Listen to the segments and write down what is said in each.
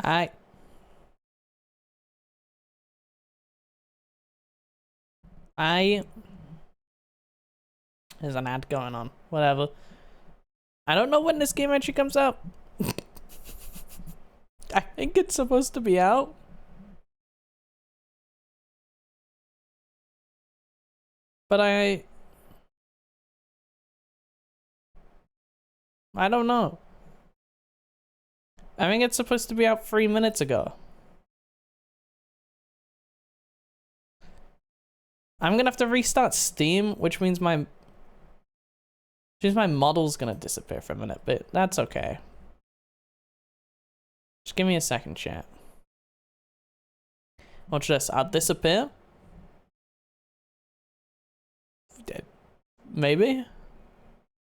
I There's an ad going on. Whatever. I don't know when this game actually comes out. I think it's supposed to be out. But I don't know. I think it's supposed to be out 3 minutes ago. I'm gonna have to restart Steam, which means my model's gonna disappear for a minute, but that's okay. Just give me a second, chat. Watch this. I'll disappear. Maybe.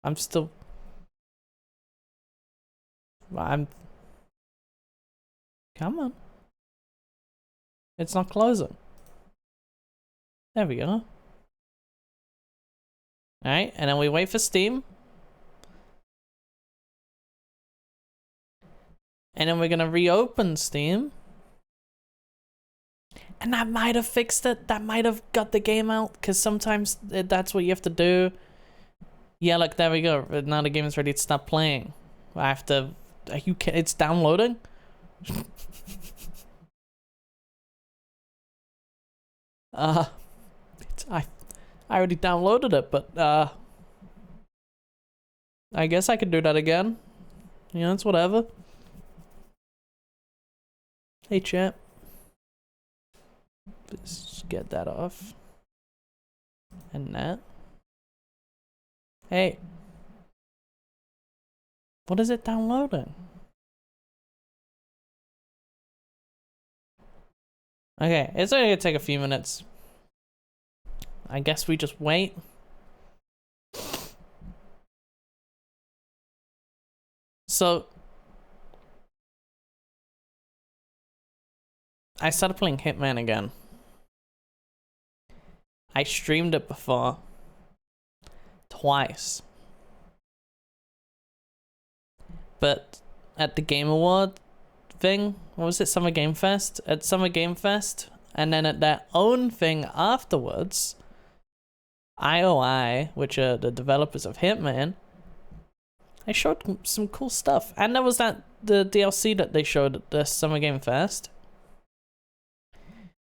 I'm still. Come on. It's not closing. There we go. Alright, and then we wait for Steam. And then we're gonna reopen Steam. And that might have fixed it. That might have got the game out. Because sometimes that's what you have to do. Yeah, look, there we go. Now the game is ready to stop playing. I have to... Are you kidding? It's downloading? I already downloaded it, but I guess I could do that again. You know, it's whatever. Hey, chat. Let's get that off. And that. Hey. What is it downloading? Okay, it's only gonna take a few minutes. I guess we just wait. So I started playing Hitman again. I streamed it before. Twice. But at the Game Award thing, what was it, Summer Game Fest? At Summer Game Fest, and then at their own thing afterwards, IOI, which are the developers of Hitman, I showed some cool stuff. And there was the DLC that they showed at the Summer Game Fest.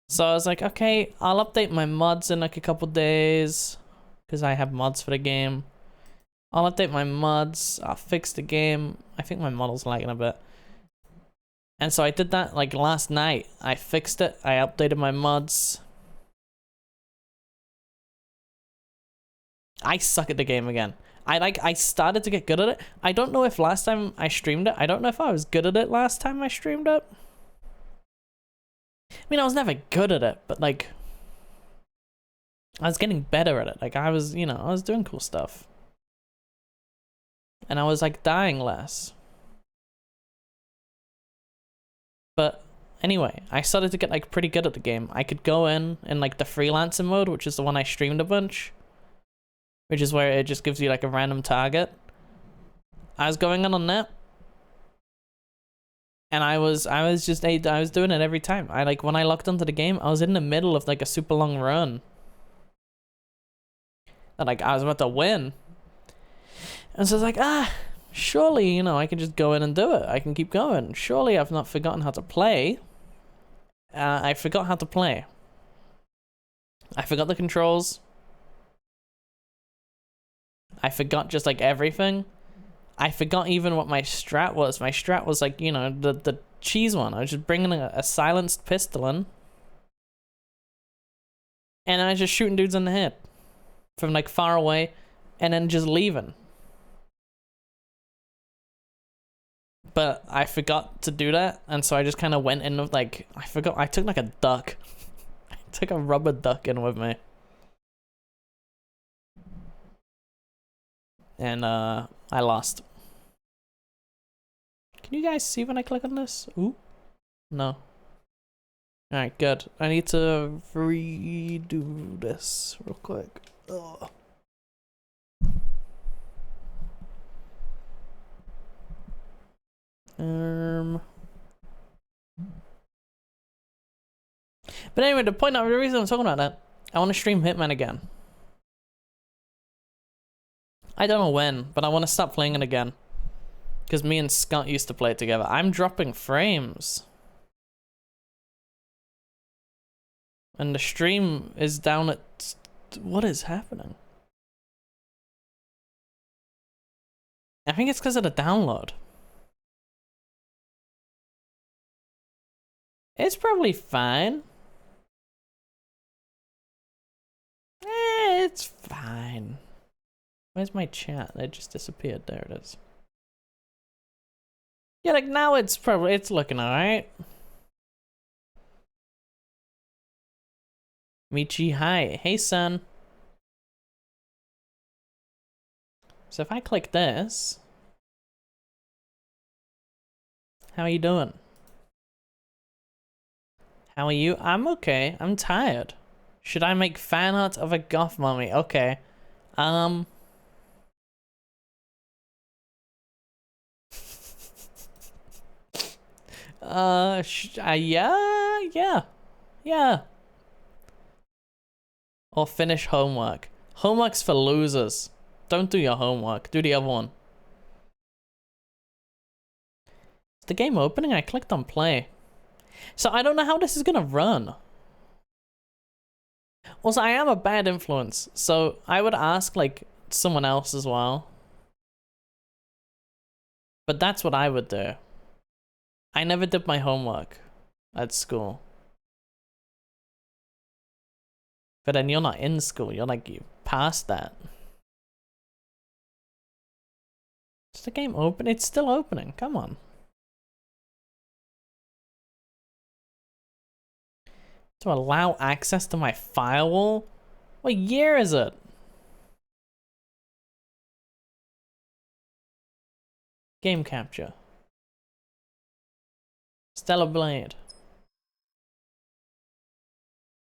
So I was like, okay, I'll update my mods in like a couple days, because I have mods for the game. I'll update my mods, I'll fix the game. I think my model's lagging a bit. And so I did that like last night. I fixed it, I updated my mods. I suck at the game again. I started to get good at it. I don't know if last time I streamed it, I don't know if I was good at it last time I streamed it. I mean, I was never good at it, but like, I was getting better at it. Like I was, you know, I was doing cool stuff. And I was like dying less. But anyway, I started to get like pretty good at the game. I could go in like the freelancer mode, which is the one I streamed a bunch. Which is where it just gives you like a random target. I was going on that. And I was doing it every time. When I logged onto the game, I was in the middle of like a super long run. And like I was about to win. And so I was like, surely, you know, I can just go in and do it. I can keep going. Surely I've not forgotten how to play. I forgot how to play. I forgot the controls. I forgot just like everything. I forgot even what my strat was. My strat was like, you know, the cheese one. I was just bringing a silenced pistol in. And I was just shooting dudes in the head. From like far away. And then just leaving. But I forgot to do that. And so I just kind of went in with like, I forgot. I took like a duck. I took a rubber duck in with me. And I lost. Can you guys see when I click on this? Ooh. No. Alright, good. I need to redo this real quick. Ugh. But anyway, the reason I'm talking about that, I want to stream Hitman again. I don't know when, but I want to start playing it again. Because me and Scott used to play it together. I'm dropping frames. And the stream is down at... What is happening? I think it's because of the download. It's probably fine. It's fine. Where's my chat? It just disappeared. There it is. Yeah, like now it's looking alright. Michi, hi. Hey, son. So if I click this... How are you doing? How are you? I'm okay. I'm tired. Should I make fan art of a goth mummy? Okay. Yeah. Or finish homework. Homework's for losers. Don't do your homework. Do the other one. Is the game opening? I clicked on play. So I don't know how this is gonna run. Also, I am a bad influence, so I would ask, like, someone else as well. But that's what I would do. I never did my homework at school. But then you're not in school, you're like, you passed that. Is the game open? It's still opening, come on. To allow access to my firewall? What year is it? Game capture. Stellar Blade.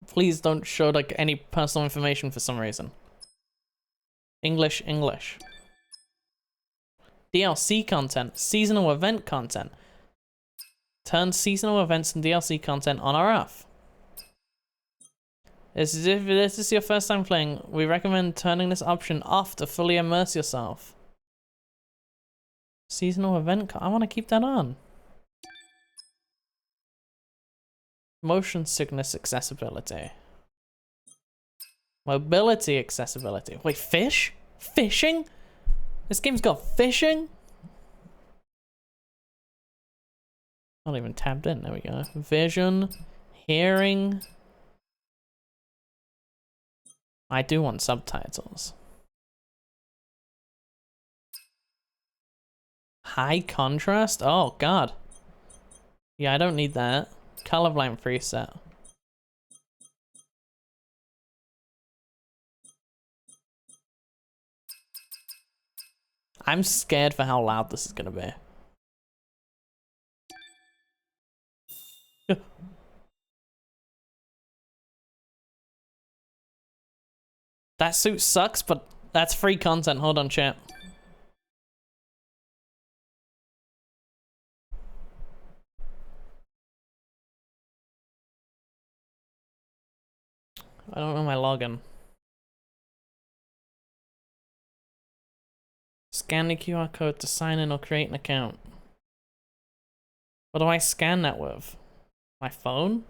Please don't show like any personal information for some reason. English. DLC content. Seasonal event content. Turn seasonal events and DLC content on or off. If this is your first time playing, we recommend turning this option off to fully immerse yourself. Seasonal event I want to keep that on. Motion sickness accessibility. Mobility accessibility. Wait, fish? Fishing? This game's got fishing? Not even tabbed in. There we go. Vision. Hearing. I do want subtitles. High contrast? Oh, God. Yeah, I don't need that. Colorblind preset. I'm scared for how loud this is gonna be. That suit sucks, but that's free content. Hold on, chat. I don't know my login. Scan the QR code to sign in or create an account. What do I scan that with? My phone?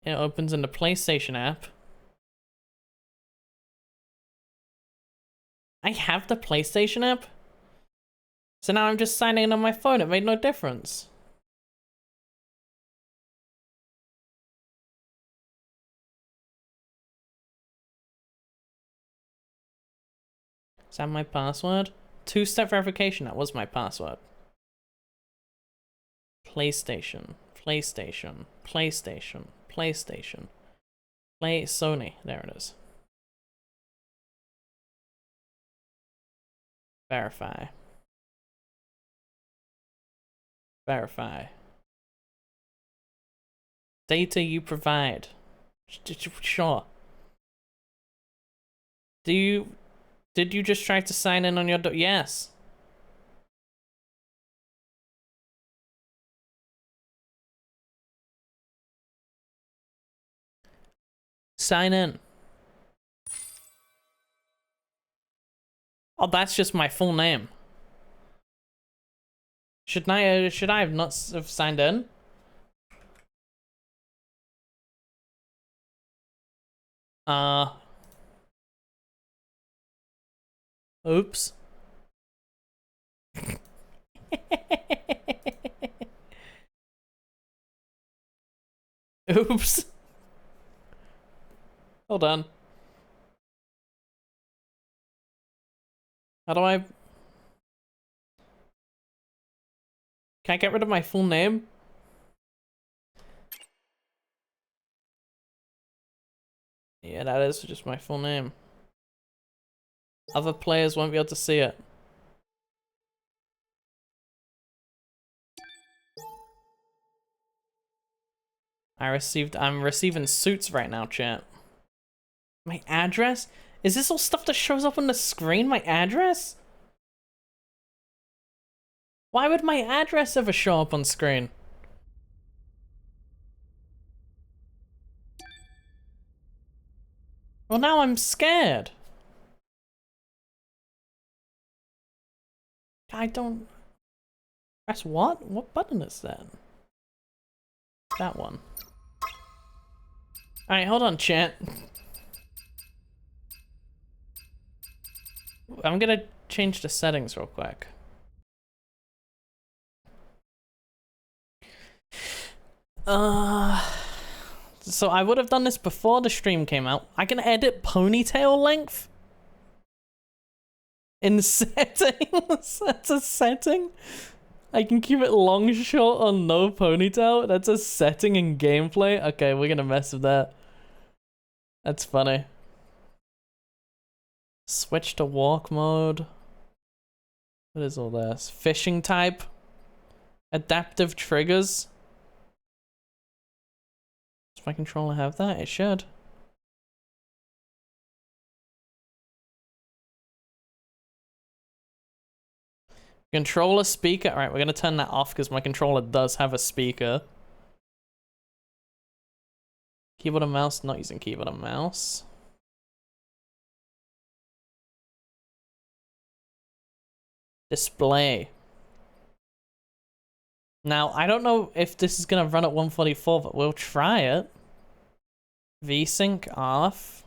It opens in the PlayStation app. I have the PlayStation app? So now I'm just signing in on my phone. It made no difference. Is that my password? Two-step verification, that was my password. PlayStation. Play Sony, there it is. Verify. Data you provide. Sure. Did you just try to sign in on your yes. Sign in. Oh, that's just my full name. Should I have not have signed in? Oops. Oops. Hold on. How do I... Can I get rid of my full name? Yeah, that is just my full name. Other players won't be able to see it. I'm receiving suits right now, chat. My address? Is this all stuff that shows up on the screen? My address? Why would my address ever show up on screen? Well, now I'm scared. I don't... Press what? What button is that? That one. Alright, hold on, chat. I'm gonna change the settings real quick. So I would have done this before the stream came out. I can edit ponytail length in settings. That's a setting. I can keep it long, short, or no ponytail. That's a setting in gameplay. Okay, we're gonna mess with that. That's funny. Switch to walk mode. What is all this? Fishing type. Adaptive triggers. Does my controller have that? It should. Controller speaker. Alright, we're gonna turn that off because my controller does have a speaker. Keyboard and mouse, not using keyboard and mouse. Display. Now, I don't know if this is gonna run at 144, but we'll try it. VSync off.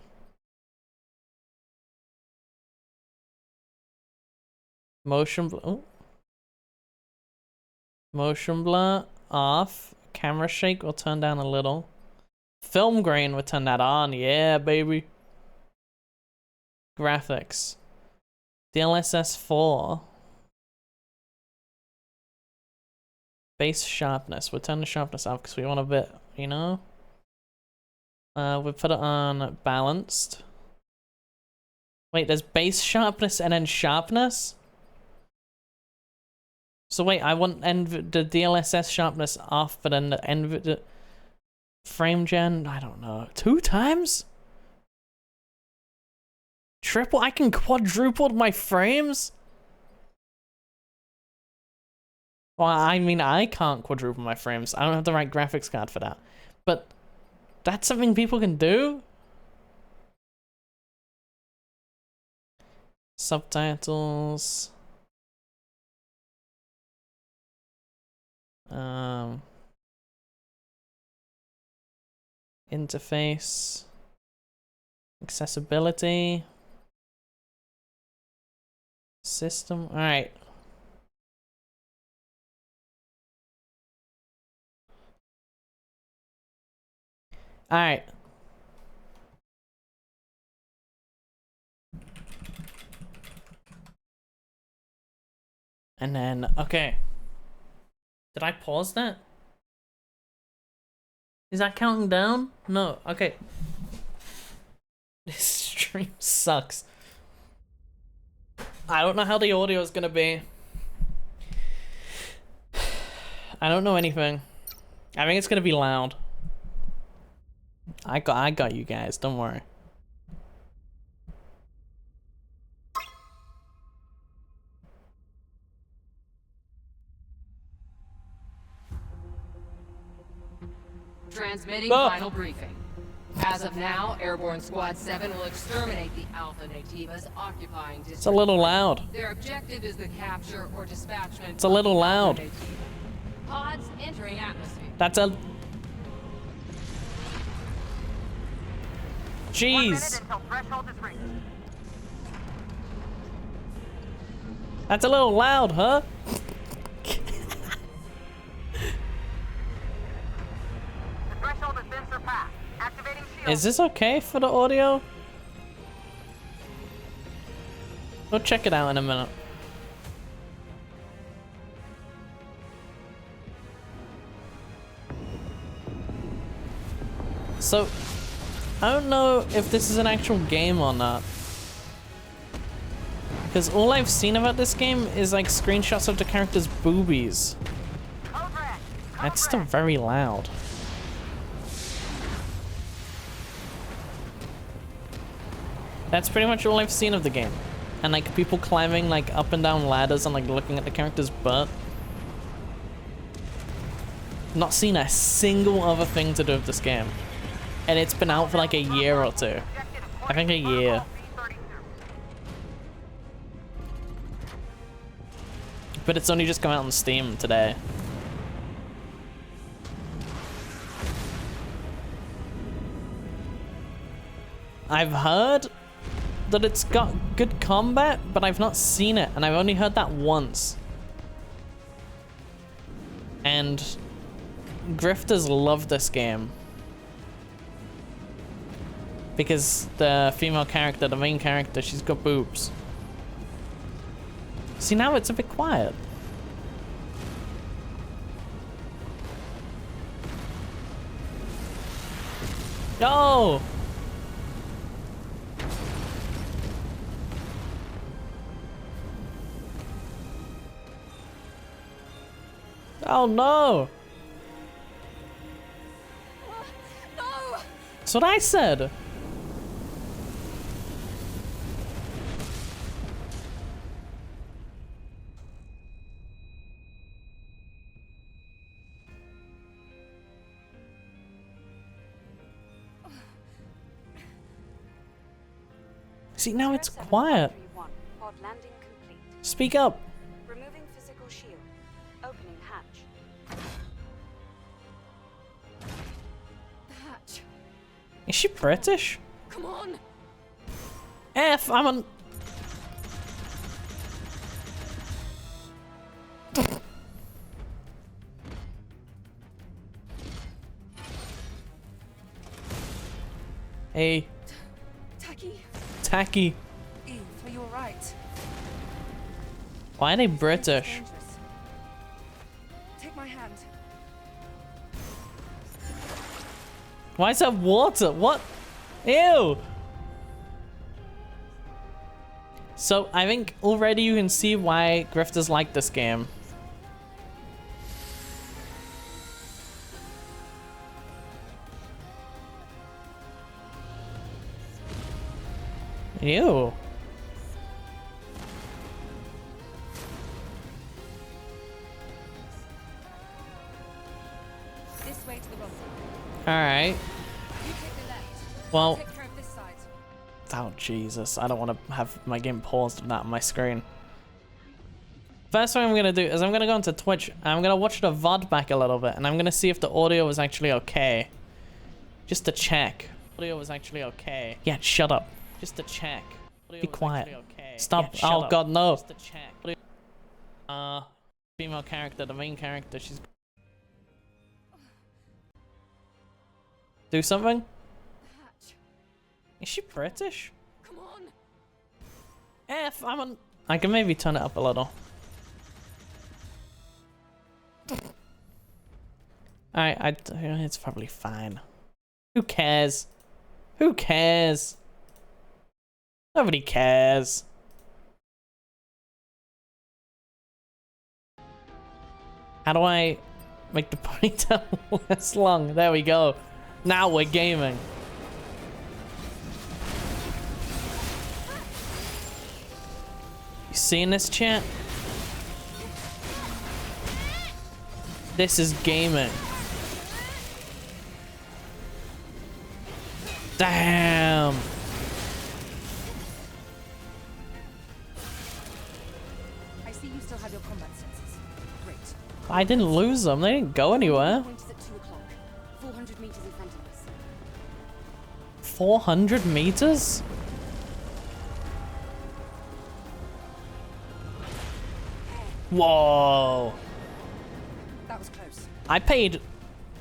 Motion blur. Oh. Motion blur off. Camera shake will turn down a little. Film grain will turn that on. Yeah, baby. Graphics. DLSS 4. Base sharpness. We'll turn the sharpness off because we want a bit, you know? We'll put it on balanced. Wait, there's base sharpness and then sharpness? So wait, I want the DLSS sharpness off, but then the frame gen, I don't know. 2 times? Triple? I can quadruple my frames? Well, I mean, I can't quadruple my frames. I don't have the right graphics card for that. But that's something people can do? Subtitles. Interface. Accessibility. System. Alright. Alright. And then, okay. Did I pause that? Is that counting down? No, okay. This stream sucks. I don't know how the audio is gonna be. I don't know anything. I think it's gonna be loud. I got you guys, don't worry. Transmitting final briefing. As of now, Airborne Squad 7 will exterminate the Alpha Nativas occupying district. It's a little loud. Their objective is the capture or dispatchment. It's a little loud. Pods entering atmosphere. That's a... Jeez. That's a little loud, huh? Is this okay for the audio? We'll check it out in a minute. So, I don't know if this is an actual game or not. Because all I've seen about this game is like screenshots of the characters' boobies. That's still very loud. That's pretty much all I've seen of the game. And like people climbing like up and down ladders and like looking at the character's butt. Not seen a single other thing to do with this game. And it's been out for like a year or two. I think a year. But it's only just come out on Steam today. I've heard that it's got good combat, but I've not seen it, and I've only heard that once. And grifters love this game. Because the female character, the main character, she's got boobs. See, now it's a bit quiet. No! Oh no! No! That's what I said. See, now it's quiet. Speak up. Removing physical shield. Opening hatch. The hatch. Is she British? Come on. F, I'm on... Hey. Tacky. Tacky. Eve, are you alright? Why are they British? Take my hand. Why is that water? What? Ew! So, I think already you can see why grifters like this game. Ew. This way to the room. Alright. You take the left. Well... Take care of this side. Oh, Jesus. I don't want to have my game paused and that on my screen. First thing I'm going to do is I'm going to go onto Twitch and I'm going to watch the VOD back a little bit and I'm going to see if the audio is actually okay. Just to check. Audio was actually okay. Yeah, shut up. Just to check. Be quiet. Okay. Stop. Yeah, oh, God, no. Just to check. Female character, the main character, she's... Do something? Is she British? Come on. F, I'm on... I can maybe turn it up a little. Alright, it's probably fine. Who cares? Who cares? Nobody cares. How do I make the ponytail less long? There we go. Now we're gaming. You seeing this, chat? This is gaming. Damn. I see you still have your combat senses. Great. I didn't lose them. They didn't go anywhere. Point is at 2 o'clock. 400 meters in front of us. 400 meters? Whoa. That was close. I paid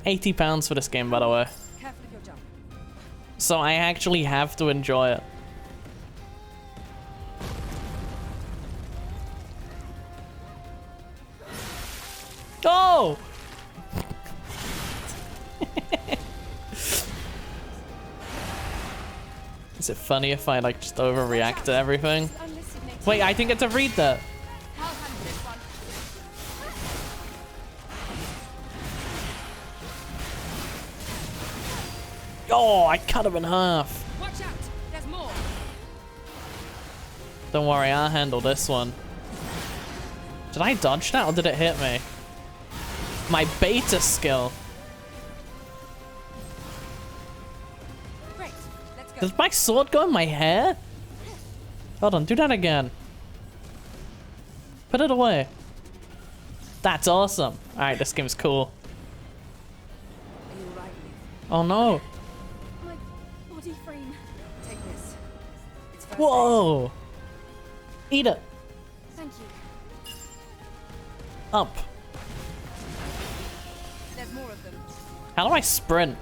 £80 for this game, by the way. Careful of your jump. So I actually have to enjoy it. Oh! Is it funny if I like just overreact to everything? Wait, I didn't get to read that. I'll handle this one. Oh, I cut him in half. Watch out! There's more! Don't worry, I'll handle this one. Did I dodge that or did it hit me? My beta skill. Great. Let's go. Does my sword go in my hair? Hold on, do that again. Put it away. That's awesome. Alright, this game's cool. Are you alright, Eve? Oh no. My body frame. Take this. It's first aid. Whoa. Eat it. Thank you. Up. There's more of them. How do I sprint?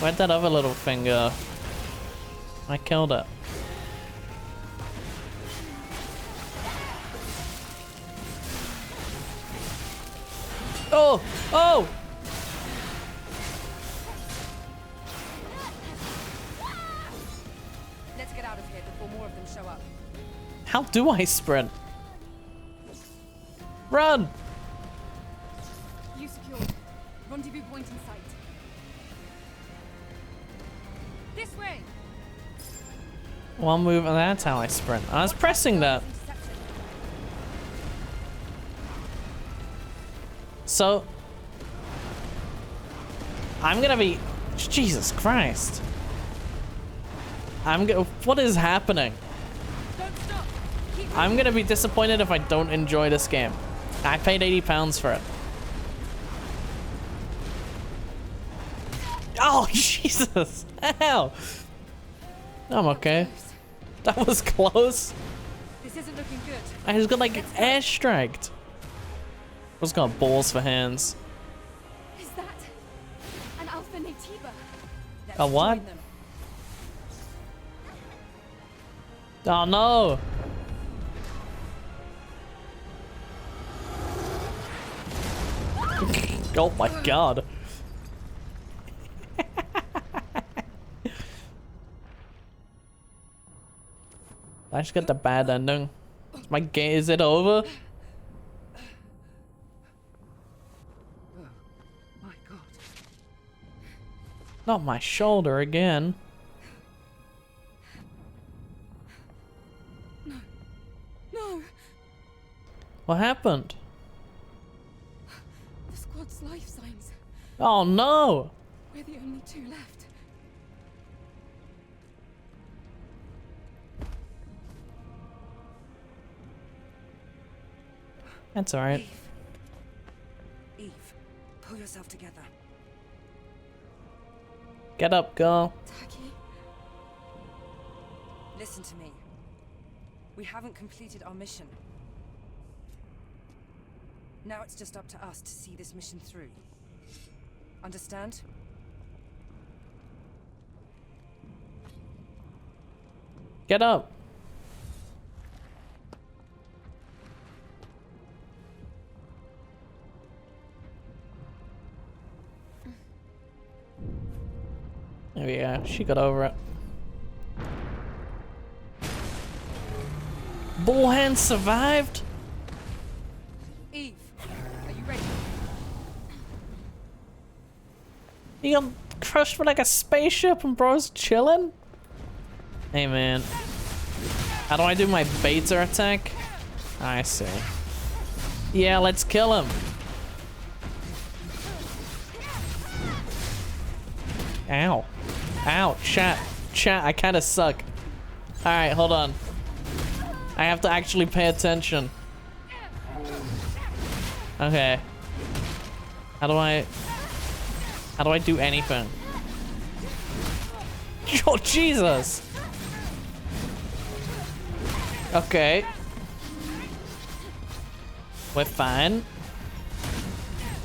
Where'd that other little thing go? I killed it. Oh! Oh! Let's get out of here before more of them show up. How do I sprint? Run! You secured. Rendezvous point in sight. This way. One move and that's how I sprint. I was pressing that. Interception. So I'm gonna be Jesus Christ. What is happening? Don't stop. Keep I'm gonna be disappointed if I don't enjoy this game. I paid £80 for it. Oh Jesus! Ow! I'm okay. That was close. This isn't looking good. I just got like airstriked. I just got balls for hands. Is that an Alpha Nativa? Let's A what? join them. Oh no! Oh my god. I just got the bad ending. My game, is it over? My God. Not my shoulder again. No! What happened? The squad's life signs. Oh no! We're the only two left. That's alright. Eve, pull yourself together. Get up, girl. Tacky. Listen to me. We haven't completed our mission. Now it's just up to us to see this mission through. Understand? Get up. There we go. She got over it. Bullhand survived? Eve, are you ready? He got crushed with like a spaceship and bro's chilling? Hey man. How do I do my beta attack? I see. Yeah, let's kill him. Ow. Ow, chat. Chat, I kinda suck. Alright, hold on. I have to actually pay attention. Okay. How do I do anything? Oh, Jesus! Okay. We're fine.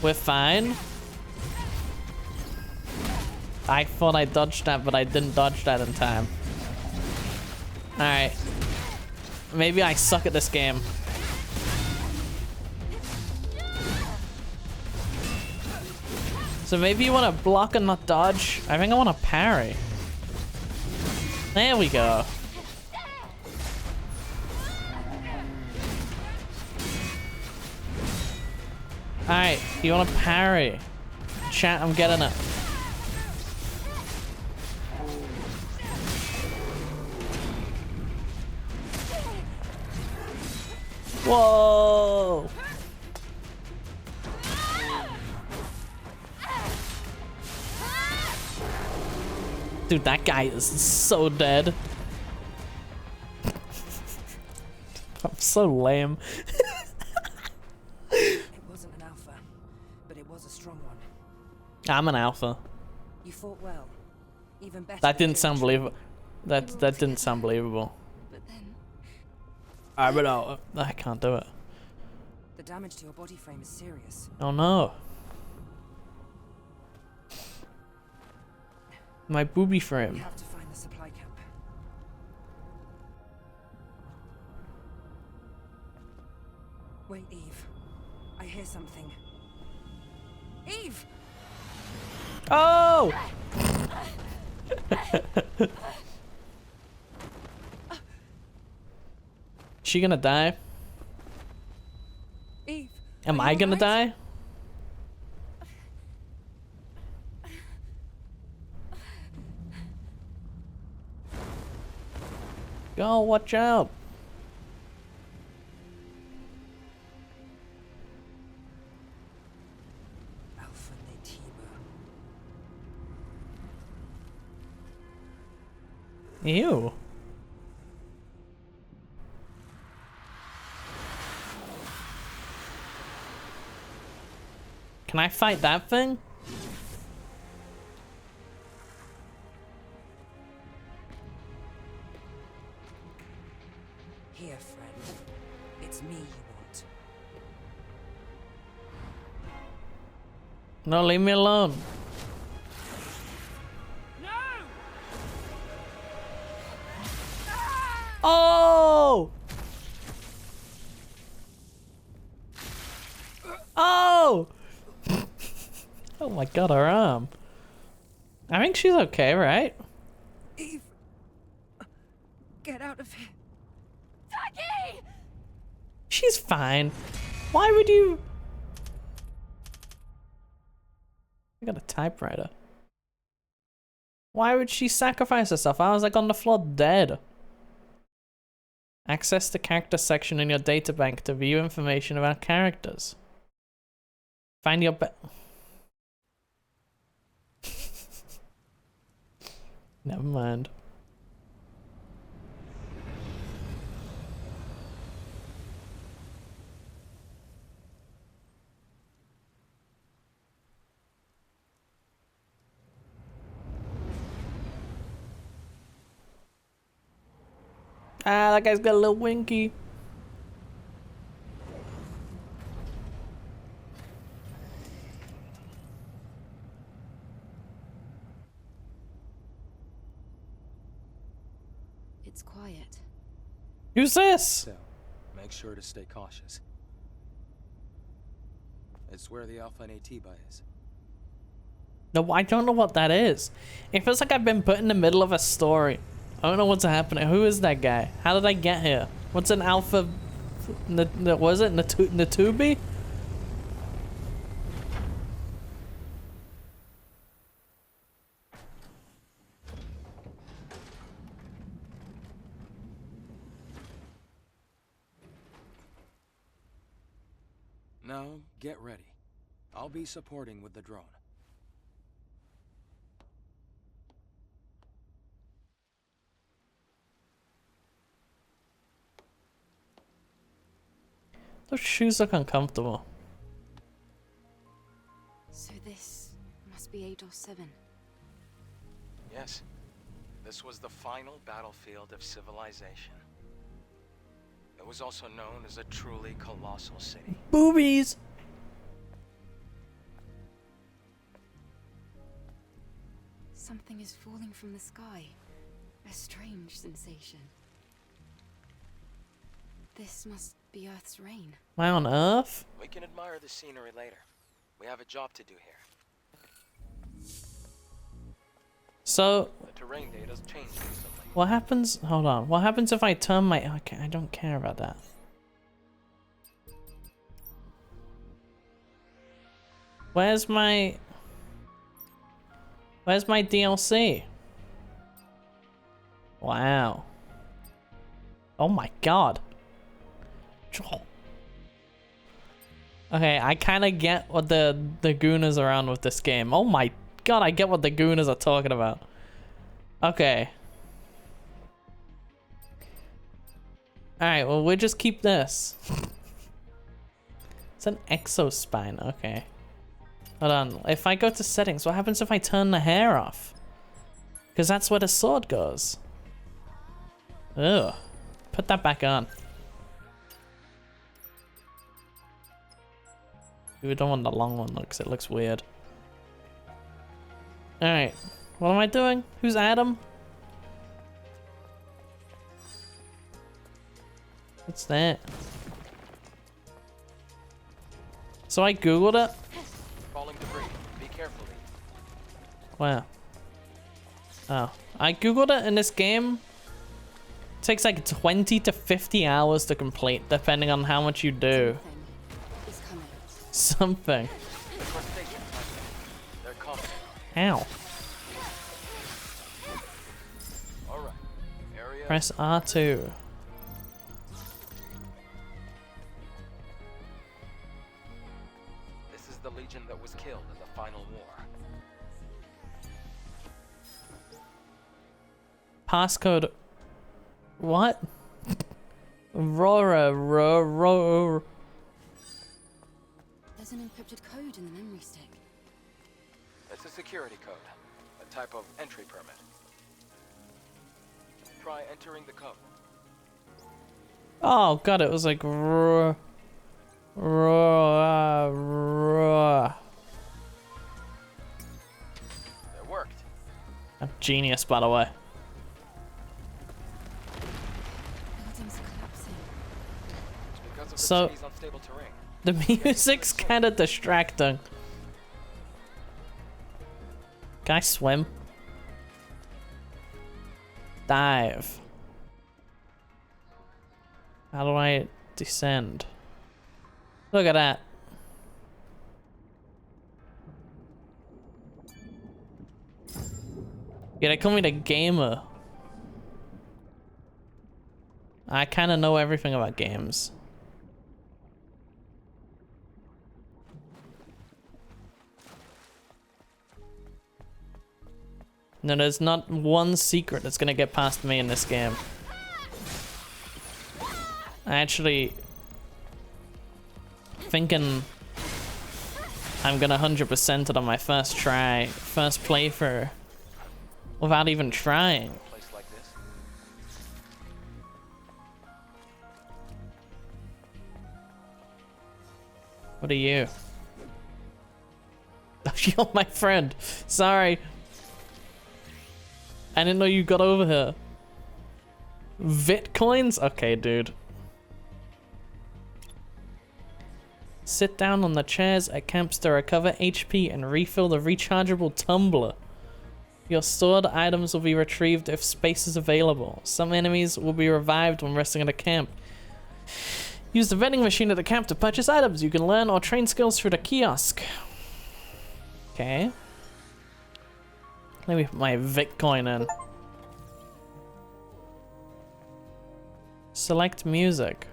We're fine. I thought I dodged that, but I didn't dodge that in time. Alright. Maybe I suck at this game. So maybe you want to block and not dodge? I think I want to parry. There we go. Alright, you want to parry? Chat, I'm getting it. Whoa! Dude, that guy is so dead. I'm so lame. It wasn't an alpha, but it was a strong one. I'm an alpha. You fought well. Even better. That than didn't sound believable. That didn't sound believable. But then, I can't do it. The damage to your body frame is serious. Oh no. My boobie We frame. have to find the supply camp. Wait, Eve. I hear something. Eve! Oh! She gonna die? Eve! Am are I you gonna alright? die? Go, watch out. Alpha Natiba. Ew. Can I fight that thing? Here, friend. It's me you want. No, leave me alone. Oh! Oh! Oh my god, her arm. I think she's okay, right? Eve! Get out of here. Taki! She's fine. Why would you... I got a typewriter. Why would she sacrifice herself? I was like on the floor dead. Access the character section in your databank to view information about characters. Find your Never mind. Ah, that guy's got a little winky. It's quiet. Who's this? So, make sure to stay cautious. It's where the Alpha Natiba is. No, I don't know what that is. It feels like I've been put in the middle of a story. I don't know what's happening. Who is that guy? How did I get here? What's an alpha? Was it Natubi? No, get ready. I'll be supporting with the drone. Those shoes look uncomfortable. So this must be Adolf 7. Yes. This was the final battlefield of civilization. It was also known as a truly colossal city. Boobies! Something is falling from the sky. A strange sensation. This must be Earth's rain. Am I on Earth? We can admire the scenery later. We have a job to do here. So, The terrain data's changed recently. what happens? Hold on. What happens if I turn my... Okay, I don't care about that. Where's my DLC? Wow. Oh my god. Okay, I kind of get what the gooners are on with this game. Oh my god, I get what the gooners are talking about. Okay. Alright, well, we'll just keep this. It's an exospine, okay. Hold on, if I go to settings, what happens if I turn the hair off? Because that's where the sword goes. Ugh. Put that back on. We don't want the long one, because it looks weird. Alright. What am I doing? Who's Adam? What's that? So I googled it. Falling debris. Be careful. Wow. Oh. I googled it, and this game takes like 20 to 50 hours to complete, depending on how much you do. Something is coming. Something. They're coming. Ow. All right. Area. Press R2. This is the legion that was killed in the final war. Passcode. What? Rora. There's an encrypted code in the memory stick. It's a security code, a type of entry permit. Try entering the code. Oh god, it was like It worked. I'm genius, by the way. Buildings are collapsing. Because of the So- city's unstable terrain. The music's kind of distracting. Can I swim? Dive. How do I descend? Look at that. Yeah, they call me the gamer. I kind of know everything about games. No, there's not one secret that's gonna get past me in this game. I actually thinking I'm gonna 100% it on my first try, first playthrough, without even trying. A place like this. What are you? You're my friend. Sorry. I didn't know you got over here. Vitcoins? Okay, dude. Sit down on the chairs at camps to recover HP and refill the rechargeable tumbler. Your stored items will be retrieved if space is available. Some enemies will be revived when resting at a camp. Use the vending machine at the camp to purchase items. You can learn or train skills through the kiosk. Okay. Let me put my Bitcoin in. Select music.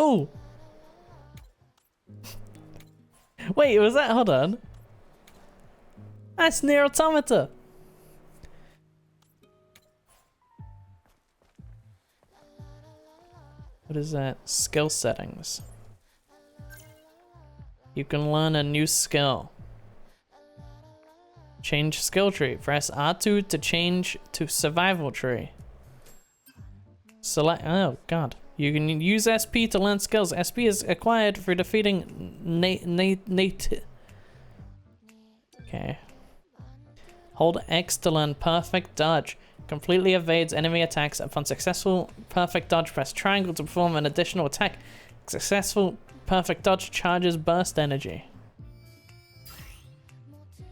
Oh! Wait, was that? Hold on. That's near automata. What is that? Skill settings. You can learn a new skill. Change skill tree. Press R2 to change to survival tree. Select. Oh god. You can use SP to learn skills. SP is acquired through defeating Nate. Okay. Hold X to learn perfect dodge. Completely evades enemy attacks. Upon successful perfect dodge, press triangle to perform an additional attack. Successful perfect dodge charges burst energy.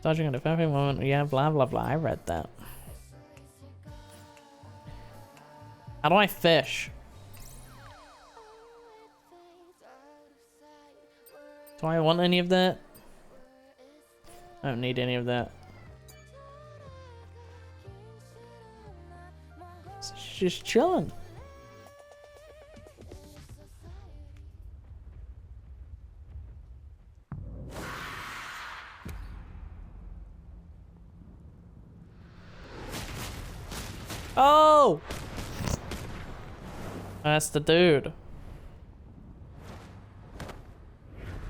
Dodging at a perfect moment. Yeah, blah blah blah. I read that. How do I fish? Do I want any of that? I don't need any of that. She's just chilling. Oh! That's the dude.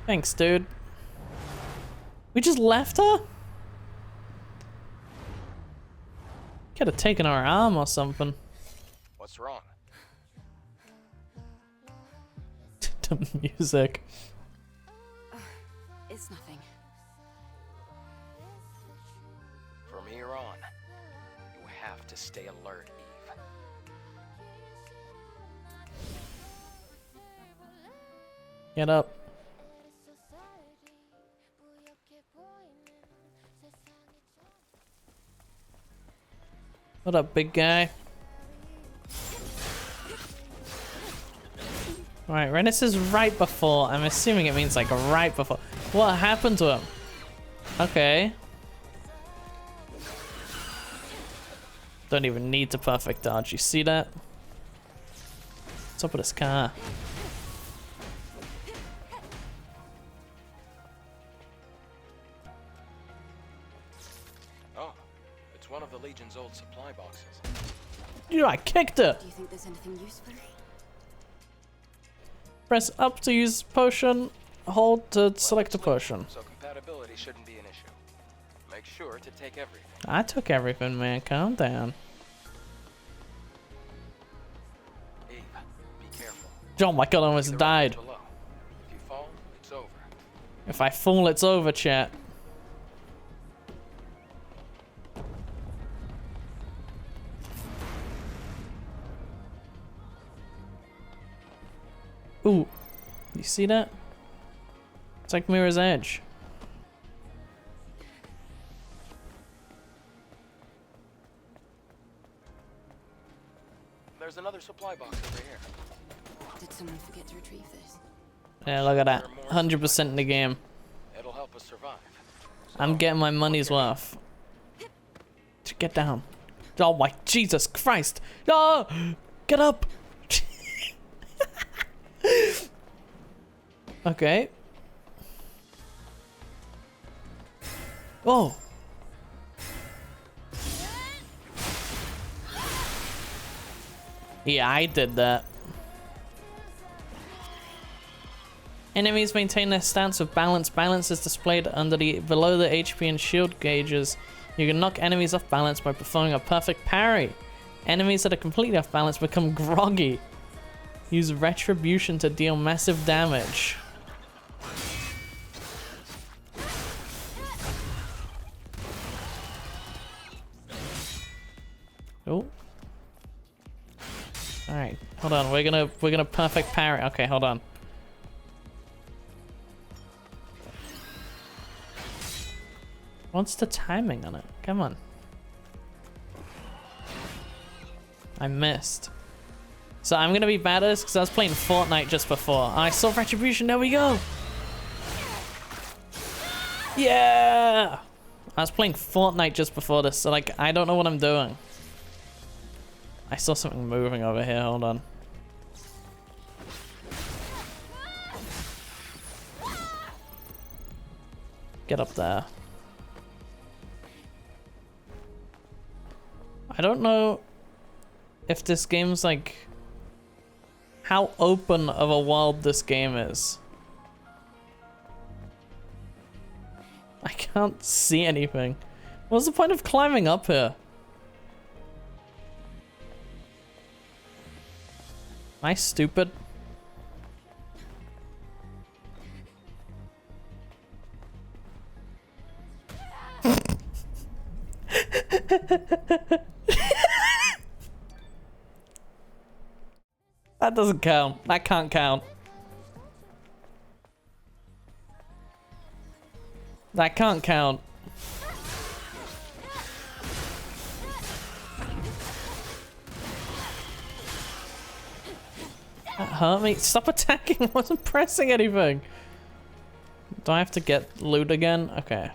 Thanks, dude. We just left her? Could have taken our arm or something. What's wrong? The music. It's nothing. From here on, you have to stay alert, Eve. Get up. What up, big guy? Alright, Rennis is right before. I'm assuming it means like right before. What happened to him? Okay. Don't even need to perfect dodge. You see that? What's up with this car? Oh, it's one of the Legion's old supply boxes. You know, I kicked her. Do you think there's anything useful? Press up to use potion. Hold to select a potion. So compatibility shouldn't be an issue. Make sure to take everything. I took everything, man. Calm down. Eve, be careful. Oh my god, I almost Either died. below. If you fall, it's over. If I fall, it's over, chat. Ooh, you see that? It's like Mirror's Edge. There's another supply box over here. Did someone forget to retrieve this? Yeah, look at that. 100% in the game. It'll help us survive. I'm getting my money's worth. Get down. Oh my Jesus Christ. Oh, get up. Okay. Oh. Yeah, I did that. Enemies maintain their stance with balance. Balance is displayed below the HP and shield gauges. You can knock enemies off balance by performing a perfect parry. Enemies that are completely off balance become groggy. Use retribution to deal massive damage. Oh. Alright, hold on. We're gonna perfect parry. Okay, hold on. What's the timing on it? Come on. I missed. So I'm gonna be bad at this because I was playing Fortnite just before. I saw retribution. There we go. Yeah. I was playing Fortnite just before this, so like I don't know what I'm doing. I saw something moving over here. Hold on. Get up there. I don't know if this game's like how open of a world this game is. I can't see anything. What's the point of climbing up here? Am I stupid? That doesn't count. That can't count. That can't count. That hurt me. Stop attacking. I wasn't pressing anything. Do I have to get loot again? Okay.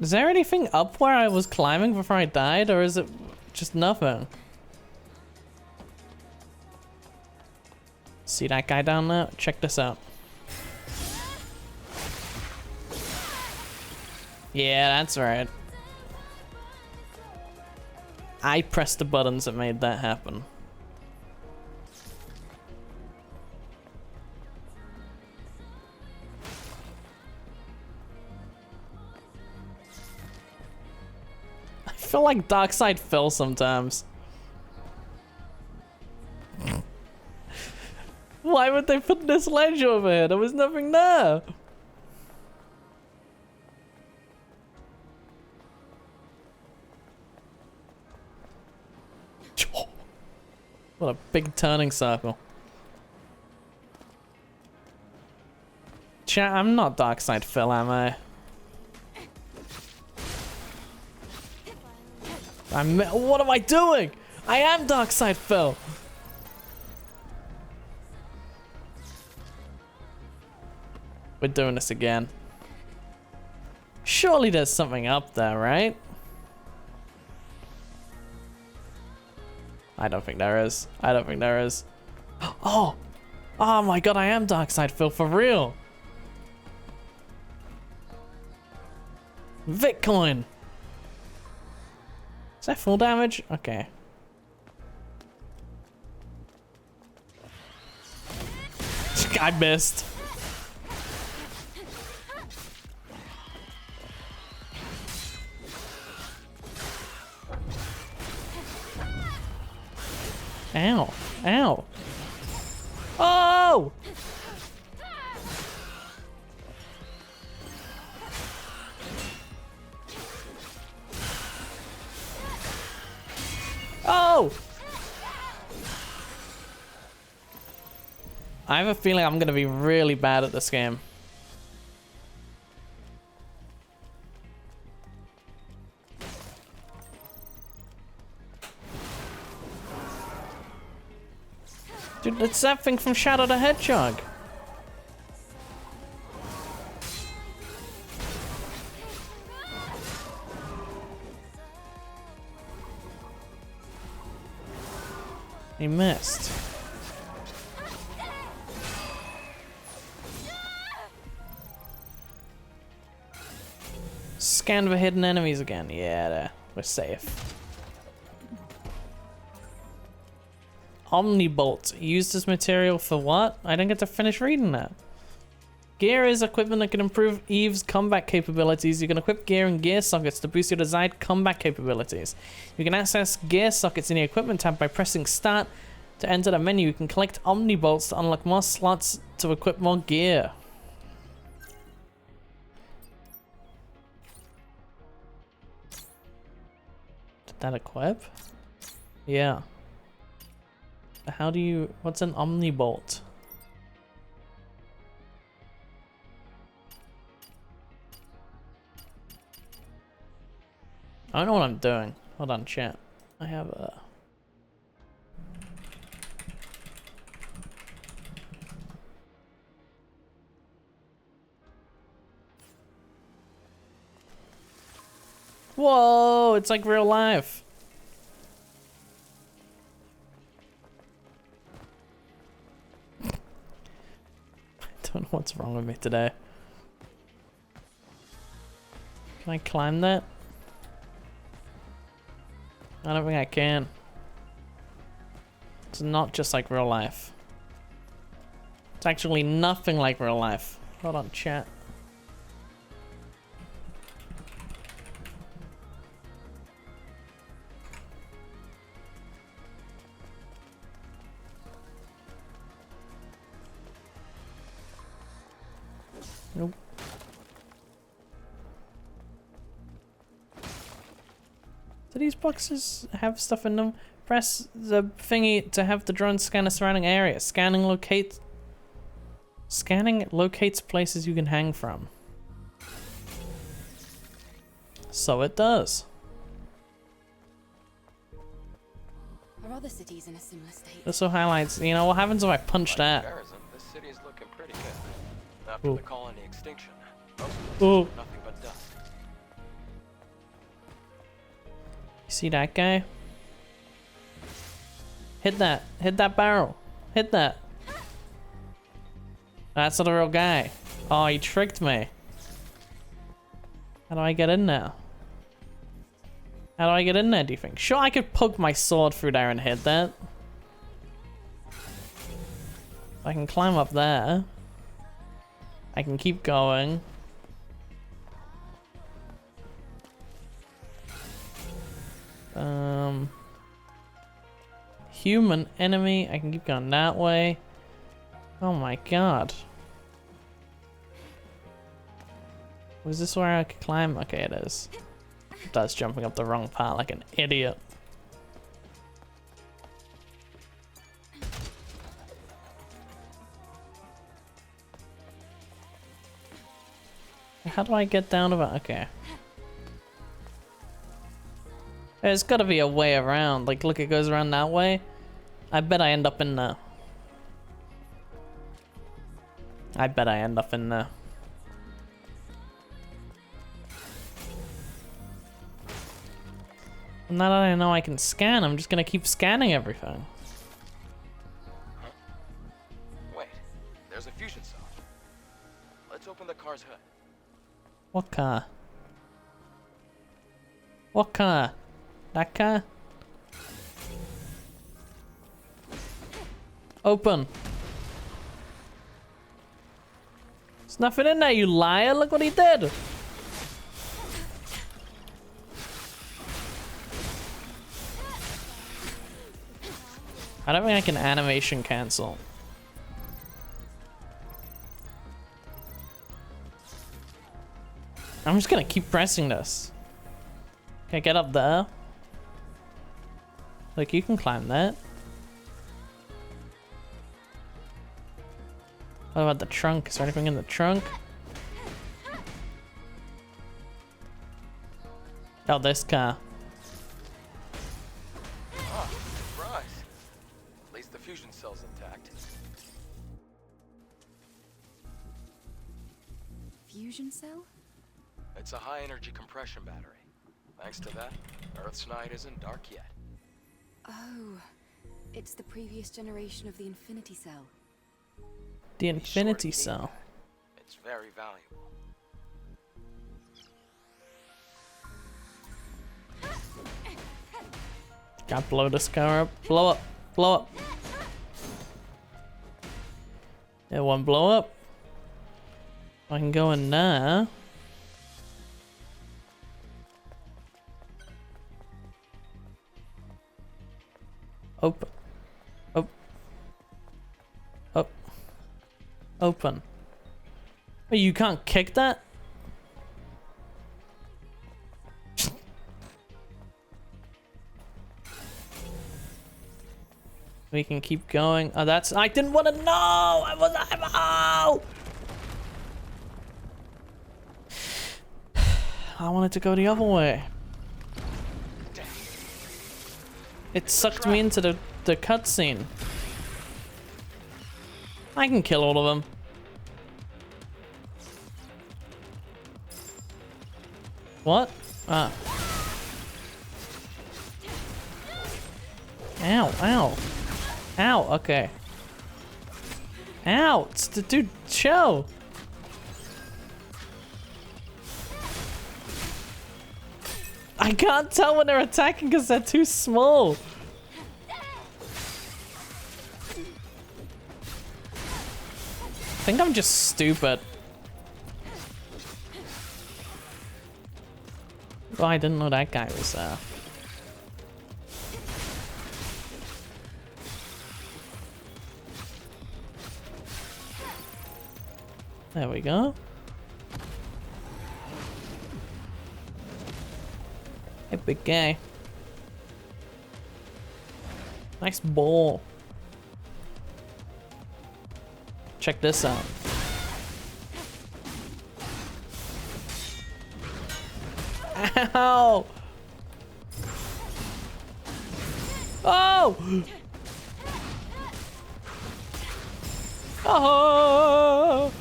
Is there anything up where I was climbing before I died, or is it just nothing? See that guy down there? Check this out. Yeah, that's right. I pressed the buttons that made that happen. I feel like Darkside Phil sometimes. Why would they put this ledge over here? There was nothing there. What a big turning circle. Chat, I'm not Darkside Phil, am I? What am I doing? I am Darkside Phil. We're doing this again. Surely there's something up there, right? I don't think there is. I don't think there is. Oh! Oh my god, I am Darkside Phil for real! Bitcoin! Is that full damage? Okay. I missed. Ow. Ow. Oh! Oh! I have a feeling I'm gonna be really bad at this game. Dude, it's that thing from Shadow the Hedgehog. He missed. Scan for hidden enemies again. Yeah, there. We're safe. Omnibolt. Used as material for what? I didn't get to finish reading that. Gear is equipment that can improve Eve's combat capabilities. You can equip gear and gear sockets to boost your desired combat capabilities. You can access gear sockets in the equipment tab by pressing start to enter the menu. You can collect Omnibolts to unlock more slots to equip more gear. Did that equip? Yeah. How do you... What's an Omnibolt? I don't know what I'm doing. Hold on, chat. I have a... Whoa! It's like real life. Don't know what's wrong with me today. Can I climb that? I don't think I can. It's not just like real life. It's actually nothing like real life. Hold on, chat. Nope. Do these boxes have stuff in them? Press the thingy to have the drone scan the surrounding area. Scanning locates places you can hang from. So it does. Are other cities in a similar state? This also highlights, you know, what happens if I punch that? Comparison, this city is looking pretty good. After Ooh. the colony extinction, most of Ooh. it's nothing but dust. You see that guy? Hit that. Hit that barrel. Hit that. That's not a real guy. Oh, he tricked me. How do I get in there? How do I get in there, do you think? Sure, I could poke my sword through there and hit that. I can climb up there. I can keep going. Human enemy. I can keep going that way. Oh my god. Was this where I could climb? Okay, it is. That's jumping up the wrong part like an idiot. How do I get down to it? Okay. There's gotta be a way around. Like, look, it goes around that way. I bet I end up in there. I bet I end up in there. Now that I know I can scan, I'm just gonna keep scanning everything. Huh? Wait, there's a fusion cell. Let's open the car's hood. What car? What car? That car? Open. There's nothing in there, you liar. Look what he did. I don't think I can animation cancel. I'm just gonna keep pressing this. Can I get up there? Like, you can climb that. What about the trunk? Is there anything in the trunk? Oh, this car. Ah, surprise. At least the fusion cell's intact. Fusion cell? It's a high-energy compression battery. Thanks to that, Earth's night isn't dark yet. Oh, it's the previous generation of the Infinity Cell. The Be sure to Infinity keep Cell. that. It's very valuable. Gotta blow this car up. Blow up. Blow up. It won't blow up. I can go in there. Open. Op. Op. Open. Wait, you can't kick that? We can keep going. Oh, that's... I didn't want to know! I was... Oh! I wanted to go the other way. It sucked me into the cutscene. I can kill all of them. What? Ah. Ow, ow. Ow, okay. Ow! Dude, chill. I can't tell when they're attacking because they're too small. I think I'm just stupid. Oh, I didn't know that guy was there. There we go. Hey, big guy. Nice ball. Check this out. Ow! Oh! Oh!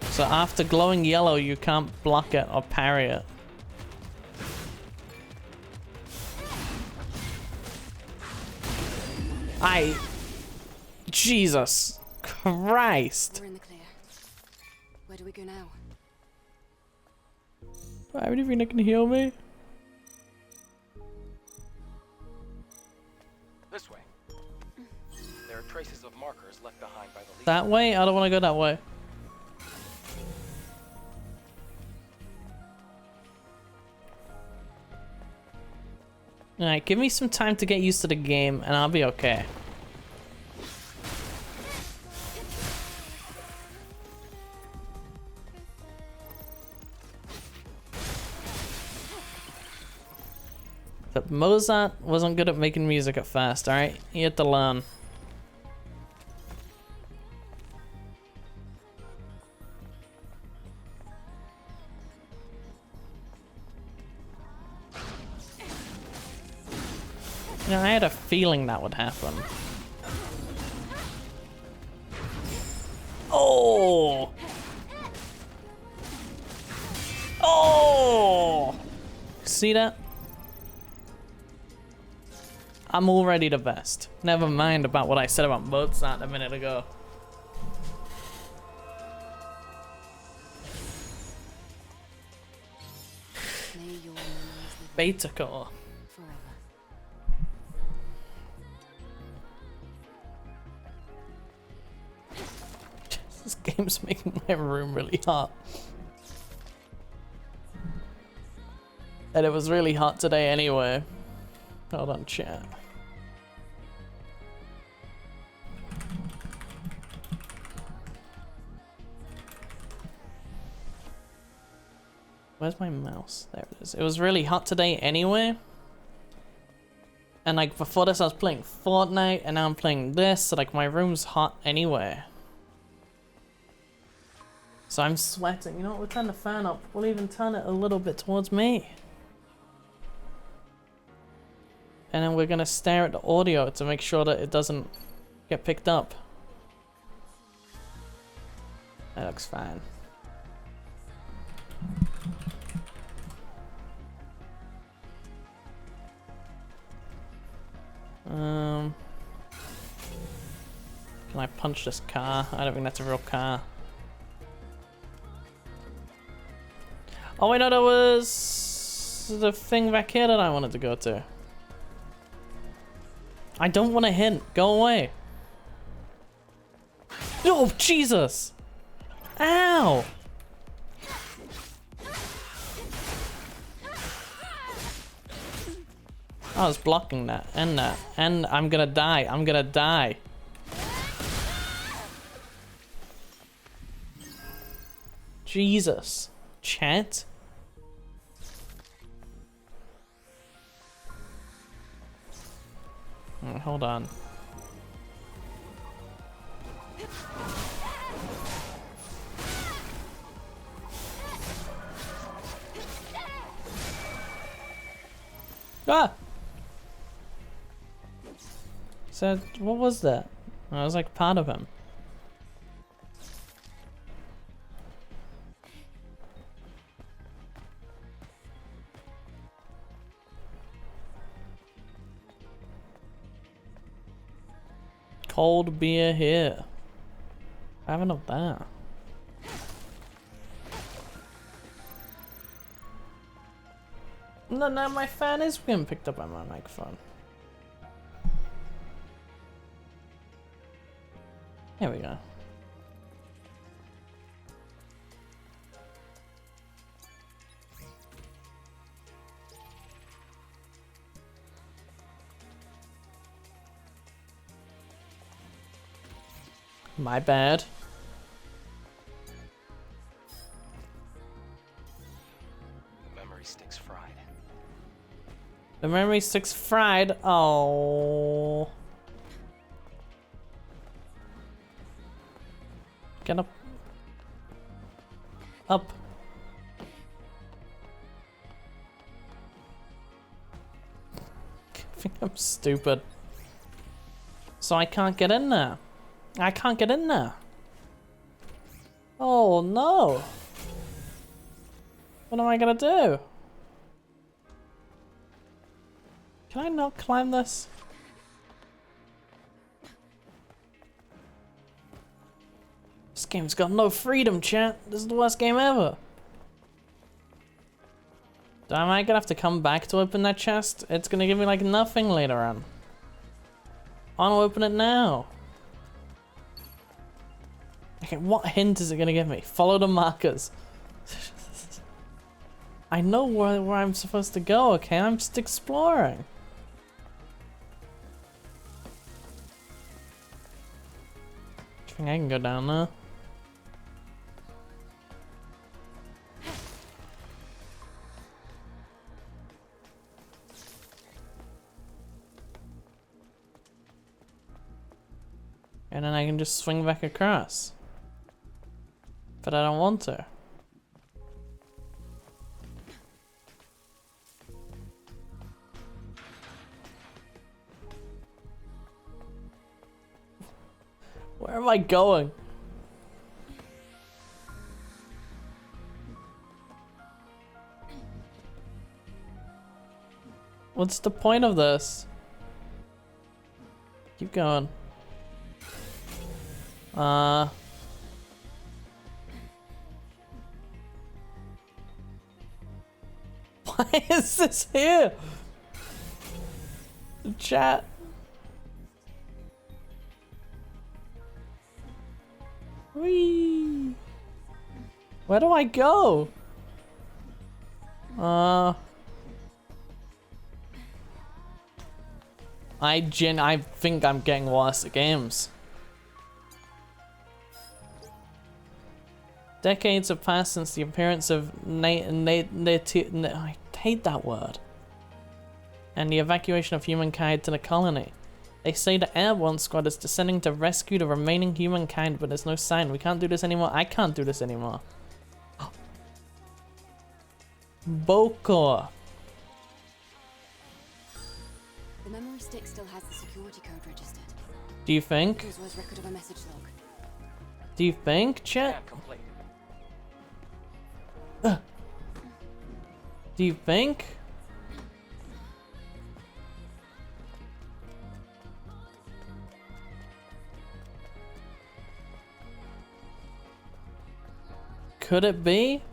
So after glowing yellow, you can't block it or parry it. Jesus Christ. We're in the clear. Where do we go now? Why would you think they can heal me? This way. There are traces of markers left behind by the leech. That way? I don't want to go that way. Alright, give me some time to get used to the game and I'll be okay. But Mozart wasn't good at making music at first, alright? He had to learn. Yeah, I had a feeling that would happen. Oh! Oh! See that? I'm already the best. Never mind about what I said about Mozart a minute ago. May your memories live Beta core. forever. This game's making my room really hot. And it was really hot today anyway. Hold on, chat. Where's my mouse? There it is. It was really hot today anyway. And like before this I was playing Fortnite and now I'm playing this, so like my room's hot anyway. So I'm sweating. You know what? We'll turn the fan up. We'll even turn it a little bit towards me. And then we're gonna stare at the audio to make sure that it doesn't get picked up. That looks fine. Can I punch this car? I don't think that's a real car. Oh wait, no, there was the thing back here that I wanted to go to. I don't want a hint. Go away. Oh, Jesus! Ow! I was blocking that, and I'm gonna die. I'm gonna die. Jesus. Chat? Oh, hold on. Ah! So, what was that? I was like part of him. cold beer here. I have enough that. No, my fan is getting picked up by my microphone. There we go. My bad. Memory sticks fried. The memory sticks fried. Oh. Get up. Up. I think I'm stupid. So I can't get in there. I can't get in there. Oh no. What am I gonna do? Can I not climb this? This game's got no freedom, chat. This is the worst game ever. Am I gonna have to come back to open that chest? It's gonna give me like nothing later on. I wanna open it now. Okay, what hint is it gonna give me? Follow the markers. I know where I'm supposed to go, okay? I'm just exploring. I think I can go down there. And then I can just swing back across. But I don't want to. Where am I going? What's the point of this? Keep going. Why is this here? The chat. Whee! Where do I go? I think I'm getting worse at games. Decades have passed since the appearance of I hate that word. And the evacuation of humankind to the colony. They say the airborne squad is descending to rescue the remaining humankind, but there's no sign. We can't do this anymore. I can't do this anymore. Bokor. The memory stick still has the security code registered. Do you think? Kurzweil's record of a message log. Do you think, chat? Scan complete. Do you think? Could it be?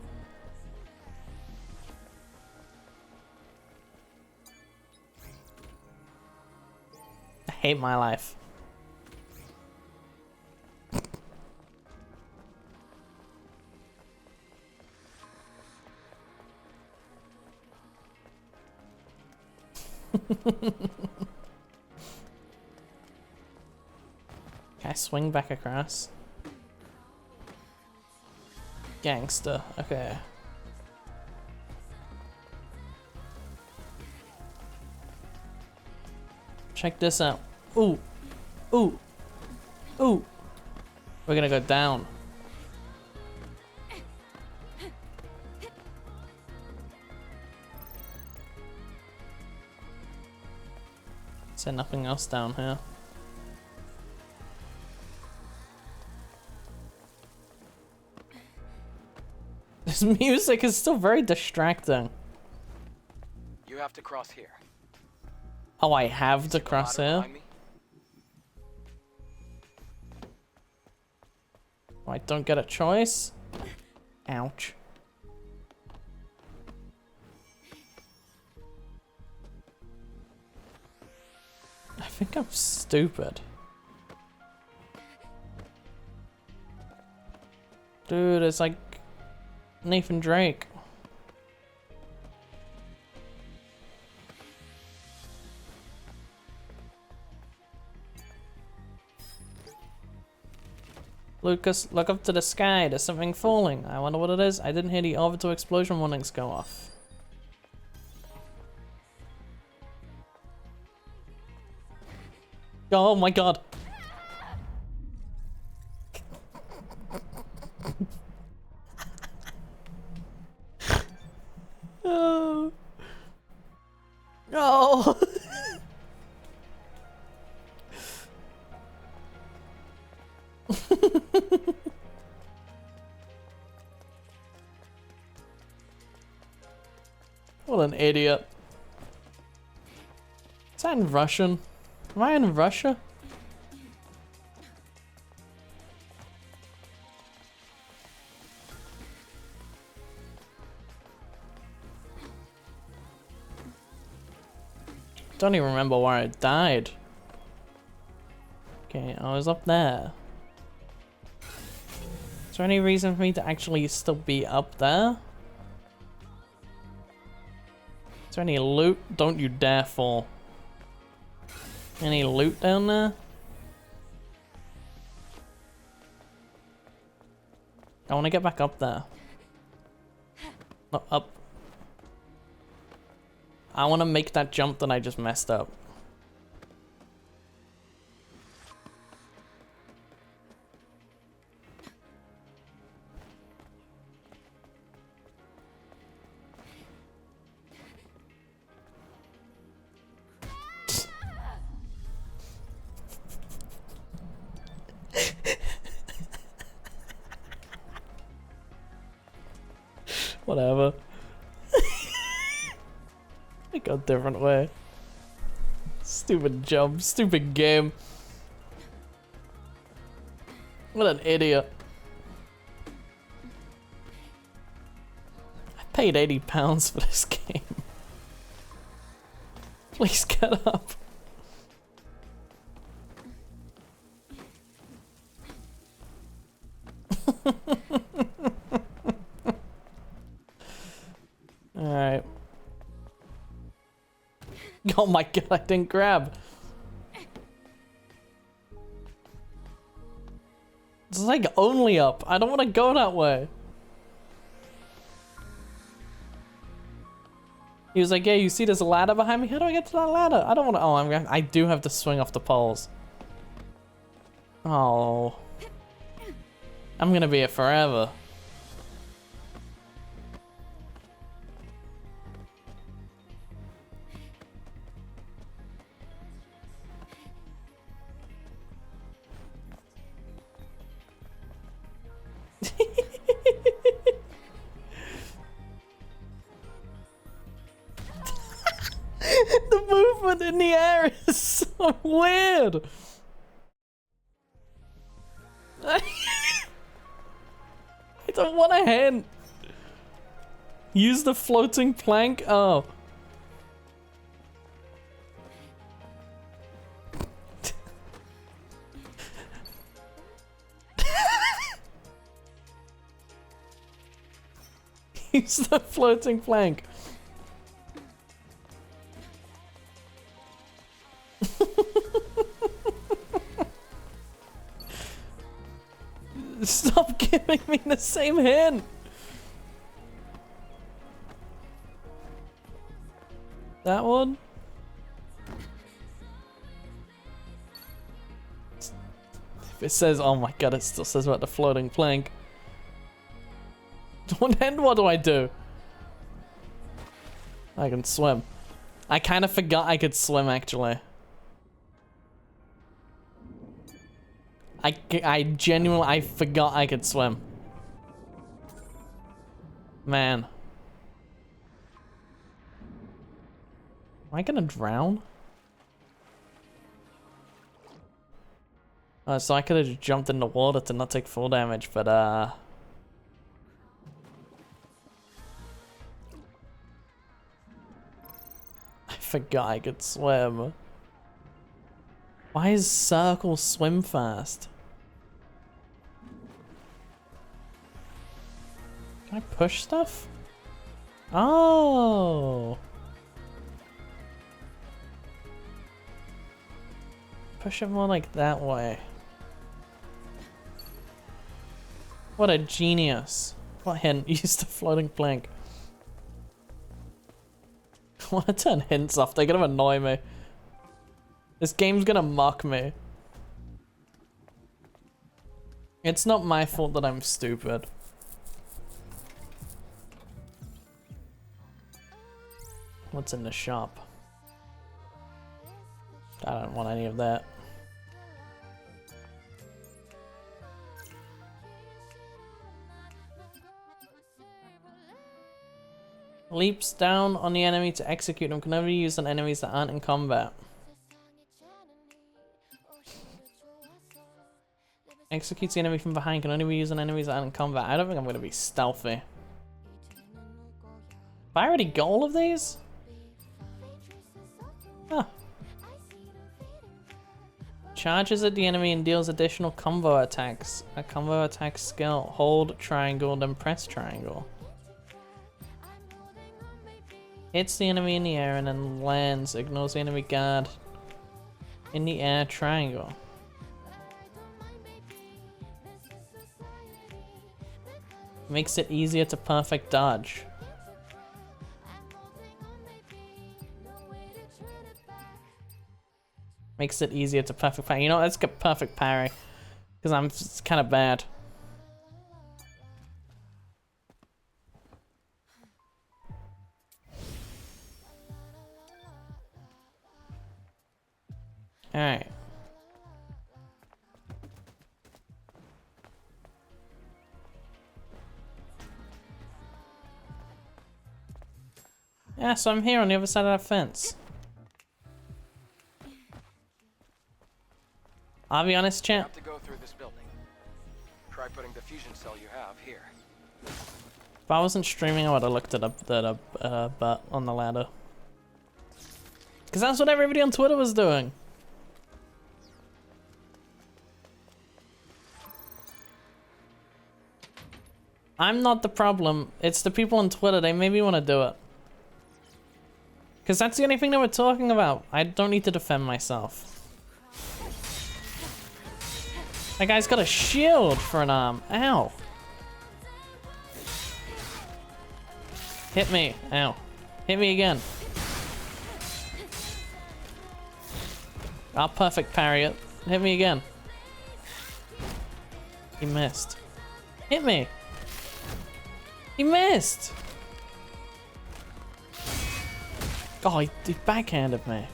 I hate my life. Can I swing back across? Gangster, okay. Check this out. Ooh. Ooh. Ooh. We're gonna go down. Is there nothing else down here? This music is still very distracting. You have to cross here. Oh, I have See to the cross ladder here? behind me? I don't get a choice. Ouch. I think I'm stupid. Dude, it's like Nathan Drake. Lucas, look up to the sky. There's something falling. I wonder what it is. I didn't hear the orbital explosion warnings go off. Oh my god. Oh. Oh. What an idiot. Is that in Russian? Am I in Russia? Don't even remember where I died. Okay, I was up there. Is there any reason for me to actually still be up there? Is there any loot? Don't you dare fall. Any loot down there? I want to get back up there. No, up. I want to make that jump that I just messed up. Whatever. I got a different way. Stupid jump, stupid game. What an idiot. I paid £80 for this game. Please get up. Alright. Oh my god, I didn't grab. It's like only up. I don't want to go that way. He was like, yeah, you see there's a ladder behind me? How do I get to that ladder? I don't want to. Oh, I do have to swing off the poles. Oh. I'm going to be here forever. The movement in the air is so weird. I don't want a hint. Use the floating plank. Oh. Use the floating plank. Stop giving me the same hint. That one? If it says, oh my god, it still says about the floating plank. Then what do I do? I can swim. I kind of forgot I could swim, actually. I genuinely, I forgot I could swim. Man. Am I gonna drown? So I could have just jumped in the water to not take full damage, but I forgot I could swim. Why is Circle swim fast? Can I push stuff? Oh! Push it more like that way. What a genius. What hint? Use the floating plank. I want to turn hints off, they're gonna annoy me. This game's gonna mock me. It's not my fault that I'm stupid. What's in the shop? I don't want any of that. Leaps down on the enemy to execute them. Can only be used on enemies that aren't in combat. Executes the enemy from behind. Can only be used on enemies that aren't in combat. I don't think I'm going to be stealthy. Have I already got all of these? Huh. Charges at the enemy and deals additional combo attacks. A combo attack skill. Hold triangle, then press triangle. Hits the enemy in the air and then lands. Ignores the enemy guard. In the air triangle. Makes it easier to perfect dodge. Makes it easier to perfect parry. You know what? Let's get perfect parry. Because I'm kind of bad. Alright. Yeah, so I'm here on the other side of that fence. I'll be honest, champ. To go through this building. Try putting the fusion cell you have here. If I wasn't streaming, I would have looked at a butt on the ladder. Because that's what everybody on Twitter was doing. I'm not the problem. It's the people on Twitter. They made me want to do it. Because that's the only thing they were talking about. I don't need to defend myself. That guy's got a shield for an arm. Ow. Hit me. Ow. Hit me again. I'll perfect parry it. Hit me again. He missed. Hit me. He missed. Oh, he backhanded me.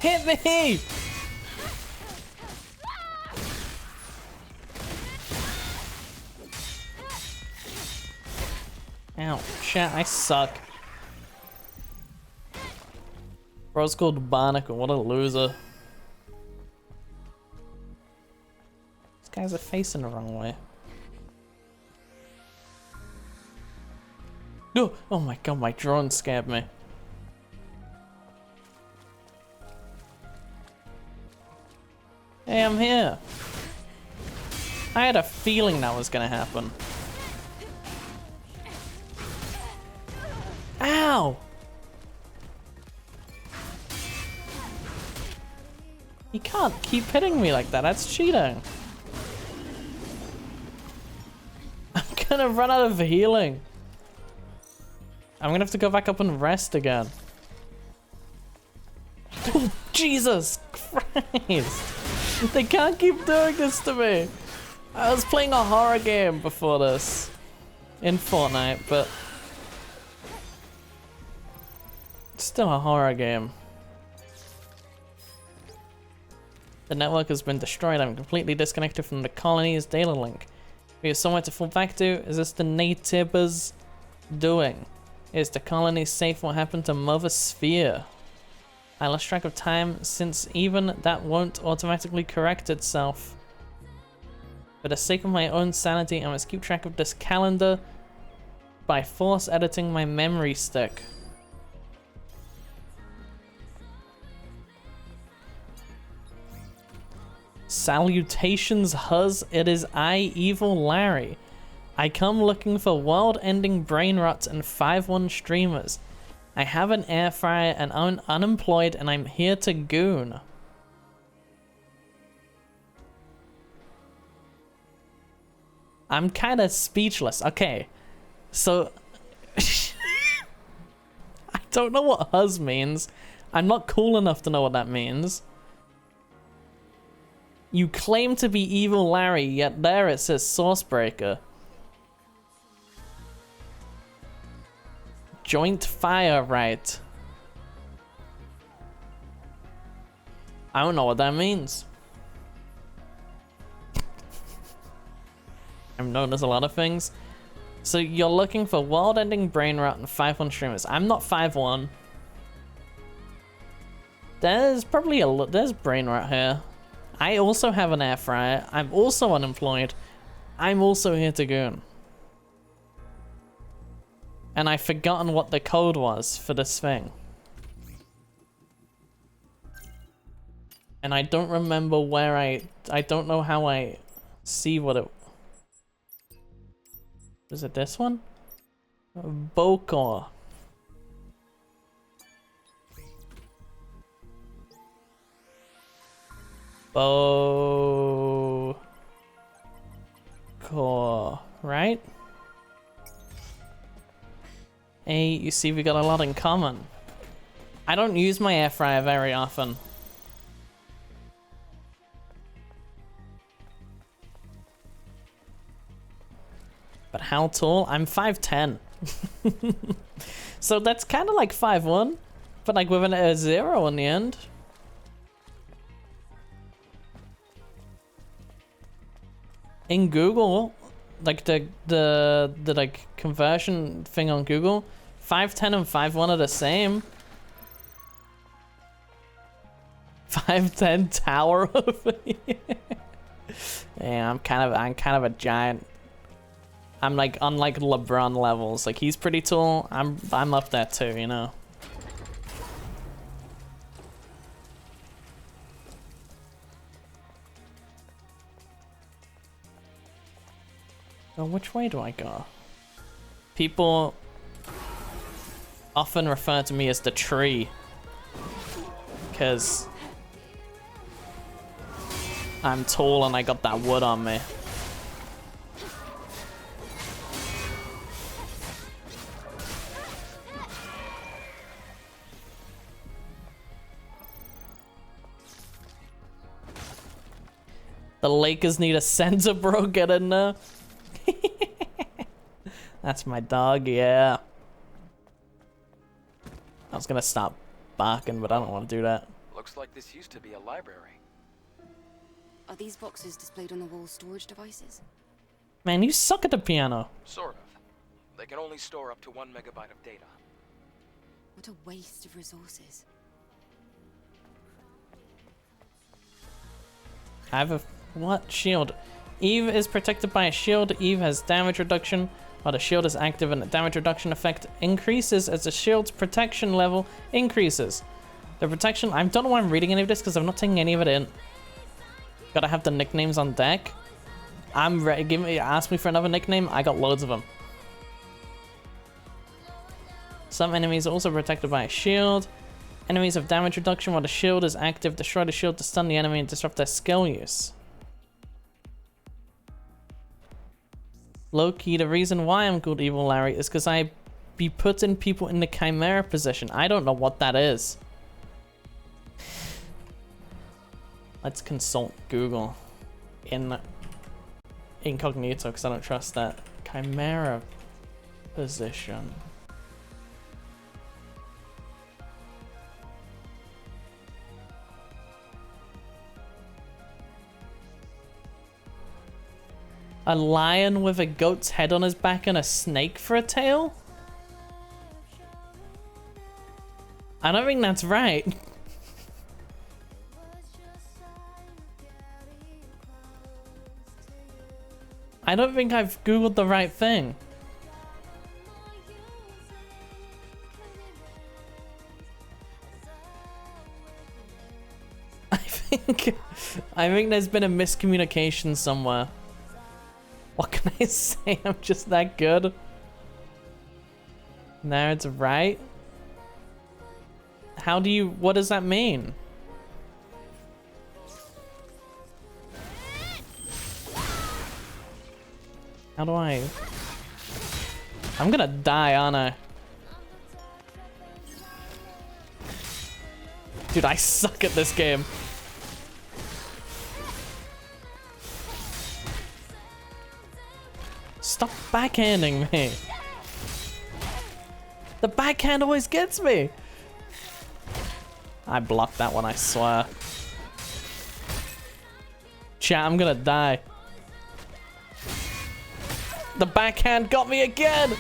Hit me! Ow, chat, I suck. Bro's called Barnacle, what a loser. These guys are facing the wrong way. No! Oh my god, my drone scared me. Hey, I'm here. I had a feeling that was gonna happen. Ow! You can't keep hitting me like that, that's cheating. I'm gonna run out of healing. I'm gonna have to go back up and rest again. Oh, Jesus Christ! They can't keep doing this to me. I was playing a horror game before this in Fortnite, but it's still a horror game. The network has been destroyed. I'm completely disconnected from the colony's data link. We have somewhere to fall back to. Is this the natives doing? Is the colony safe? What happened to Mother Sphere? I lost track of time since even that won't automatically correct itself. For the sake of my own sanity, I must keep track of this calendar by force editing my memory stick. Salutations, Huz. It is I, Evil Larry. I come looking for world-ending brain rots and 5-1 streamers. I have an air fryer and I'm unemployed and I'm here to goon. I'm kind of speechless. Okay, so I don't know what Huz means. I'm not cool enough to know what that means. You claim to be Evil Larry, yet there it says Sourcebreaker. Joint fire right. I don't know what that means. I'm known as a lot of things. So you're looking for world-ending brain rot and 5-1 streamers. I'm not 5-1. There's probably there's brain rot here. I also have an air fryer. I'm also unemployed. I'm also here to goon. And I've forgotten what the code was for this thing. And I don't remember where I don't know how I see what it... Was it this one? Bokor. Bokor, right? Hey, you see we got a lot in common. I don't use my air fryer very often. But how tall? I'm 5'10". So that's kind of like 5'1", but like with a 0 in the end. In Google, like the like conversion thing on Google, 5'10" and 5'1" are the same. 5'10" tower over here. Yeah, I'm kind of a giant. I'm like on like LeBron levels. Like he's pretty tall. I'm up there too, you know. So which way do I go? People often refer to me as the tree because I'm tall and I got that wood on me. The Lakers need a center, bro. Get in there. That's my dog, yeah. I was gonna stop barking, but I don't want to do that. Looks like this used to be a library. Are these boxes displayed on the wall storage devices? Man, you suck at the piano. Sort of. They can only store up to 1 megabyte of data. What a waste of resources. I have a... what? Shield. Eve is protected by a shield. Eve has damage reduction. While the shield is active and the damage reduction effect increases as the shield's protection level increases. The protection... I don't know why I'm reading any of this because I'm not taking any of it in. Gotta have the nicknames on deck. I'm ready. Ask me for another nickname. I got loads of them. Some enemies are also protected by a shield. Enemies have damage reduction while the shield is active. Destroy the shield to stun the enemy and disrupt their skill use. Low-key, the reason why I'm called Evil Larry is because I be putting people in the Chimera position. I don't know what that is. Let's consult Google in incognito because I don't trust that. Chimera position. A lion with a goat's head on his back and a snake for a tail? I don't think that's right. I don't think I've googled the right thing. I think there's been a miscommunication somewhere. What can I say? I'm just that good. Now it's right. How do you, what does that mean? How do I? I'm gonna die, aren't I? Dude, I suck at this game. Stop backhanding me. The backhand always gets me. I blocked that one, I swear. Chat, I'm gonna die. The backhand got me again.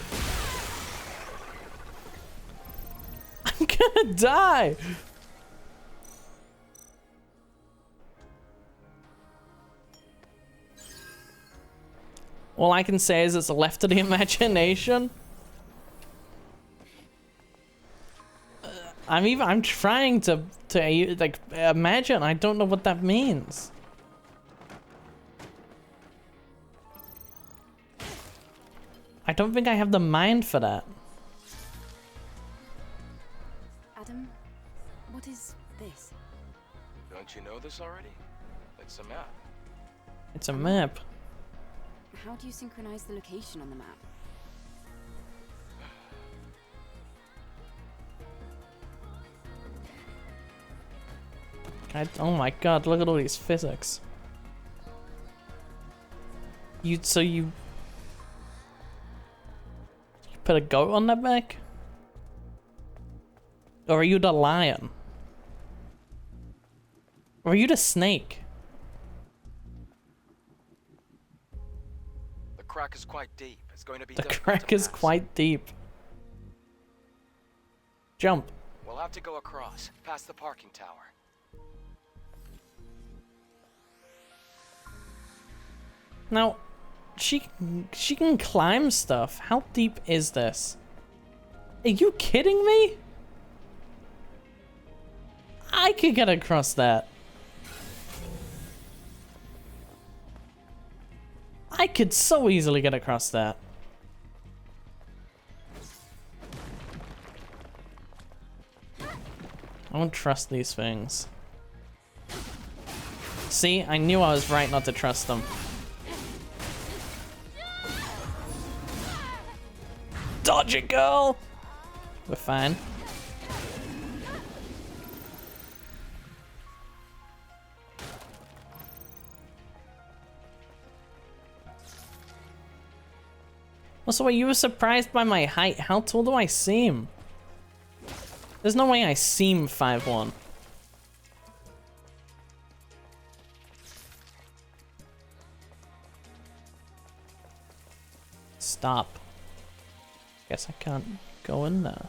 I'm gonna die. All I can say is it's left to the imagination. I'm trying to like imagine. I don't know what that means. I don't think I have the mind for that. Adam, what is this? Don't you know this already? It's a map. It's a map. How do you synchronize the location on the map? Oh my god, look at all these physics. You put a goat on that back? Or are you the lion? Or are you the snake? The crack is quite deep. It's going to be The difficult crack to is pass. quite deep. Jump. We'll have to go across, past the parking tower. Now, she can climb stuff. How deep is this? Are you kidding me? I could get across that. I could so easily get across that. I don't trust these things. See, I knew I was right not to trust them. Dodge it, girl! We're fine. Also, you were surprised by my height. How tall do I seem? There's no way I seem 5'1". Stop. Guess I can't go in there.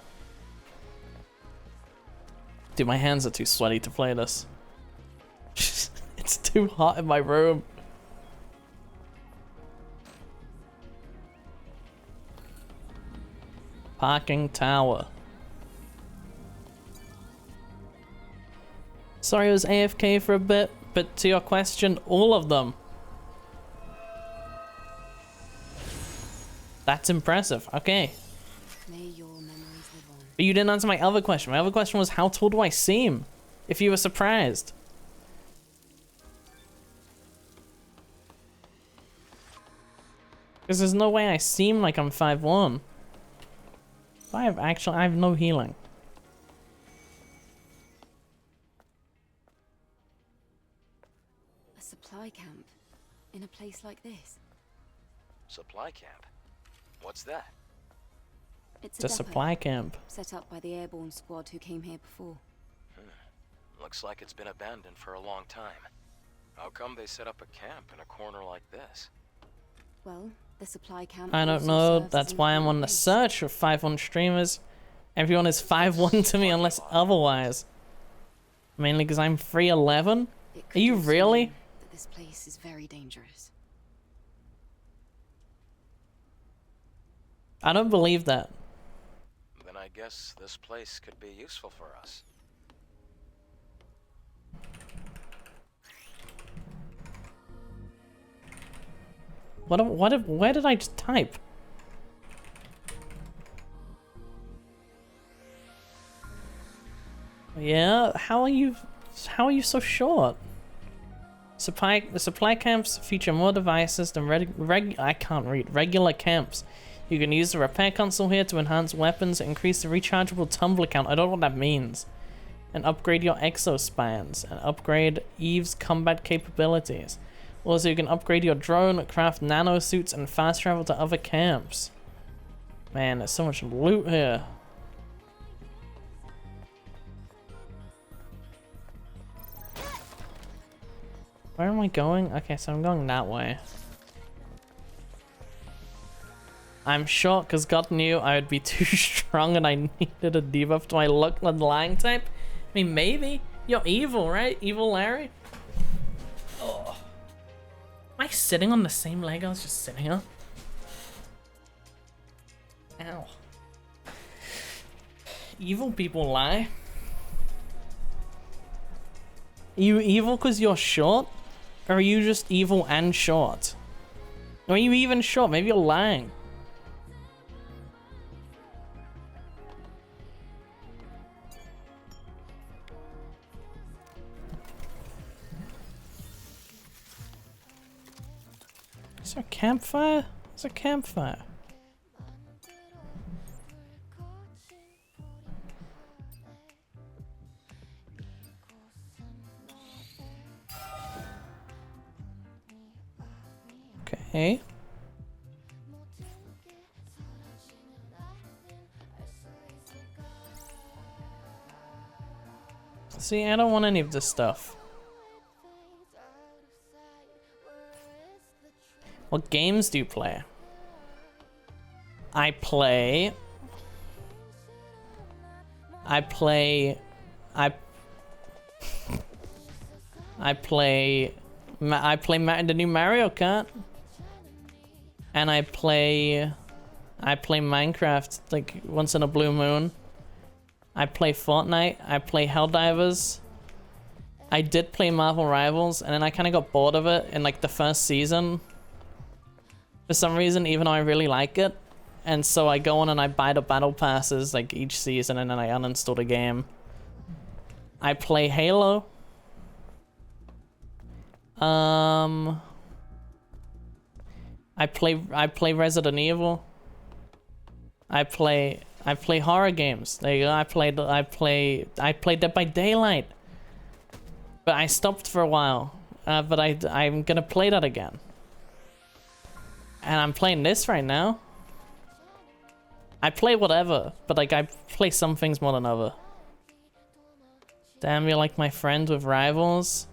Dude, my hands are too sweaty to play this. It's too hot in my room. Parking tower. Sorry I was AFK for a bit, but to your question, all of them. That's impressive. Okay. May your memories live on. But you didn't answer my other question. My other question was, how tall do I seem? If you were surprised. Because there's no way I seem like I'm 5'1". I have no healing. A supply camp in a place like this. Supply camp? What's that? It's It's a depot supply camp. set up by the airborne squad who came here before. Looks like it's been abandoned for a long time. How come they set up a camp in a corner like this? Well, the supply camp. I don't also know. serves as That's an why I'm on the base. search for 5'1" streamers. Everyone is 5'1" to me unless otherwise. Mainly because I'm 3'11". It Are could you also really? mean that this place is very dangerous. I don't believe that. Then I guess this place could be useful for us. Where did I just type? Yeah, how are you so short? The supply camps feature more devices than regular camps. You can use the repair console here to enhance weapons, increase the rechargeable tumbler count. I don't know what that means. And upgrade your exospines and upgrade Eve's combat capabilities. Also, you can upgrade your drone, craft nano suits, and fast travel to other camps. Man, there's so much loot here. Where am I going? Okay, so I'm going that way. I'm short because God knew I would be too strong and I needed a debuff to my luck and lying type. I mean, maybe. You're evil, right? Evil Larry? Oh. Am I sitting on the same leg I was just sitting on? Ow. Evil people lie. Are you evil because you're short? Or are you just evil and short? Or are you even short? Maybe you're lying. Is there a campfire? There's a campfire. Okay. See, I don't want any of this stuff. What games do you play? I play the new Mario Kart. And I play Minecraft like once in a blue moon. I play Fortnite. I play Helldivers. I did play Marvel Rivals, and then I kind of got bored of it in like the first season. For some reason, even though I really like it. And so I go on and I buy the battle passes like each season, and then I uninstall the game. I play Halo. I play Resident Evil. I play horror games. There you go. I play Dead by Daylight. But I stopped for a while. But I'm gonna play that again. And I'm playing this right now. I play whatever, but like I play some things more than other. Damn, you're like my friend with Rivals.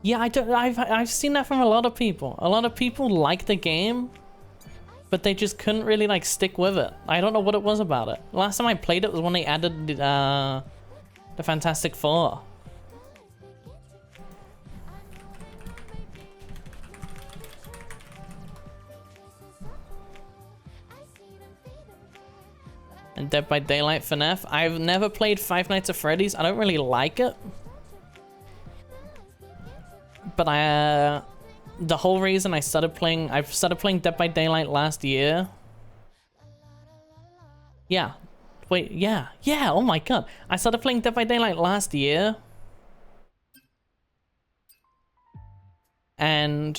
Yeah, I've seen that from a lot of people. A lot of people like the game, but they just couldn't really like stick with it. I don't know what it was about it. Last time I played it was when they added the Fantastic Four. And Dead by Daylight FNAF. I've never played Five Nights at Freddy's. I don't really like it. But the whole reason I started playing Dead by Daylight last year. Yeah. Wait, yeah. Yeah, oh my god. I started playing Dead by Daylight last year. And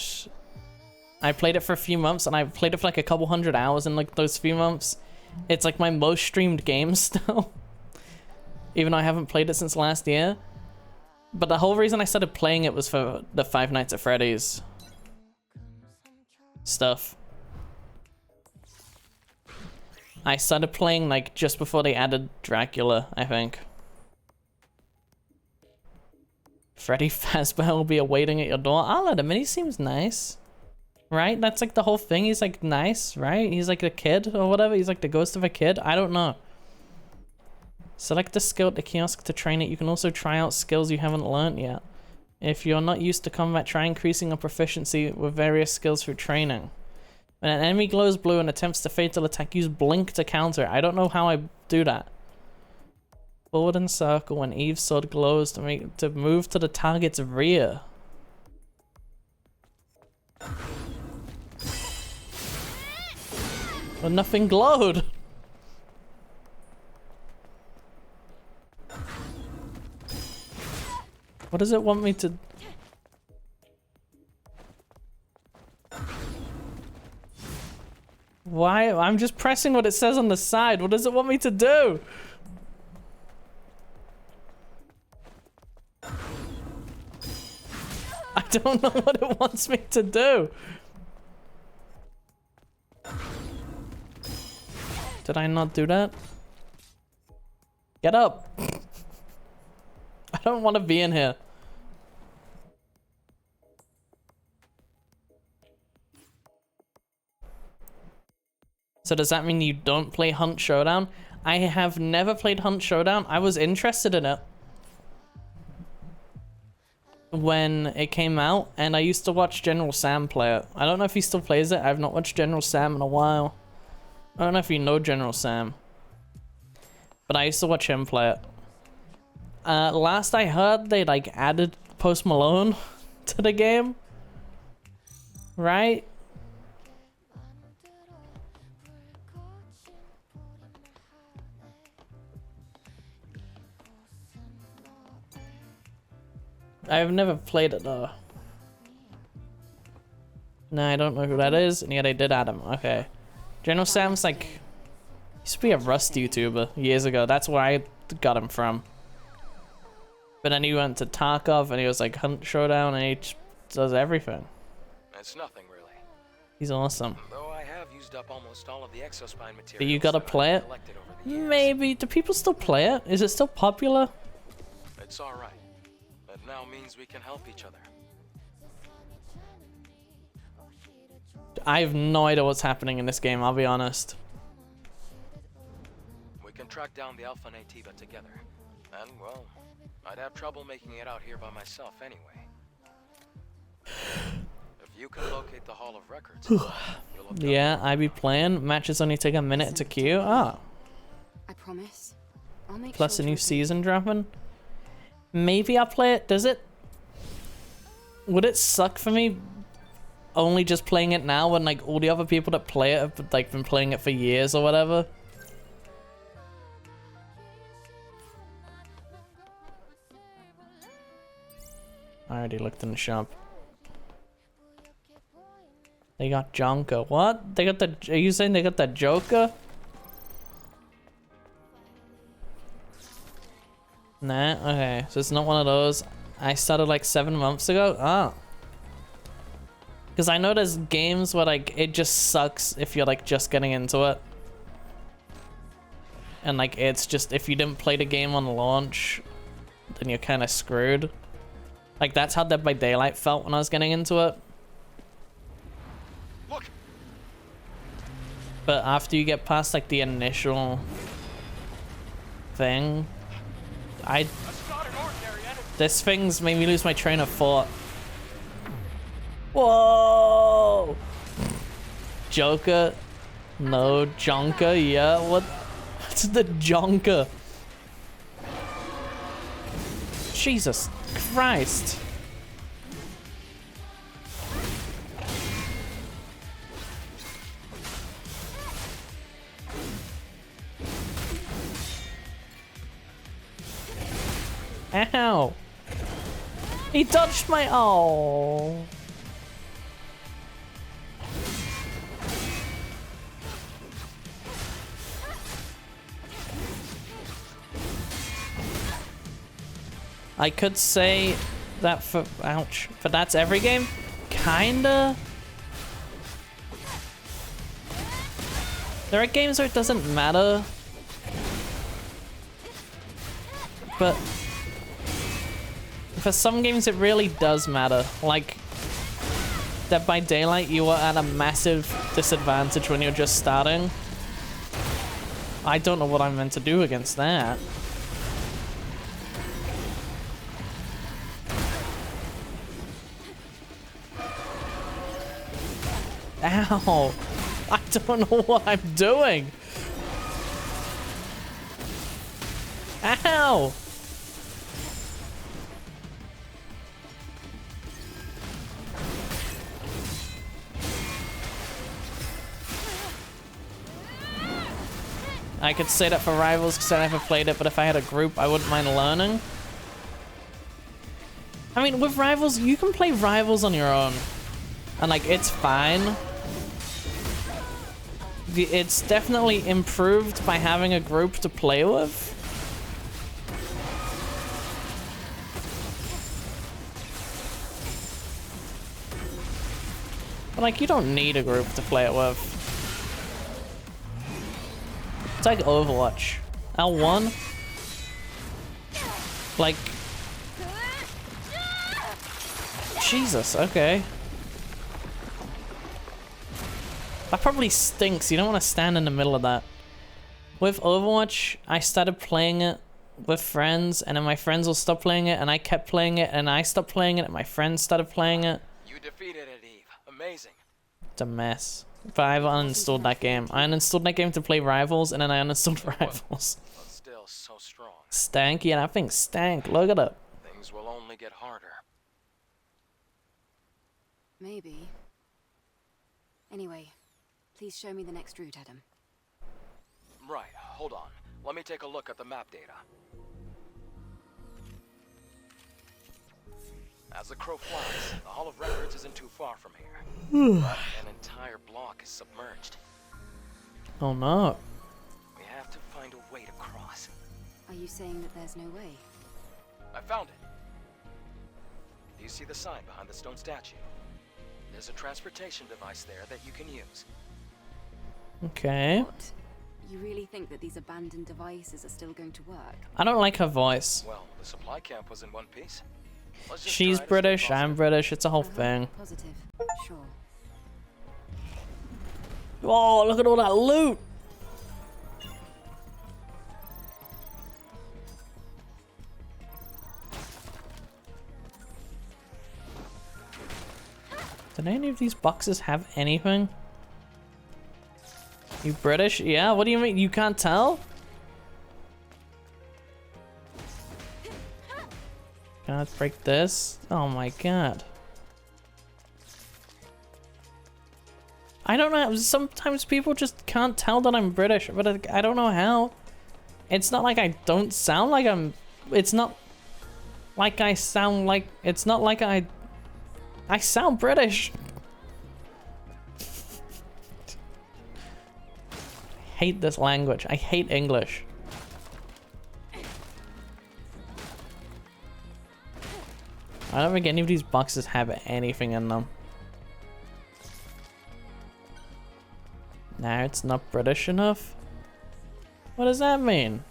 I played it for a few months, and I played it for like a couple hundred hours in like those few months. It's like my most streamed game still. Even though I haven't played it since last year. But the whole reason I started playing it was for the Five Nights at Freddy's stuff. I started playing like just before they added Dracula, I think. Freddy Fazbear will be awaiting at your door. I'll let him in, he seems nice. Right? That's like the whole thing. He's like nice, right? He's like a kid or whatever. He's like the ghost of a kid. I don't know. Select the skill at the kiosk to train it. You can also try out skills you haven't learned yet. If you're not used to combat, try increasing your proficiency with various skills through training. When an enemy glows blue and attempts to fatal attack, use blink to counter it. I don't know how I do that. Forward and circle when Eve's sword glows to move to the target's rear. But nothing glowed. What does it want me to... Why? I'm just pressing what it says on the side. What does it want me to do? I don't know what it wants me to do. Did I not do that? Get up. I don't want to be in here. So does that mean you don't play Hunt Showdown? I have never played Hunt Showdown. I was interested in it when it came out, and I used to watch General Sam play it. I don't know if he still plays it. I've not watched General Sam in a while. I don't know if you know General Sam, but I used to watch him play it. Last I heard, they like added Post Malone to the game, right? I've never played it though. Nah, I don't know who that is, and yet I did add him. Okay. General Sam's like, used to be a Rust YouTuber years ago. That's where I got him from. But then he went to Tarkov, and he was like Hunt Showdown, and he just does everything. It's nothing really. He's awesome. Though I have used up almost all of the exospine material. But you gotta play it? Maybe. Do people still play it? Is it still popular? It's alright. That now means we can help each other. I have no idea what's happening in this game, I'll be honest. We can track down the Alpha Nativa together. And, well, I'd have trouble making it out here by myself anyway. If you can locate the Hall of Records, you'll have done Yeah, I be playing. Matches only take a minute to queue. Ah, I promise. I'll make plus a sure new to- season dropping. Maybe I'll play it. Does it? Would it suck for me only just playing it now when like all the other people that play it have like been playing it for years or whatever? I already looked in the shop. They got Jonka. What? They got the... Are you saying they got the Joker? Nah, okay. So it's not one of those. I started like 7 months ago. Oh. Because I know there's games where like it just sucks if you're like just getting into it. And like it's just, if you didn't play the game on launch, then you're kind of screwed. Like that's how Dead by Daylight felt when I was getting into it. Look. But after you get past like the initial thing, this thing's made me lose my train of thought. Whoa! Joker? No, Jonker? Yeah, what's the Jonker? Jesus Christ. Ow! He touched my... Oh. I could say that for... Ouch. For that's every game? Kinda. There are games where it doesn't matter. But... for some games it really does matter. Like... Dead by Daylight, you are at a massive disadvantage when you're just starting. I don't know what I'm meant to do against that. Ow! I don't know what I'm doing. Ow! I could say that for Rivals because I never played it, but if I had a group, I wouldn't mind learning. I mean, with Rivals, you can play Rivals on your own. And, like, it's fine. It's definitely improved by having a group to play with. But, like, you don't need a group to play it with. It's like Overwatch. L1? Like... Jesus, okay. That probably stinks. You don't want to stand in the middle of that. With Overwatch, I started playing it with friends, and then my friends will stop playing it, and I kept playing it, and I stopped playing it, and my friends started playing it. You defeated it, Eve. Amazing. It's a mess. But I've uninstalled that game. I uninstalled that game to play Rivals, and then I uninstalled Rivals. But still so strong. Stanky, and I think stank. Look at it. Things will only get harder. Maybe. Anyway, please show me the next route, Adam. Right, hold on. Let me take a look at the map data. As the crow flies, the Hall of Records isn't too far from here. But an entire block is submerged. Oh no. We have to find a way to cross. Are you saying that there's no way? I found it. Do you see the sign behind the stone statue? There's a transportation device there that you can use. Okay. What? You really think that these abandoned devices are still going to work? I don't like her voice. Well, the supply camp was in one piece. Let's just She's try to stay British, I'm positive. British, it's a whole thing. Positive. Sure. Oh, look at all that loot! Did any of these boxes have anything? You British? Yeah, what do you mean? You can't tell? Can I break this? Oh my god. I don't know, sometimes people just can't tell that I'm British, but I don't know how. It's not like I don't sound like I'm... It's not like I sound like... It's not like I sound British. I hate this language. I hate English. I don't think any of these boxes have anything in them. Nah, it's not British enough. What does that mean?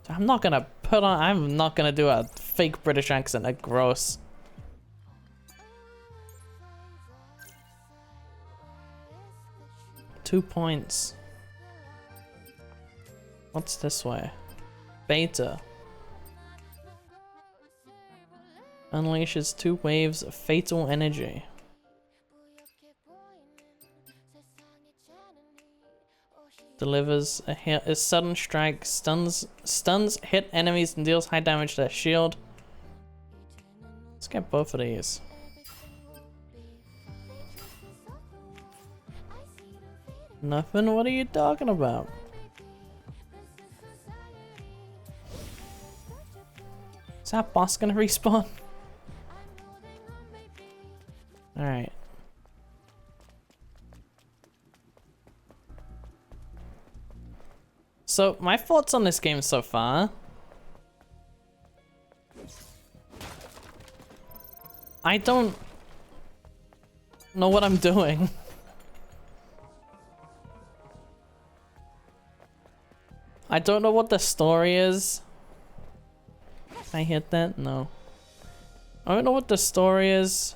I'm not gonna do a fake British accent. That's gross. Two points. What's this way? Beta. Unleashes 2 waves of fatal energy. Delivers a sudden strike, stuns hit enemies and deals high damage to their shield. Let's get both of these. Nothing? What are you talking about? Is that boss gonna respawn? Alright. So, my thoughts on this game so far. I don't know what I'm doing. I don't know what the story is. Can I hit that? No. I don't know what the story is.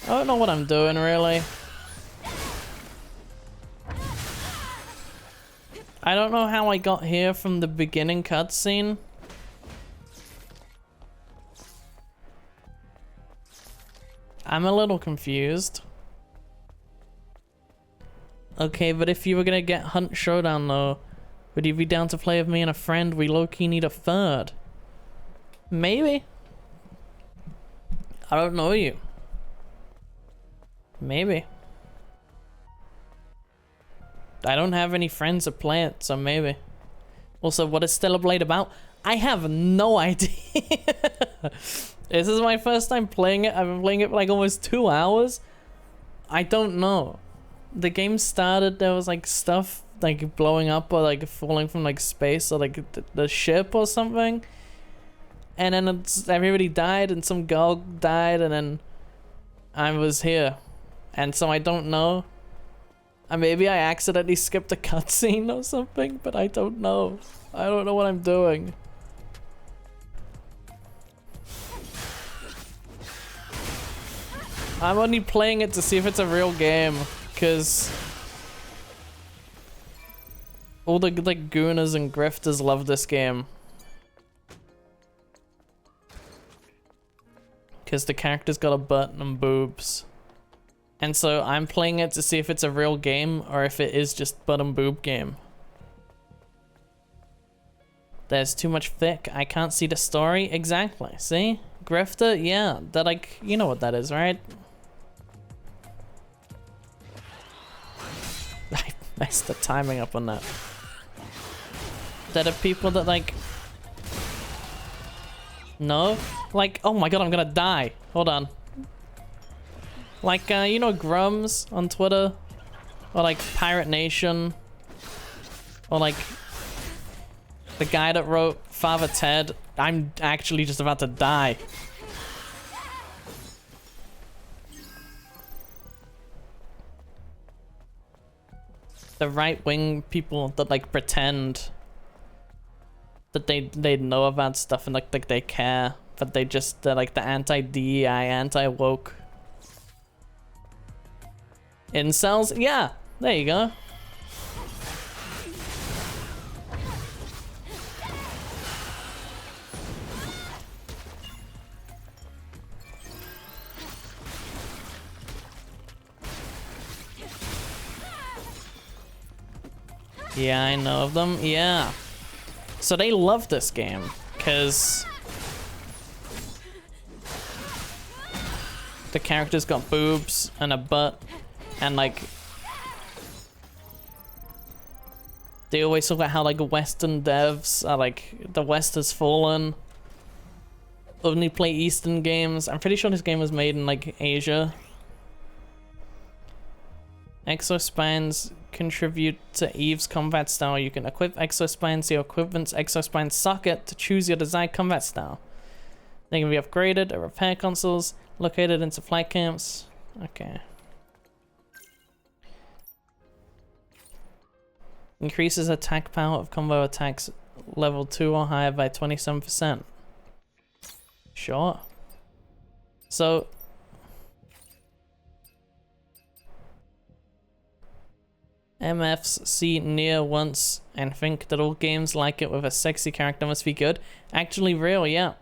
I don't know what I'm doing, really. I don't know how I got here from the beginning cutscene. I'm a little confused. Okay, but if you were gonna get Hunt Showdown though, would you be down to play with me and a friend? We low-key need a third. Maybe. I don't know you. Maybe. I don't have any friends that play it, so maybe. Also, what is Stellar Blade about? I have no idea. This is my first time playing it. I've been playing it for like almost 2 hours. I don't know. The game started, there was like stuff like blowing up or like falling from like space or like the ship or something. And then everybody died and some girl died and then I was here. And so I don't know. And maybe I accidentally skipped a cutscene or something, but I don't know. I don't know what I'm doing. I'm only playing it to see if it's a real game, because all the like gooners and grifters love this game. Because the character's got a butt and boobs. And so I'm playing it to see if it's a real game or if it is just butt and boob game. There's too much thick. I can't see the story. Exactly. See? Grifter? Yeah. That like, you know what that is, right? I messed the timing up on that. That are people that like... No? Like, oh my god, I'm gonna die. Hold on. Like, you know Grums on Twitter? Or like Pirate Nation? Or like... the guy that wrote Father Ted? I'm actually just about to die. The right-wing people that like pretend that they know about stuff and like they care, but they're like the anti-DEI, anti-woke incels. Yeah, there you go. Yeah, I know of them. Yeah. So they love this game, because the character's got boobs and a butt, and like they always talk about how like Western devs are like, the West has fallen, only play Eastern games. I'm pretty sure this game was made in like Asia. Exospines contribute to Eve's combat style. You can equip exospines to your equipment's exospine socket to choose your desired combat style. They can be upgraded at repair consoles located in supply camps. Okay. Increases attack power of combo attacks level 2 or higher by 27%. Sure. So MFs see Nier once and think that all games like it with a sexy character must be good. Actually real, yeah.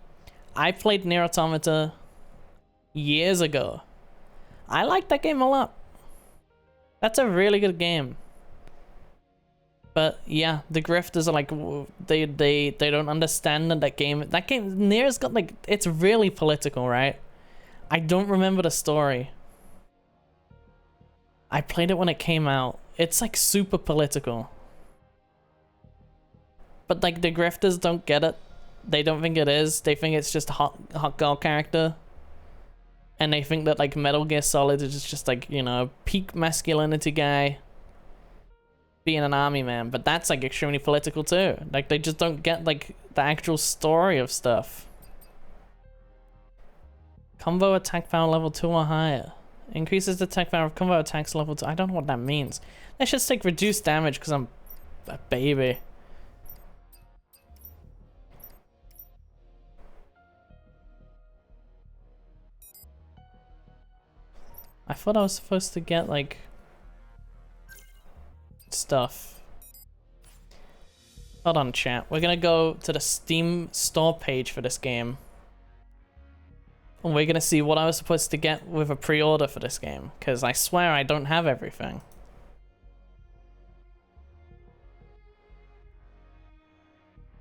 I played Nier Automata years ago. I like that game a lot. That's a really good game. But yeah, the grifters are like, they don't understand that that game, Nier's got like, it's really political, right? I don't remember the story. I played it when it came out. It's like super political. But like the grifters don't get it. They don't think it is. They think it's just a hot girl character. And they think that like Metal Gear Solid is just like, you know, peak masculinity guy being an army man. But that's like extremely political too. Like they just don't get like the actual story of stuff. Combo attack power level 2 or higher. Increases the attack power of combo attacks level 2. I don't know what that means. Let's just take reduced damage because I'm a baby. I thought I was supposed to get like stuff. Hold on, chat. We're gonna go to the Steam store page for this game. And we're gonna see what I was supposed to get with a pre-order for this game, because I swear I don't have everything.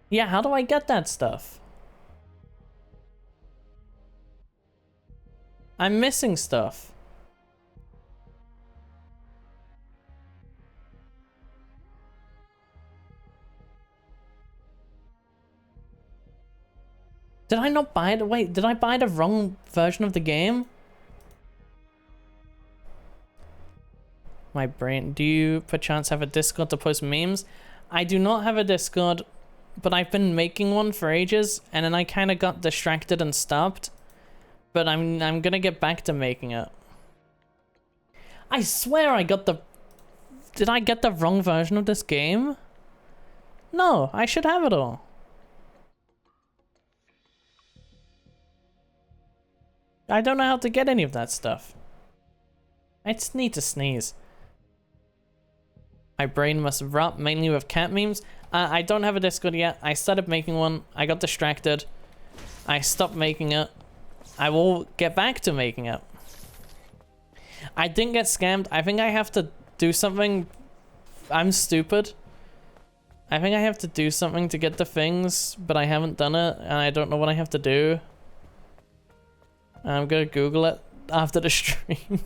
Yeah, how do I get that stuff? I'm missing stuff. Did I not buy it? Wait, did I buy the wrong version of the game? My brain. Do you perchance have a Discord to post memes? I do not have a Discord, but I've been making one for ages, and then I kind of got distracted and stopped. But I'm gonna get back to making it. I swear I got the... Did I get the wrong version of this game? No, I should have it all. I don't know how to get any of that stuff. I just need to sneeze. My brain must rot mainly with cat memes. I don't have a Discord yet. I started making one. I got distracted. I stopped making it. I will get back to making it. I didn't get scammed. I think I have to do something. I'm stupid. I think I have to do something to get the things, but I haven't done it, and I don't know what I have to do. I'm gonna Google it after the stream.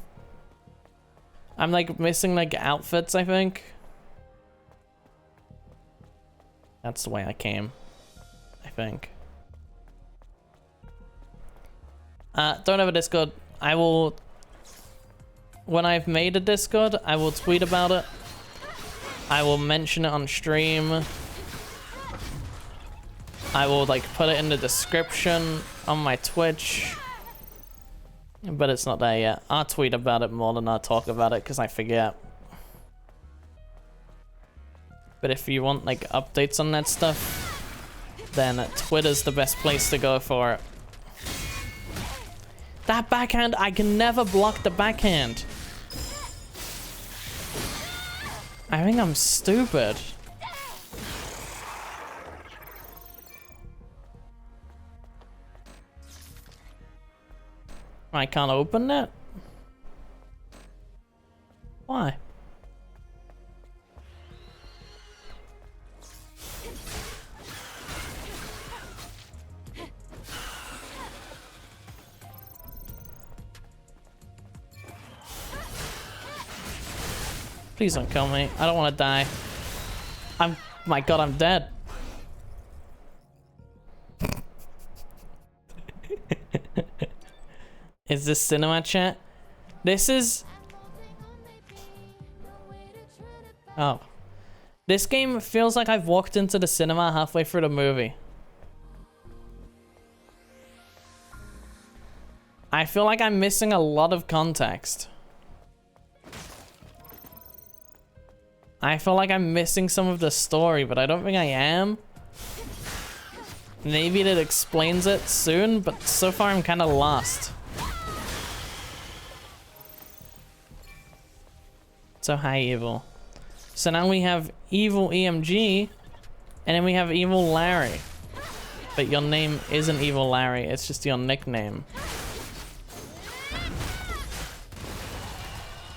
I'm like missing like outfits, I think. That's the way I came, I think. Don't have a Discord. I will... When I've made a Discord, I will tweet about it. I will mention it on stream. I will like put it in the description on my Twitch. But it's not there yet. I'll tweet about it more than I'll talk about it because I forget. But if you want like updates on that stuff, then Twitter's the best place to go for it. That backhand, I can never block the backhand. I think I'm stupid. I can't open it? Why? Please don't kill me. I don't want to die. My god, I'm dead. Is this cinema chat? This is... Oh. This game feels like I've walked into the cinema halfway through the movie. I feel like I'm missing a lot of context. I feel like I'm missing some of the story, but I don't think I am. Maybe it explains it soon, but so far I'm kind of lost. So hi, Evil. So now we have Evil EMG, and then we have Evil Larry. But your name isn't Evil Larry, it's just your nickname.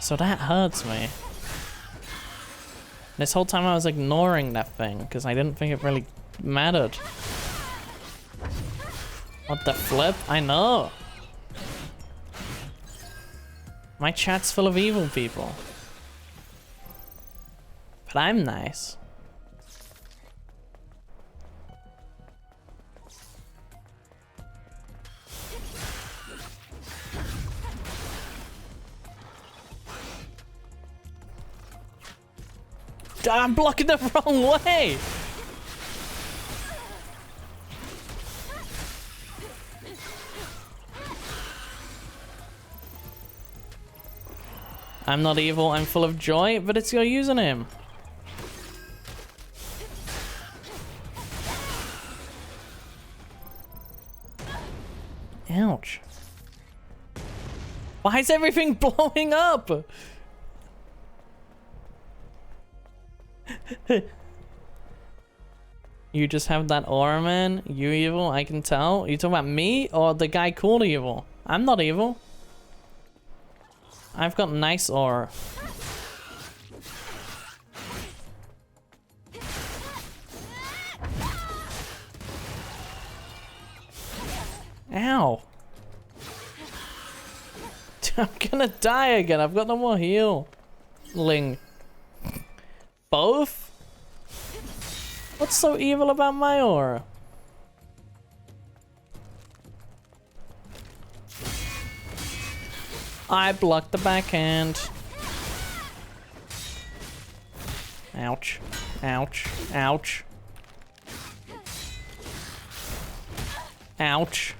So that hurts me. This whole time I was ignoring that thing, because I didn't think it really mattered. What the flip? I know! My chat's full of evil people. But I'm nice. I'm blocking the wrong way! I'm not evil, I'm full of joy, but it's your username. Ouch. Why is everything blowing up? You just have that aura, man. You evil, I can tell. You talking about me or the guy called evil? I'm not evil. I've got nice aura. Ow. I'm gonna die again. I've got no more healing. Both? What's so evil about my aura? I blocked the backhand. Ouch. Ouch. Ouch. Ouch.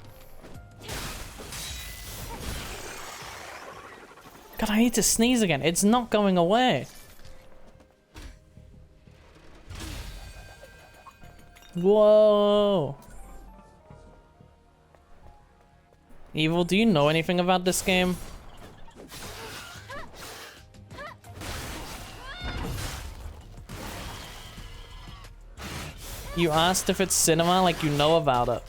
God, I need to sneeze again. It's not going away. Whoa. Evil, do you know anything about this game? You asked if it's cinema like you know about it.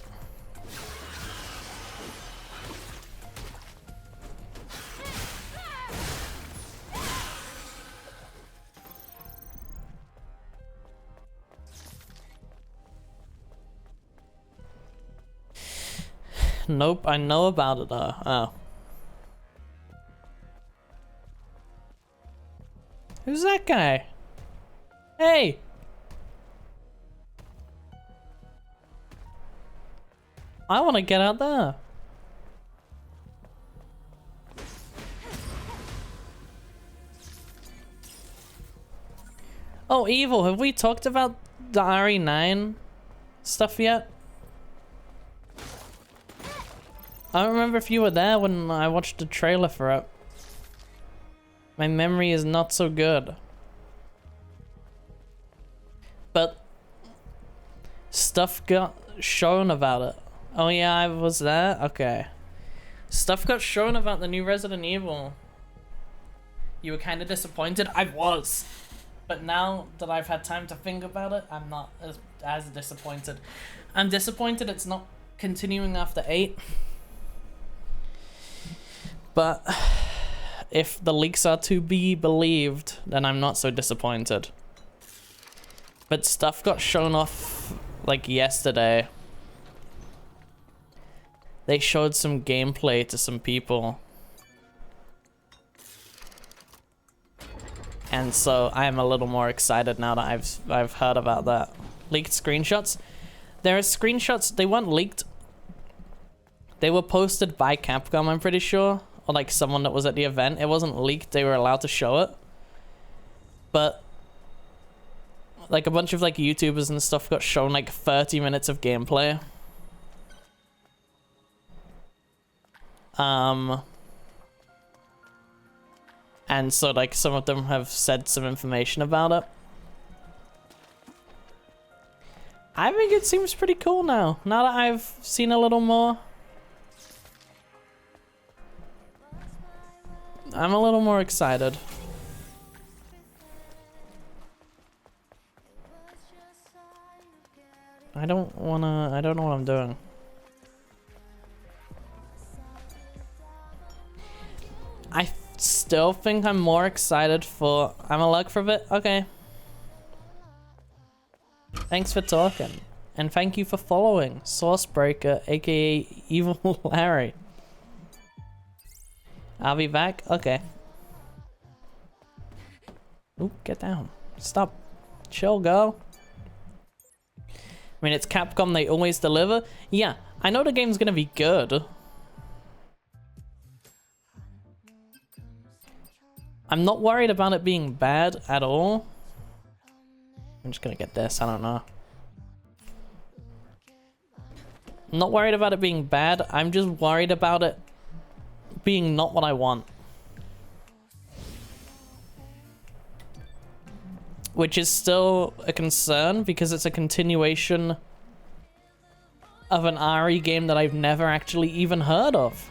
Nope, I know about it though. Oh. Who's that guy? Hey! I want to get out there. Oh, Evil, have we talked about the RE9 stuff yet? I don't remember if you were there when I watched the trailer for it. My memory is not so good. But stuff got shown about it. Oh yeah, I was there? Okay. Stuff got shown about the new Resident Evil. You were kind of disappointed? I was. But now that I've had time to think about it, I'm not as disappointed. I'm disappointed it's not continuing after 8. But if the leaks are to be believed, then I'm not so disappointed. But stuff got shown off like yesterday. They showed some gameplay to some people. And so I'm a little more excited now that I've heard about that. Leaked screenshots? There are screenshots, they weren't leaked. They were posted by Capcom, I'm pretty sure. Or like someone that was at the event. It wasn't leaked, they were allowed to show it. But like a bunch of like YouTubers and stuff got shown like 30 minutes of gameplay. And so like some of them have said some information about it. I think it seems pretty cool now that I've seen a little more. I'm a little more excited. I don't know what I'm doing. I still think I'm more excited for... I'm a lug for a bit? Okay. Thanks for talking. And thank you for following Sourcebreaker, aka Evil Larry. I'll be back? Okay. Oop, get down. Stop. Chill, girl. I mean, it's Capcom, they always deliver. Yeah, I know the game's gonna be good. I'm not worried about it being bad at all. I'm just gonna get this, I don't know. I'm not worried about it being bad, I'm just worried about it being not what I want. Which is still a concern because it's a continuation of an RE game that I've never actually even heard of.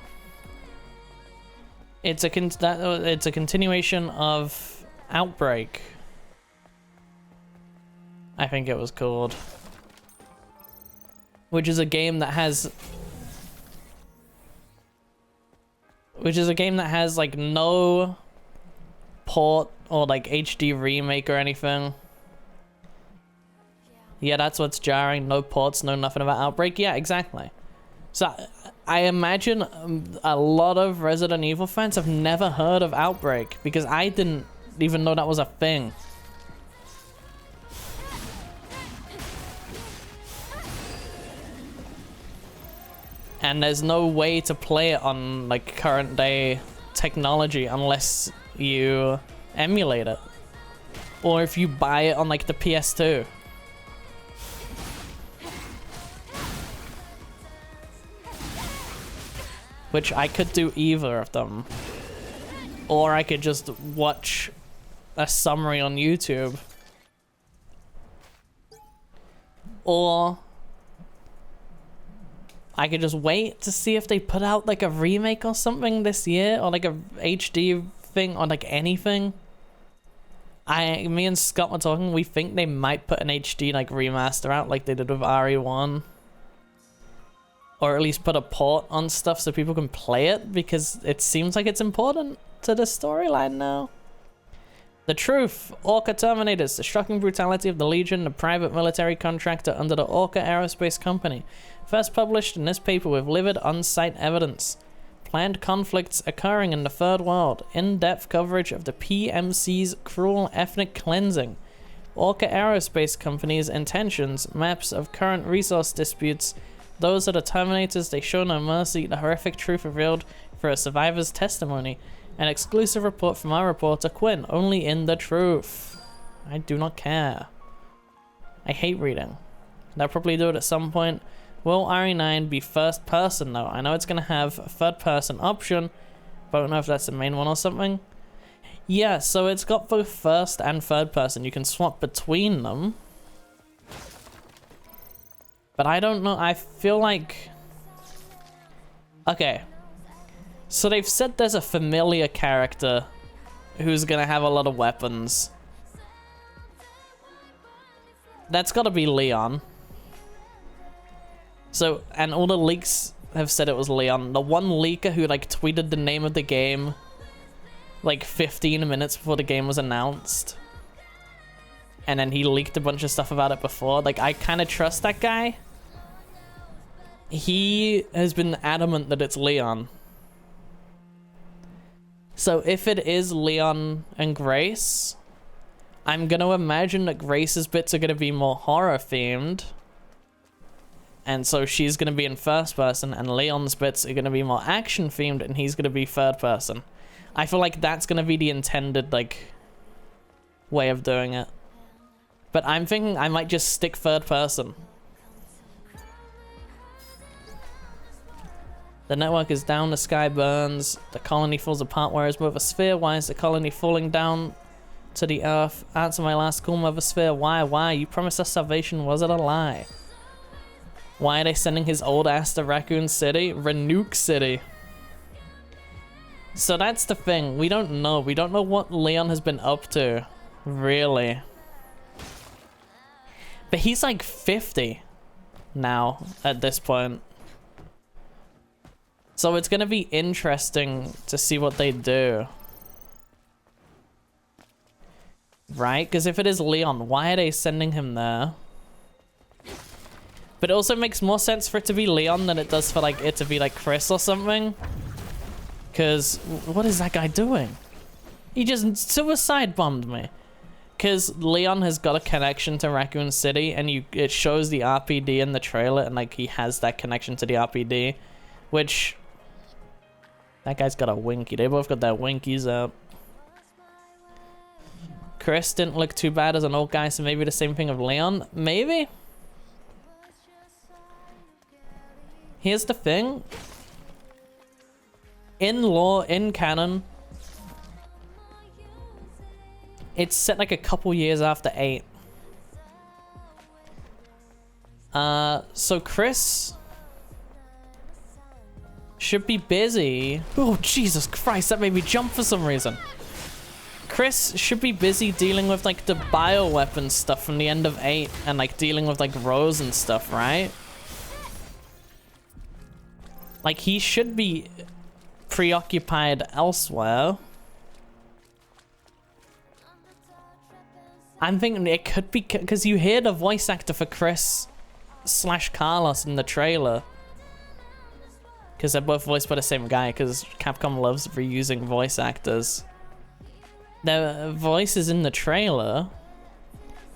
It's a continuation of Outbreak. I think it was called. which is a game that has like no port or like HD remake or anything. Yeah, that's what's jarring. No ports, no nothing about Outbreak. Yeah, exactly. So I imagine a lot of Resident Evil fans have never heard of Outbreak because I didn't even know that was a thing. And there's no way to play it on like current day technology unless you emulate it. Or if you buy it on like the PS2. Which I could do either of them. Or I could just watch a summary on YouTube. Or I could just wait to see if they put out like a remake or something this year, or like a HD thing, or like anything. Me and Scott were talking, we think they might put an HD like remaster out like they did with RE1. Or at least put a port on stuff so people can play it, because it seems like it's important to the storyline now. The Truth, Orca Terminators, the shocking brutality of the Legion, a private military contractor under the Orca Aerospace Company. First published in this paper with livid on-site evidence. Planned conflicts occurring in the Third World. In-depth coverage of the PMC's cruel ethnic cleansing. Orca Aerospace Company's intentions, maps of current resource disputes. Those are the Terminators, they show no mercy, the horrific truth revealed through a survivor's testimony. An exclusive report from our reporter Quinn, only in The Truth. I do not care. I hate reading. They'll probably do it at some point. Will RE9 be first person though? I know it's going to have a third person option, but I don't know if that's the main one or something. Yeah, so it's got both first and third person. You can swap between them. But I don't know, I feel like... Okay. So they've said there's a familiar character who's gonna have a lot of weapons. That's gotta be Leon. So, and all the leaks have said it was Leon. The one leaker who like tweeted the name of the game like 15 minutes before the game was announced. And then he leaked a bunch of stuff about it before. Like, I kind of trust that guy. He has been adamant that it's Leon. So if it is Leon and Grace, I'm gonna imagine that Grace's bits are gonna be more horror themed. And so she's gonna be in first person, and Leon's bits are gonna be more action themed, and he's gonna be third person. I feel like that's gonna be the intended, like, way of doing it. But I'm thinking I might just stick third person. The network is down, the sky burns, the colony falls apart. Where is Mother Sphere? Why is the colony falling down to the earth? Answer my last call, Mother Sphere. Why? You promised us salvation, was it a lie? Why are they sending his old ass to Raccoon City? Renuke City. So that's the thing, we don't know. We don't know what Leon has been up to, really. But he's like 50 now at this point. So it's gonna be interesting to see what they do. Right? Because if it is Leon, why are they sending him there? But it also makes more sense for it to be Leon than it does for like it to be like Chris or something. Because what is that guy doing? He just suicide bombed me. Because Leon has got a connection to Raccoon City, and it shows the RPD in the trailer, and like he has that connection to the RPD, which that guy's got a winky. They both got their winkies up. Chris didn't look too bad as an old guy, so maybe the same thing of Leon. Maybe. Here's the thing. In lore, in canon, it's set like a couple years after 8. So Chris should be busy. Oh, Jesus Christ, that made me jump for some reason. Chris should be busy dealing with like the bioweapon stuff from the end of 8 and like dealing with like Rose and stuff, right? Like, he should be preoccupied elsewhere. I'm thinking it could be because you hear the voice actor for Chris / Carlos in the trailer. Because they're both voiced by the same guy, because Capcom loves reusing voice actors. Their voice is in the trailer.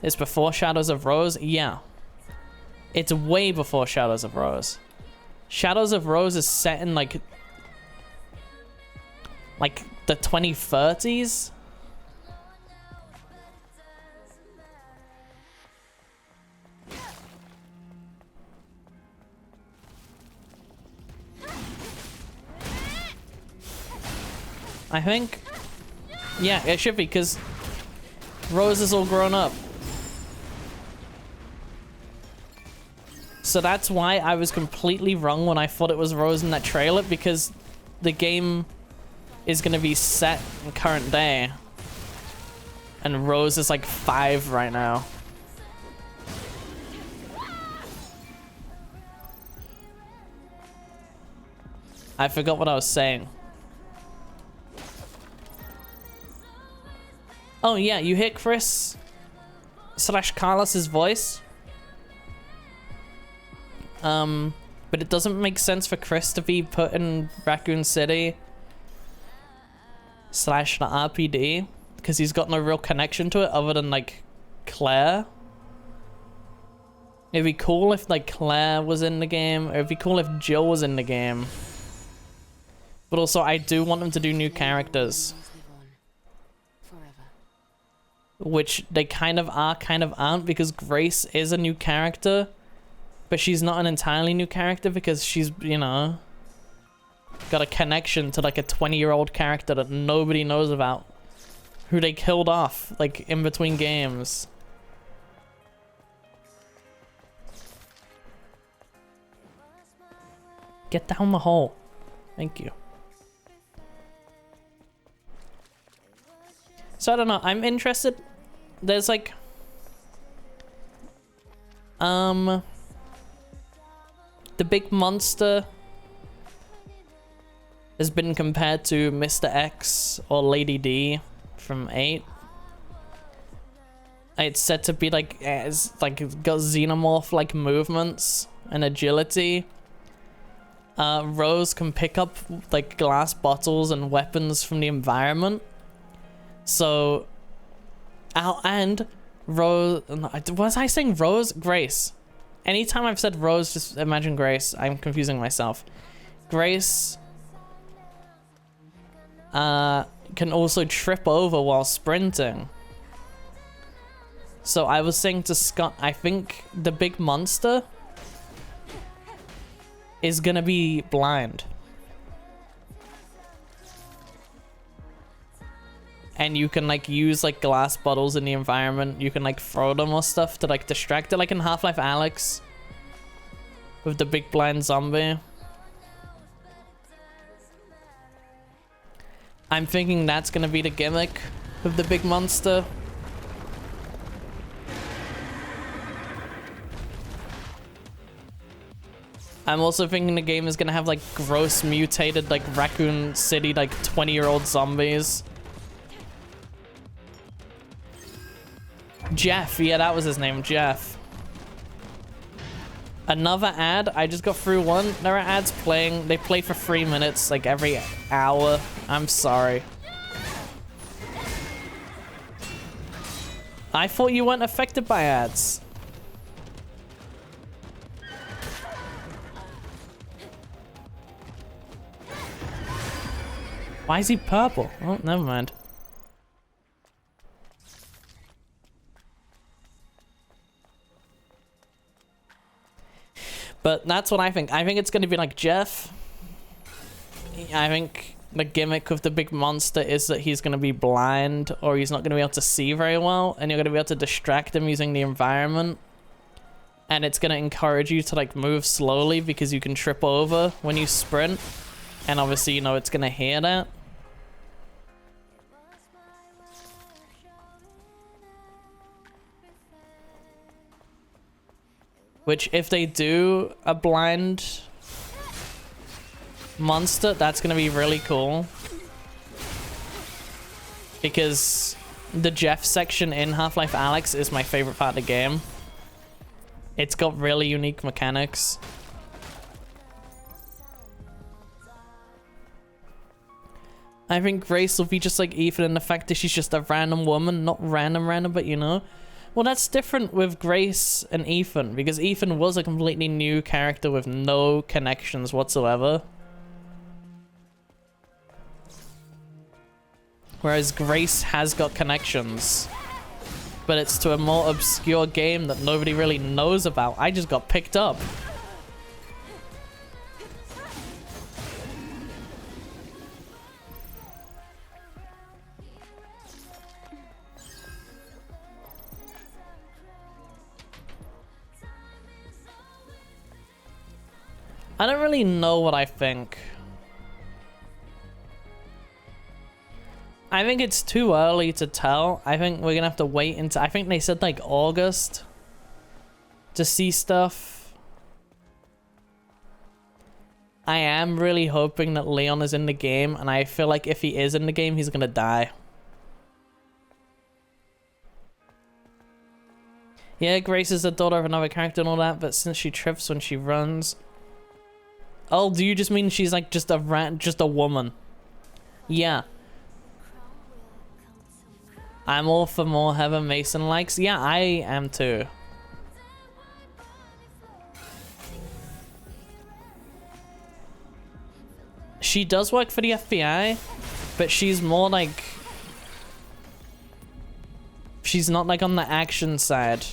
It's before Shadows of Rose? Yeah. It's way before Shadows of Rose. Shadows of Rose is set in like the 2030s? I think. Yeah, it should be, because Rose is all grown up. So that's why I was completely wrong when I thought it was Rose in that trailer, because the game is going to be set in current day. And Rose is like 5 right now. I forgot what I was saying. Oh yeah, you hear Chris / Carlos's voice. But it doesn't make sense for Chris to be put in Raccoon City / the RPD, because he's got no real connection to it other than like Claire. It'd be cool if like Claire was in the game, or it'd be cool if Jill was in the game. But also I do want them to do new characters. Which they kind of are, kind of aren't, because Grace is a new character, but she's not an entirely new character because she's, you know, got a connection to like a 20-year-old character that nobody knows about, who they killed off like in between games. Get down the hole. Thank you. So I don't know, I'm interested. There's like the big monster has been compared to Mr. X or Lady D from 8. It's said to be like, it's like got xenomorph like movements and agility. Rose can pick up like glass bottles and weapons from the environment. So, and Rose, was I saying Rose? Grace. Anytime I've said Rose, just imagine Grace. I'm confusing myself. Grace can also trip over while sprinting. So I was saying to Scott, I think the big monster is gonna be blind. And you can like use like glass bottles in the environment. You can like throw them or stuff to like distract it, like in Half-Life Alyx with the big blind zombie. I'm thinking that's gonna be the gimmick of the big monster. I'm also thinking the game is gonna have like gross mutated like Raccoon City like 20-year-old zombies. Jeff, yeah, that was his name, Jeff. Another ad, I just got through one. There are ads playing, they play for 3 minutes, like every hour. I'm sorry. I thought you weren't affected by ads. Why is he purple? Oh, never mind. But that's what I think. I think it's going to be like Jeff. I think the gimmick of the big monster is that he's going to be blind, or he's not going to be able to see very well, and you're going to be able to distract him using the environment. And it's going to encourage you to like move slowly because you can trip over when you sprint. And obviously, you know, it's going to hear that. Which, if they do a blind monster, that's gonna be really cool. Because the Jeff section in Half-Life Alyx is my favorite part of the game. It's got really unique mechanics. I think Grace will be just like Ethan in the fact that she's just a random woman. Not random, but you know. Well, that's different with Grace and Ethan, because Ethan was a completely new character with no connections whatsoever. Whereas Grace has got connections. But it's to a more obscure game that nobody really knows about. I just got picked up. I don't really know what I think. I think it's too early to tell. I think we're gonna have to wait until... I think they said like August to see stuff. I am really hoping that Leon is in the game, and I feel like if he is in the game, he's gonna die. Yeah, Grace is the daughter of another character and all that, but since she trips when she runs... Oh, do you just mean she's like just a woman? Yeah. I'm all for more Heather Mason likes. Yeah, I am too. She does work for the FBI, but she's more like... She's not like on the action side.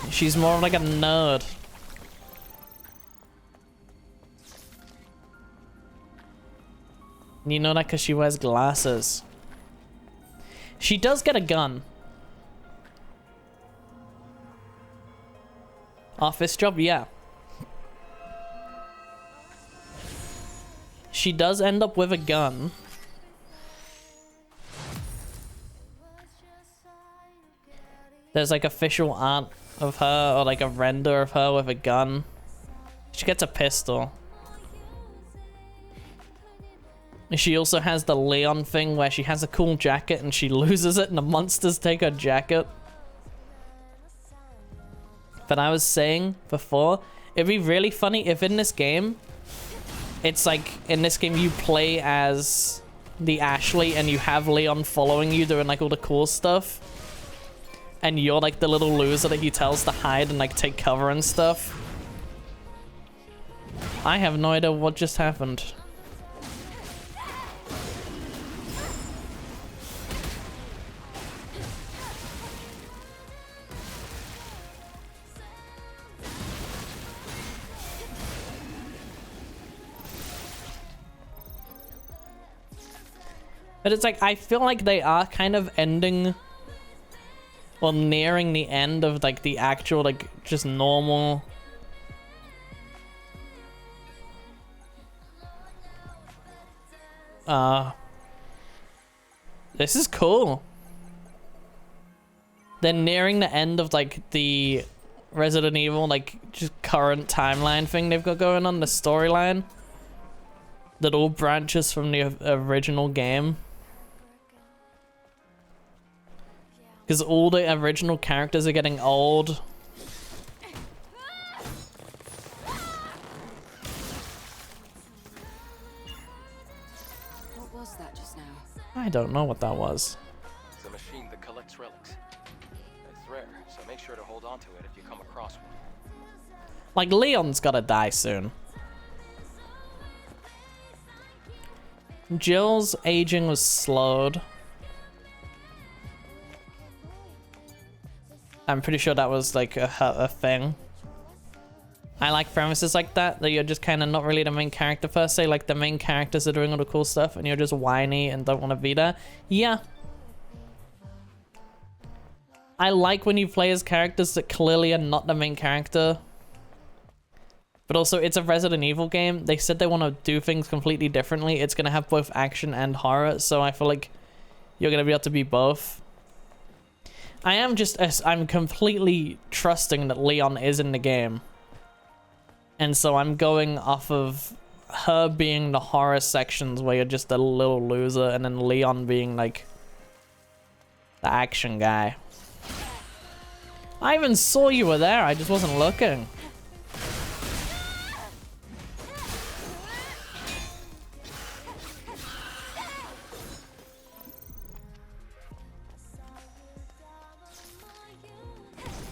She's more like a nerd. You know that because she wears glasses. She does get a gun. Office job, yeah. She does end up with a gun. There's like official art of her, or like a render of her with a gun. She gets a pistol. She also has the Leon thing where she has a cool jacket and she loses it and the monsters take her jacket. But I was saying before, it'd be really funny if in this game, it's like, in this game you play as the Ashley and you have Leon following you doing like all the cool stuff. And you're like the little loser that he tells to hide and like take cover and stuff. I have no idea what just happened. But it's like, I feel like they are kind of ending, or nearing the end of like the actual, like, just normal. This is cool. They're nearing the end of like the Resident Evil, like, just current timeline thing they've got going on, the storyline. That all branches from the original game. Because all the original characters are getting old. What was that just now? I don't know what that was. It's a machine that collects relics. It's rare, so make sure to hold on to it if you come across one. Like, Leon's gotta die soon. Jill's aging was slowed. I'm pretty sure that was like a thing. I like premises like that you're just kind of not really the main character per se. Like, the main characters are doing all the cool stuff and you're just whiny and don't want to be there. Yeah. I like when you play as characters that clearly are not the main character. But also, it's a Resident Evil game. They said they want to do things completely differently. It's going to have both action and horror, so I feel like you're going to be able to be both. I'm completely trusting that Leon is in the game. And so I'm going off of her being the horror sections where you're just a little loser, and then Leon being like the action guy. I even saw you were there, I just wasn't looking.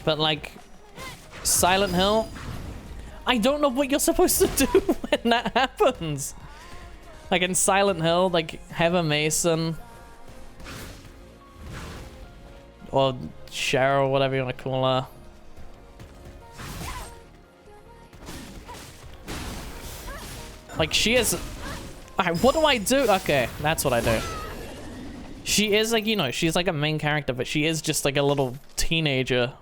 But like Silent Hill, I don't know what you're supposed to do when that happens. Like in Silent Hill, like Heather Mason or Cheryl, whatever you want to call her. Like she is. Alright, what do I do? Okay, that's what I do. She is like, you know, she's like a main character, but she is just like a little teenager.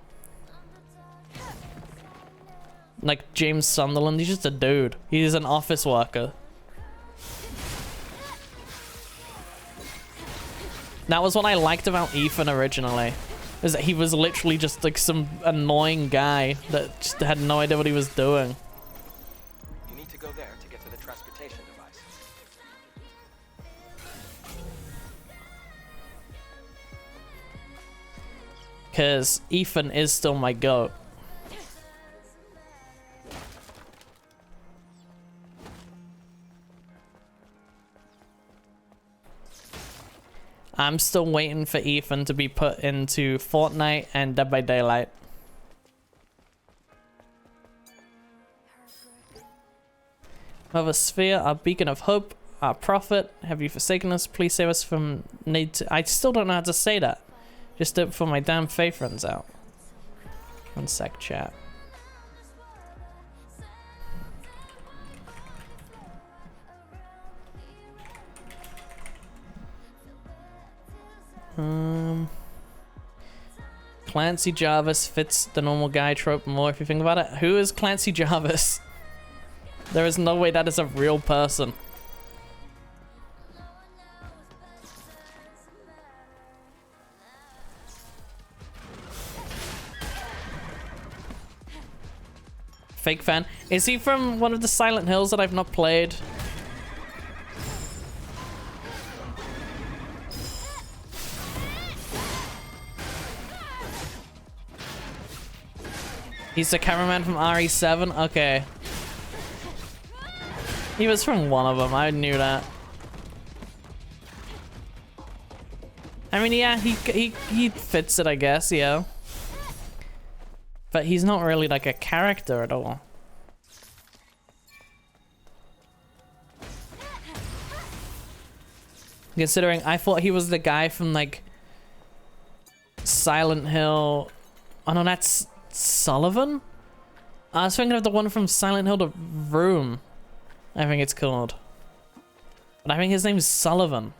Like James Sunderland, he's just a dude. He's an office worker. That was what I liked about Ethan originally. Is that he was literally just like some annoying guy that just had no idea what he was doing. You need to go there to get to the transportation device. Because Ethan is still my goat. I'm still waiting for Ethan to be put into Fortnite and Dead by Daylight. Mother Sphere, our beacon of hope, our prophet, have you forsaken us? Please save us from need to... I still don't know how to say that. Just do it before my damn faith runs out. 1 sec, chat. Clancy Jarvis fits the normal guy trope more if you think about it. Who is Clancy Jarvis? There is no way that is a real person. Fake fan. Is he from one of the Silent Hills that I've not played? He's the cameraman from RE7? Okay. He was from one of them, I knew that. I mean, yeah, he fits it, I guess, yeah. But he's not really like a character at all. Considering I thought he was the guy from like Silent Hill. Oh no, that's Sullivan? I was thinking of the one from Silent Hill The Room, I think it's called. But I think his name is Sullivan.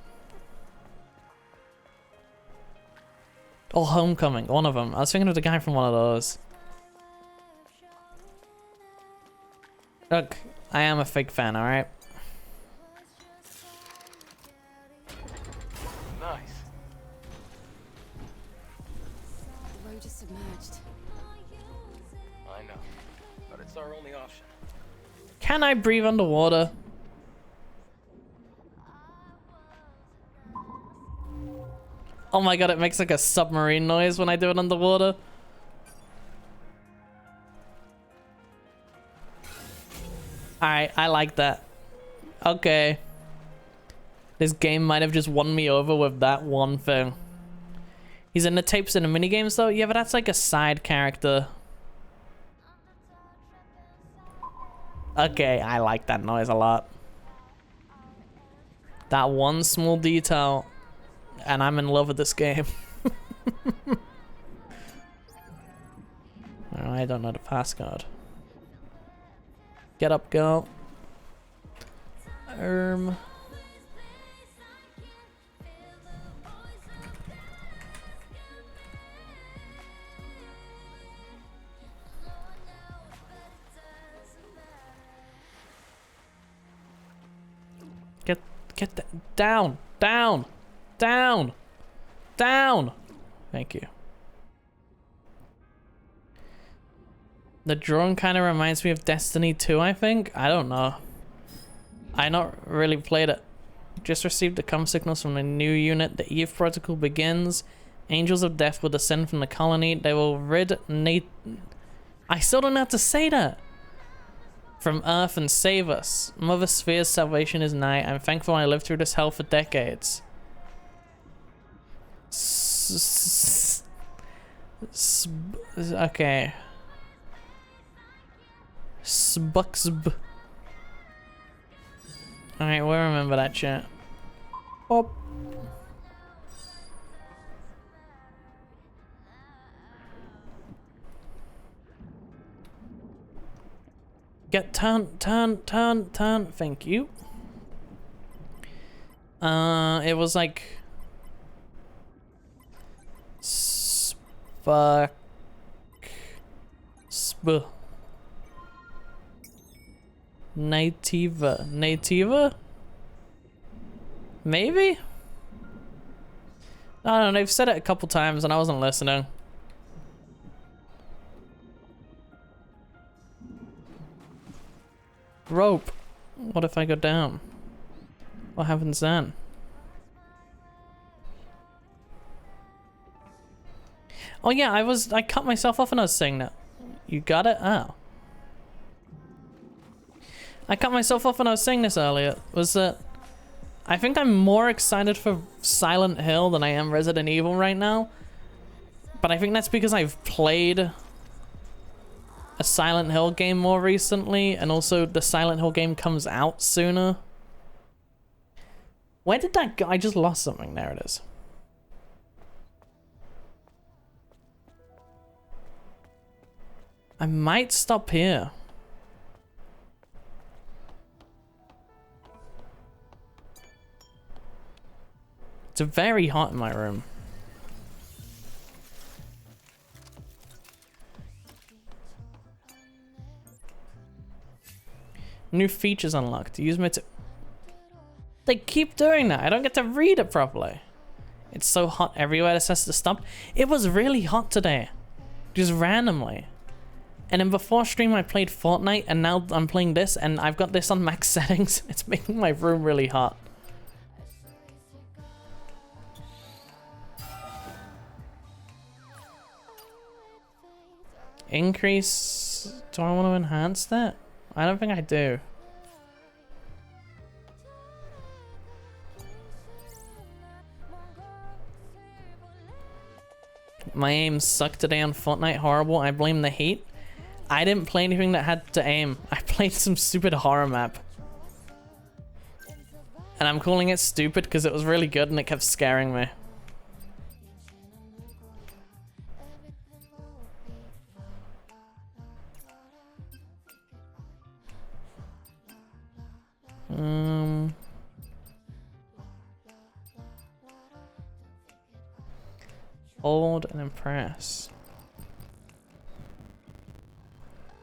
Or Homecoming, one of them. I was thinking of the guy from one of those. Look, I am a fake fan, alright? Nice. The road is submerged. I know, but it's our only option. Can I breathe underwater? Oh my god, it makes like a submarine noise when I do it underwater. Alright, I like that. Okay. This game might have just won me over with that one thing. He's in the tapes in the minigames though? Yeah, but that's like a side character. Okay, I like that noise a lot. That one small detail, and I'm in love with this game. Oh, I don't know the passcode. Get up, girl. Get that down, down, down, down. Thank you. The drawing kind of reminds me of Destiny 2, I think. I don't know. I not really played it. Just received the comm signals from the new unit. The Eve protocol begins. Angels of Death will descend from the colony. They will rid I still don't know how to say that. From Earth and save us. Mother Sphere's salvation is nigh. I'm thankful I lived through this hell for decades. Okay. Sbuxb. Alright, we'll remember that shit. Oh. Get turn. Thank you. It was like Nativa? Maybe? I don't know, they've said it a couple times and I wasn't listening. Rope. What if I go down? What happens then? Oh yeah, I cut myself off when I was saying that. You got it? Oh. I cut myself off when I was saying this earlier. Was that I think I'm more excited for Silent Hill than I am Resident Evil right now. But I think that's because I've played a Silent Hill game more recently, and also the Silent Hill game comes out sooner. Where did that go? I just lost something. There it is. I might stop here. It's very hot in my room. New features unlocked. Use my They keep doing that. I don't get to read it properly. It's so hot everywhere. This has to stop. It was really hot today. Just randomly. And then before stream I played Fortnite, and now I'm playing this, and I've got this on max settings. It's making my room really hot. Increase. Do I want to enhance that? I don't think I do. My aim sucked today on Fortnite. Horrible. I blame the heat. I didn't play anything that had to aim. I played some stupid horror map. And I'm calling it stupid because it was really good and it kept scaring me. Hold and then press.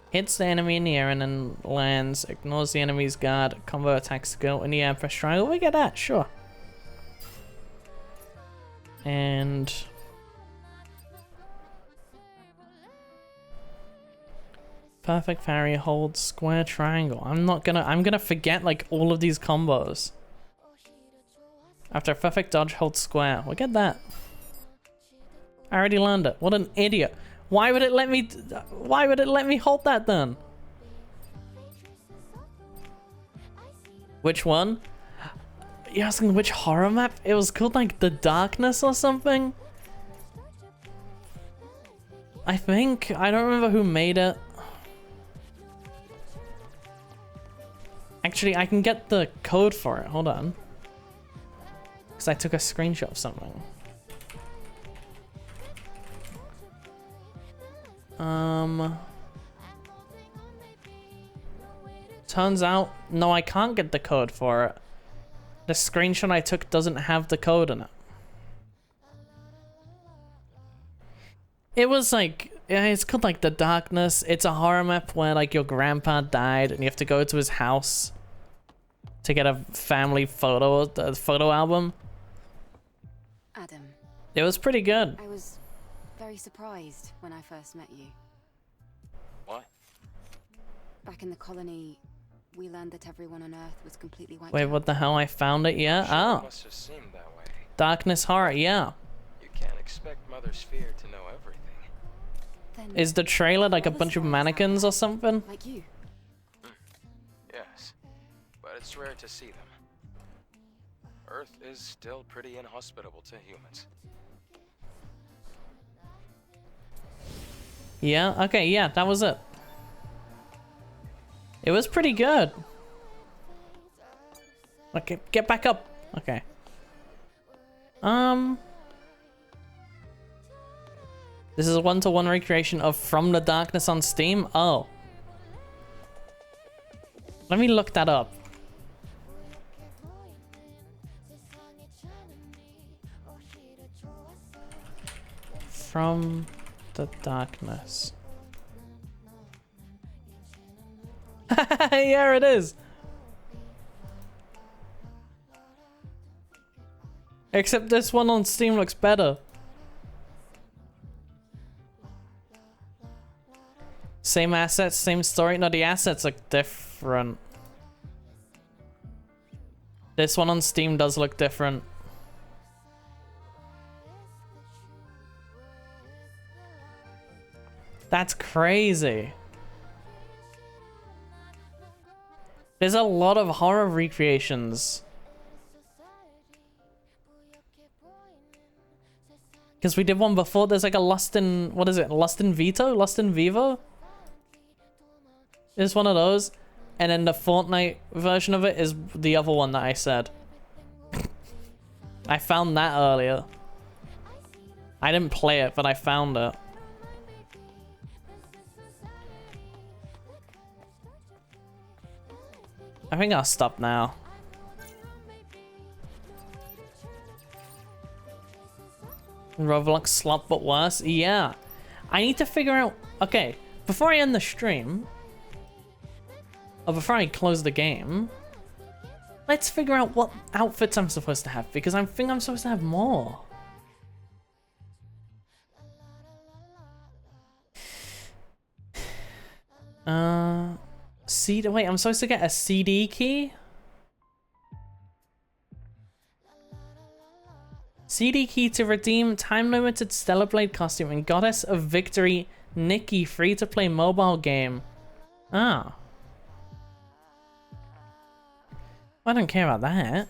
Hits the enemy in the air and then lands. Ignores the enemy's guard. Combo attack skill. In the air, press triangle. We get that, sure. And perfect parry, hold, square, triangle. I'm gonna forget like all of these combos. After perfect dodge, hold square. We'll get that. I already learned it. What an idiot. Why would it let me hold that then? Which one? You're asking which horror map? It was called like The Darkness or something? I think. I don't remember who made it. Actually, I can get the code for it. Hold on. Because I took a screenshot of something. Turns out, no, I can't get the code for it. The screenshot I took doesn't have the code in it. It was like, it's called like The Darkness. It's a horror map where like your grandpa died and you have to go to his house to get a family photo album. Adam. It was pretty good. I was very surprised when I first met you. What? Back in the colony, we learned that everyone on Earth was completely wiped Wait, out. what the hell? I found it, yeah? Sure, it Oh. must have seemed that way. Darkness horror, yeah. You can't expect Mother Sphere to know everything. Then Is the trailer like a other bunch of spheres mannequins out or something? there, like you. Yes, but it's rare to see them. Earth is still pretty inhospitable to humans. Yeah, okay, yeah, that was it. It was pretty good. Okay, get back up. Okay. This is a one-to-one recreation of From the Darkness on Steam. Oh. Let me look that up. From the Darkness. Yeah, it is. Except this one on Steam looks better. Same assets, same story. No, the assets look different. This one on Steam does look different. That's crazy. There's a lot of horror recreations. Because we did one before. There's like a Lust in... What is it? Lust in Vito? Lust in Vivo? It's one of those. And then the Fortnite version of it is the other one that I said. I found that earlier. I didn't play it, but I found it. I think I'll stop now. Roblox slop but worse? Yeah. I need to figure out... Okay, before I end the stream... Or before I close the game... Let's figure out what outfits I'm supposed to have, because I think I'm supposed to have more. Wait, I'm supposed to get a CD key? CD key to redeem time-limited Stellar Blade costume and Goddess of Victory Nikki free-to-play mobile game. Ah. I don't care about that.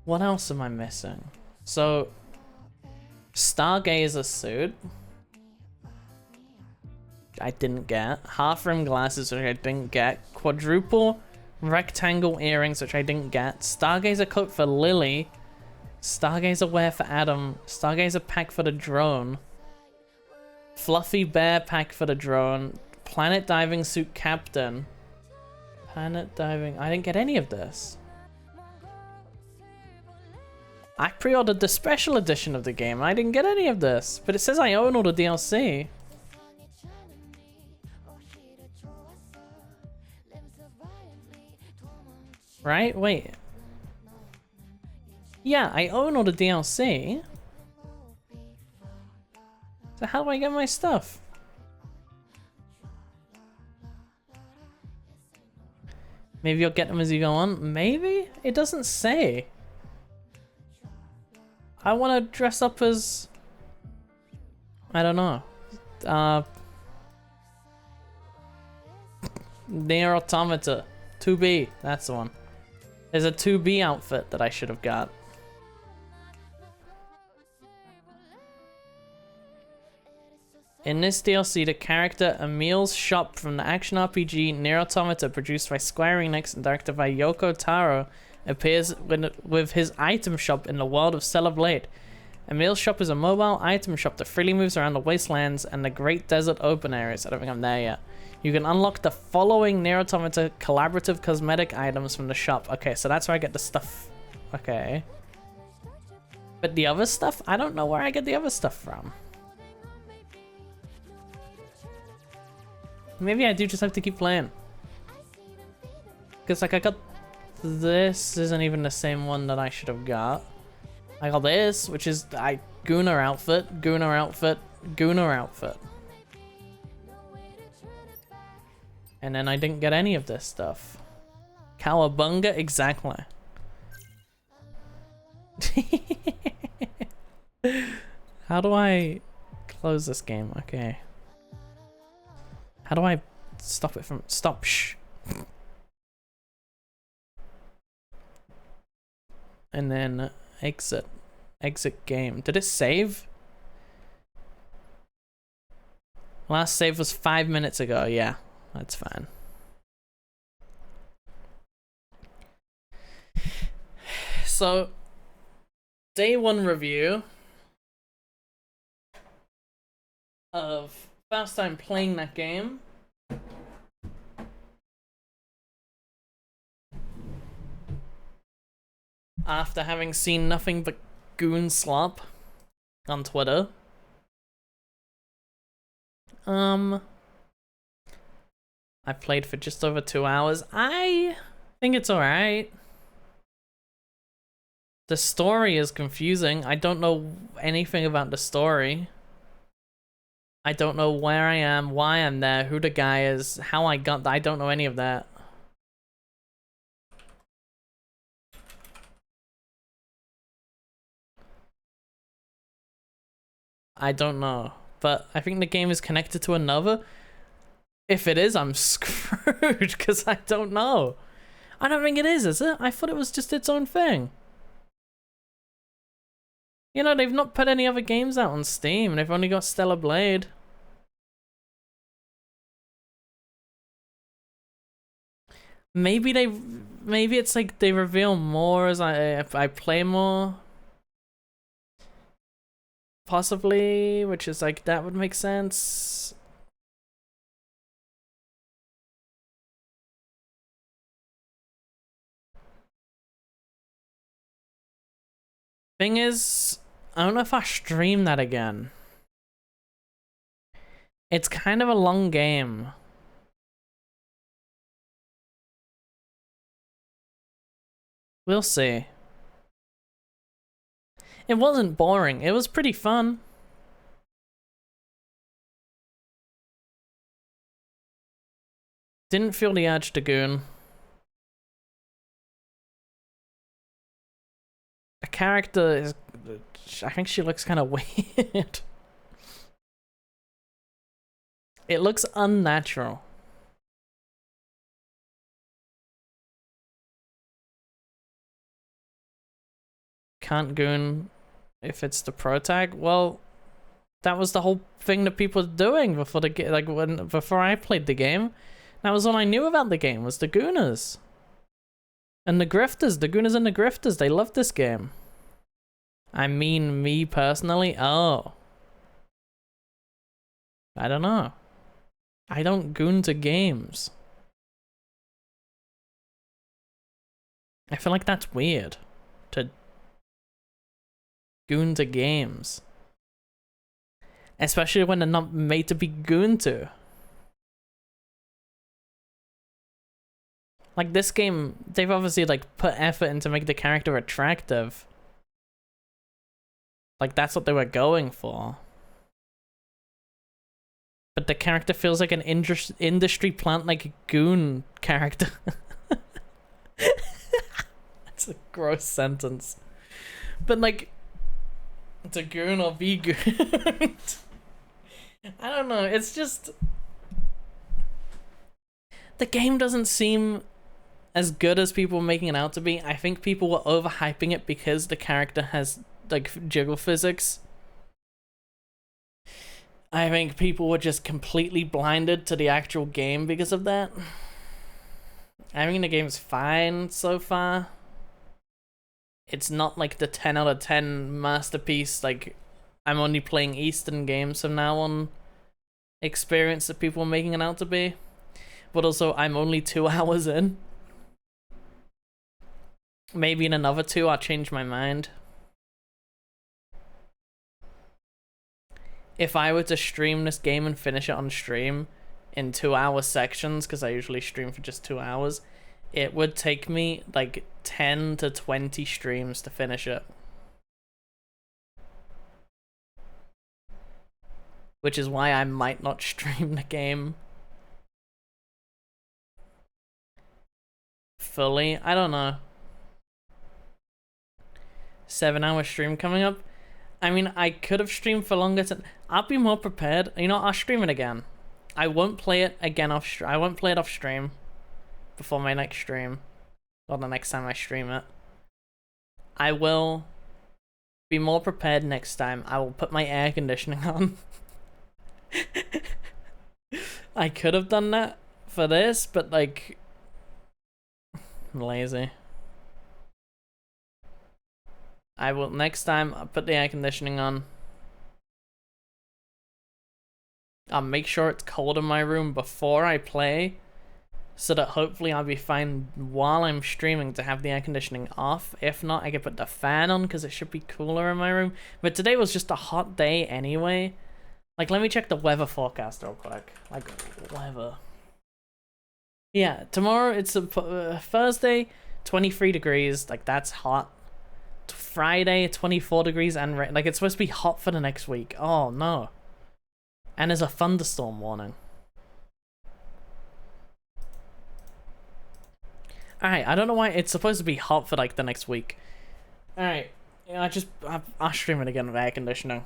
What else am I missing? So, Stargazer suit. I didn't get. Half-rim glasses, which I didn't get. Quadruple rectangle earrings, which I didn't get. Stargazer coat for Lily. Stargazer wear for Adam. Stargazer pack for the drone. Fluffy bear pack for the drone. Planet diving suit captain. Planet diving. I didn't get any of this. I pre-ordered the special edition of the game. I didn't get any of this, but it says I own all the DLC. Right? Wait. Yeah, I own all the DLC. So how do I get my stuff? Maybe you'll get them as you go on. Maybe? It doesn't say. I want to dress up as... I don't know. Near Automata. 2B. That's the one. There's a 2B outfit that I should have got. In this DLC, the character Emil's Shop from the action RPG Nier Automata, produced by Square Enix and directed by Yoko Taro, appears with his item shop in the world of Stellar Blade. Emil's Shop is a mobile item shop that freely moves around the wastelands and the Great Desert open areas. I don't think I'm there yet. You can unlock the following Nier Automata collaborative cosmetic items from the shop. Okay, so that's where I get the stuff. Okay. But the other stuff? I don't know where I get the other stuff from. Maybe I do just have to keep playing. Because, like, I got... This isn't even the same one that I should have got. I got this, which is... Gooner outfit, Gooner outfit, Gooner outfit. And then I didn't get any of this stuff. Cowabunga? Exactly. How do I close this game? Okay. How do I stop it from... Stop, shh. And then exit. Exit game. Did it save? Last save was 5 minutes ago. Yeah, that's fine. So, day one review of first time playing that game. After having seen nothing but goon slop on Twitter. I played for just over 2 hours. I think it's alright. The story is confusing. I don't know anything about the story. I don't know where I am, why I'm there, who the guy is, how I got there. I don't know any of that. I don't know. But I think the game is connected to another. If it is, I'm screwed because I don't know. I don't think it is it? I thought it was just its own thing. You know, they've not put any other games out on Steam. They've only got Stellar Blade. Maybe it's like they reveal more as I play more. Possibly, which is like, that would make sense. Thing is, I don't know if I stream that again. It's kind of a long game. We'll see. It wasn't boring. It was pretty fun. Didn't feel the urge to goon. The character is... I think she looks kind of weird. It looks unnatural. Can't goon if it's the pro tag. Well, that was the whole thing that people were doing before the before I played the game. That was all I knew about the game, was the gooners and the grifters. The gooners and the grifters, they loved this game. I mean, me personally, oh, I don't know. I don't goon to games. I feel like that's weird to goon to games, especially when they're not made to be gooned to. Like, this game, they've obviously like put effort into make the character attractive. Like, that's what they were going for. But the character feels like an industry plant, like goon character. That's a gross sentence. But like, to goon or be gooned. I don't know, it's just... The game doesn't seem as good as people were making it out to be. I think people were overhyping it because the character has like jiggle physics. I think people were just completely blinded to the actual game because of that. I think the game's fine so far. It's not like the 10 out of 10 masterpiece, like, I'm only playing Eastern games from now on experience that people are making it out to be. But also, I'm only 2 hours in. Maybe in another 2 I'll change my mind. If I were to stream this game and finish it on stream in 2 hour sections, because I usually stream for just 2 hours, it would take me like 10 to 20 streams to finish it. Which is why I might not stream the game fully. I don't know. 7-hour stream coming up. I mean, I could have streamed for longer. I'll be more prepared. You know, I'll stream it again. I won't play it again off. I won't play it off stream before my next stream, or the next time I stream it. I will be more prepared next time. I will put my air conditioning on. I could have done that for this, but like, I'm lazy. I will next time. I'll put the air conditioning on. I'll make sure it's cold in my room before I play, so that hopefully I'll be fine while I'm streaming to have the air conditioning off. If not, I can put the fan on because it should be cooler in my room. But today was just a hot day anyway. Like, let me check the weather forecast real quick. Like, weather. Yeah, tomorrow it's a Thursday, 23 degrees. Like, that's hot. Friday, 24 degrees and like, it's supposed to be hot for the next week. Oh no. And there's a thunderstorm warning. Alright, I don't know why it's supposed to be hot for like the next week. Alright, yeah, I'll stream it again with air conditioning.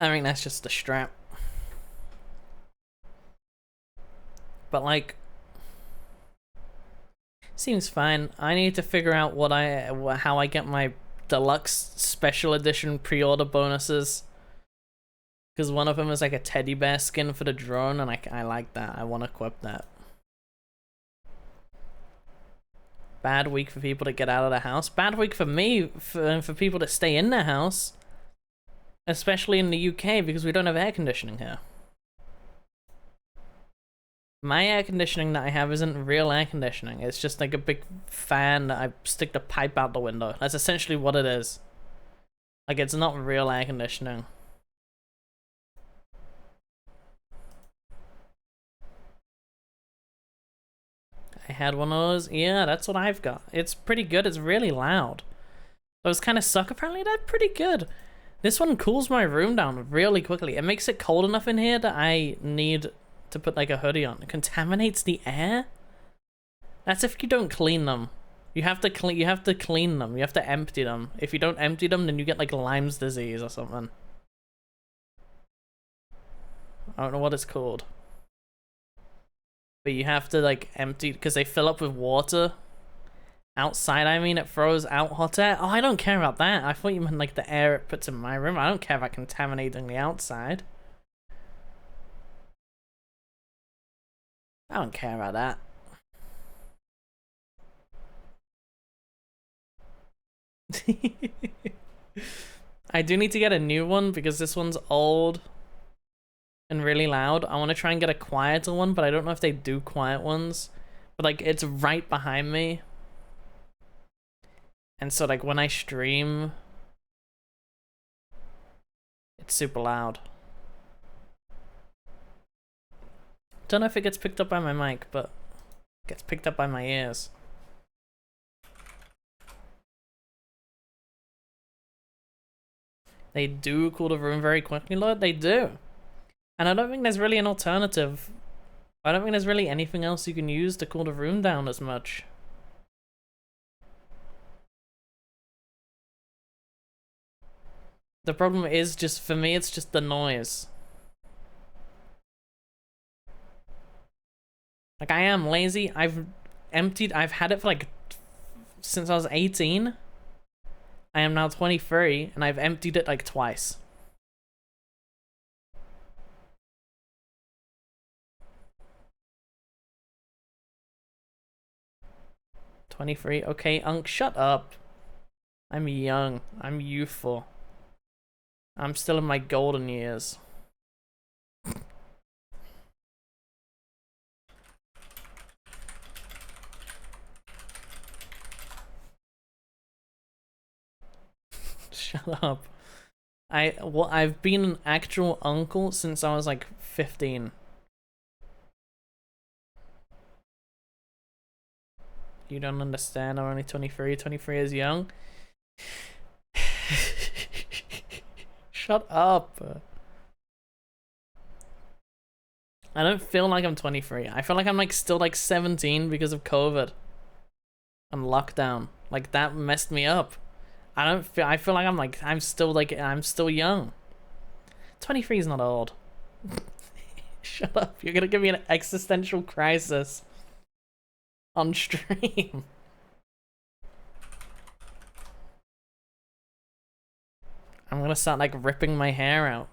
I mean, that's just the strap. But like, seems fine. I need to figure out how I get my deluxe special edition pre-order bonuses. Because one of them is like a teddy bear skin for the drone, and I like that. I want to equip that. Bad week for people to get out of the house. Bad week for me, for people to stay in the house. Especially in the UK, because we don't have air conditioning here. My air conditioning that I have isn't real air conditioning. It's just like a big fan that I stick the pipe out the window. That's essentially what it is. Like, it's not real air conditioning. I had one of those. Yeah, that's what I've got. It's pretty good. It's really loud. Those kind of suck. Apparently, they're pretty good. This one cools my room down really quickly. It makes it cold enough in here that I need to put like a hoodie on. It contaminates the air? That's if you don't clean them. You have to clean them. You have to empty them. If you don't empty them, then you get like Lyme's disease or something. I don't know what it's called. But you have to like empty, because they fill up with water. Outside, I mean, it throws out hot air. Oh, I don't care about that. I thought you meant like the air it puts in my room. I don't care about contaminating the outside. I don't care about that. I do need to get a new one because this one's old and really loud. I want to try and get a quieter one, but I don't know if they do quiet ones. But like, it's right behind me. And so like when I stream, it's super loud. Don't know if it gets picked up by my mic, but it gets picked up by my ears. They do cool the room very quickly, Lord. They do. And I don't think there's really an alternative. I don't think there's really anything else you can use to cool the room down as much. The problem is just, for me, it's just the noise. Like, I am lazy. I've had it for like, since I was 18. I am now 23, and I've emptied it like twice. "23? Okay, Unc, shut up. I'm young. I'm youthful. I'm still in my golden years." Shut up. I've been an actual uncle since I was like 15. You don't understand. I'm only 23. 23 is young. Shut up. I don't feel like I'm 23. I feel like I'm like still like 17 because of COVID and lockdown. Like that messed me up. I feel like I'm still young. 23 is not old. Shut up. You're gonna give me an existential crisis on stream. I'm gonna start like ripping my hair out.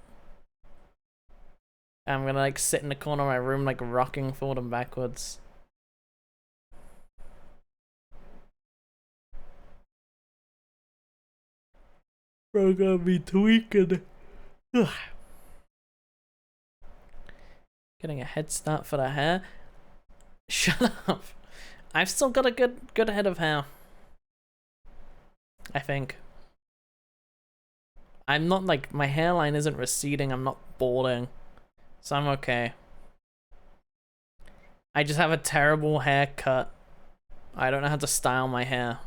I'm gonna like sit in the corner of my room like rocking forward and backwards. Bro, gonna be tweaking. Ugh. Getting a head start for the hair. Shut up. I've still got a good head of hair. I think. I'm not like, my hairline isn't receding, I'm not balding. So I'm okay. I just have a terrible haircut. I don't know how to style my hair.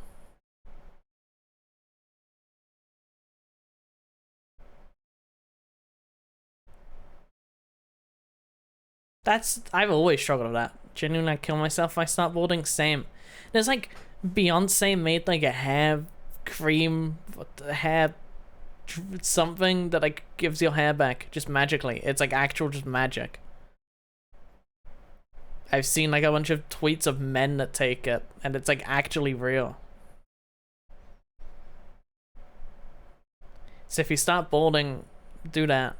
I've always struggled with that. Genuinely, I kill myself if I start balding. Same. There's like, Beyonce made like a hair cream, hair something that like gives your hair back just magically. It's like actual just magic. I've seen like a bunch of tweets of men that take it and it's like actually real. So if you start balding, do that.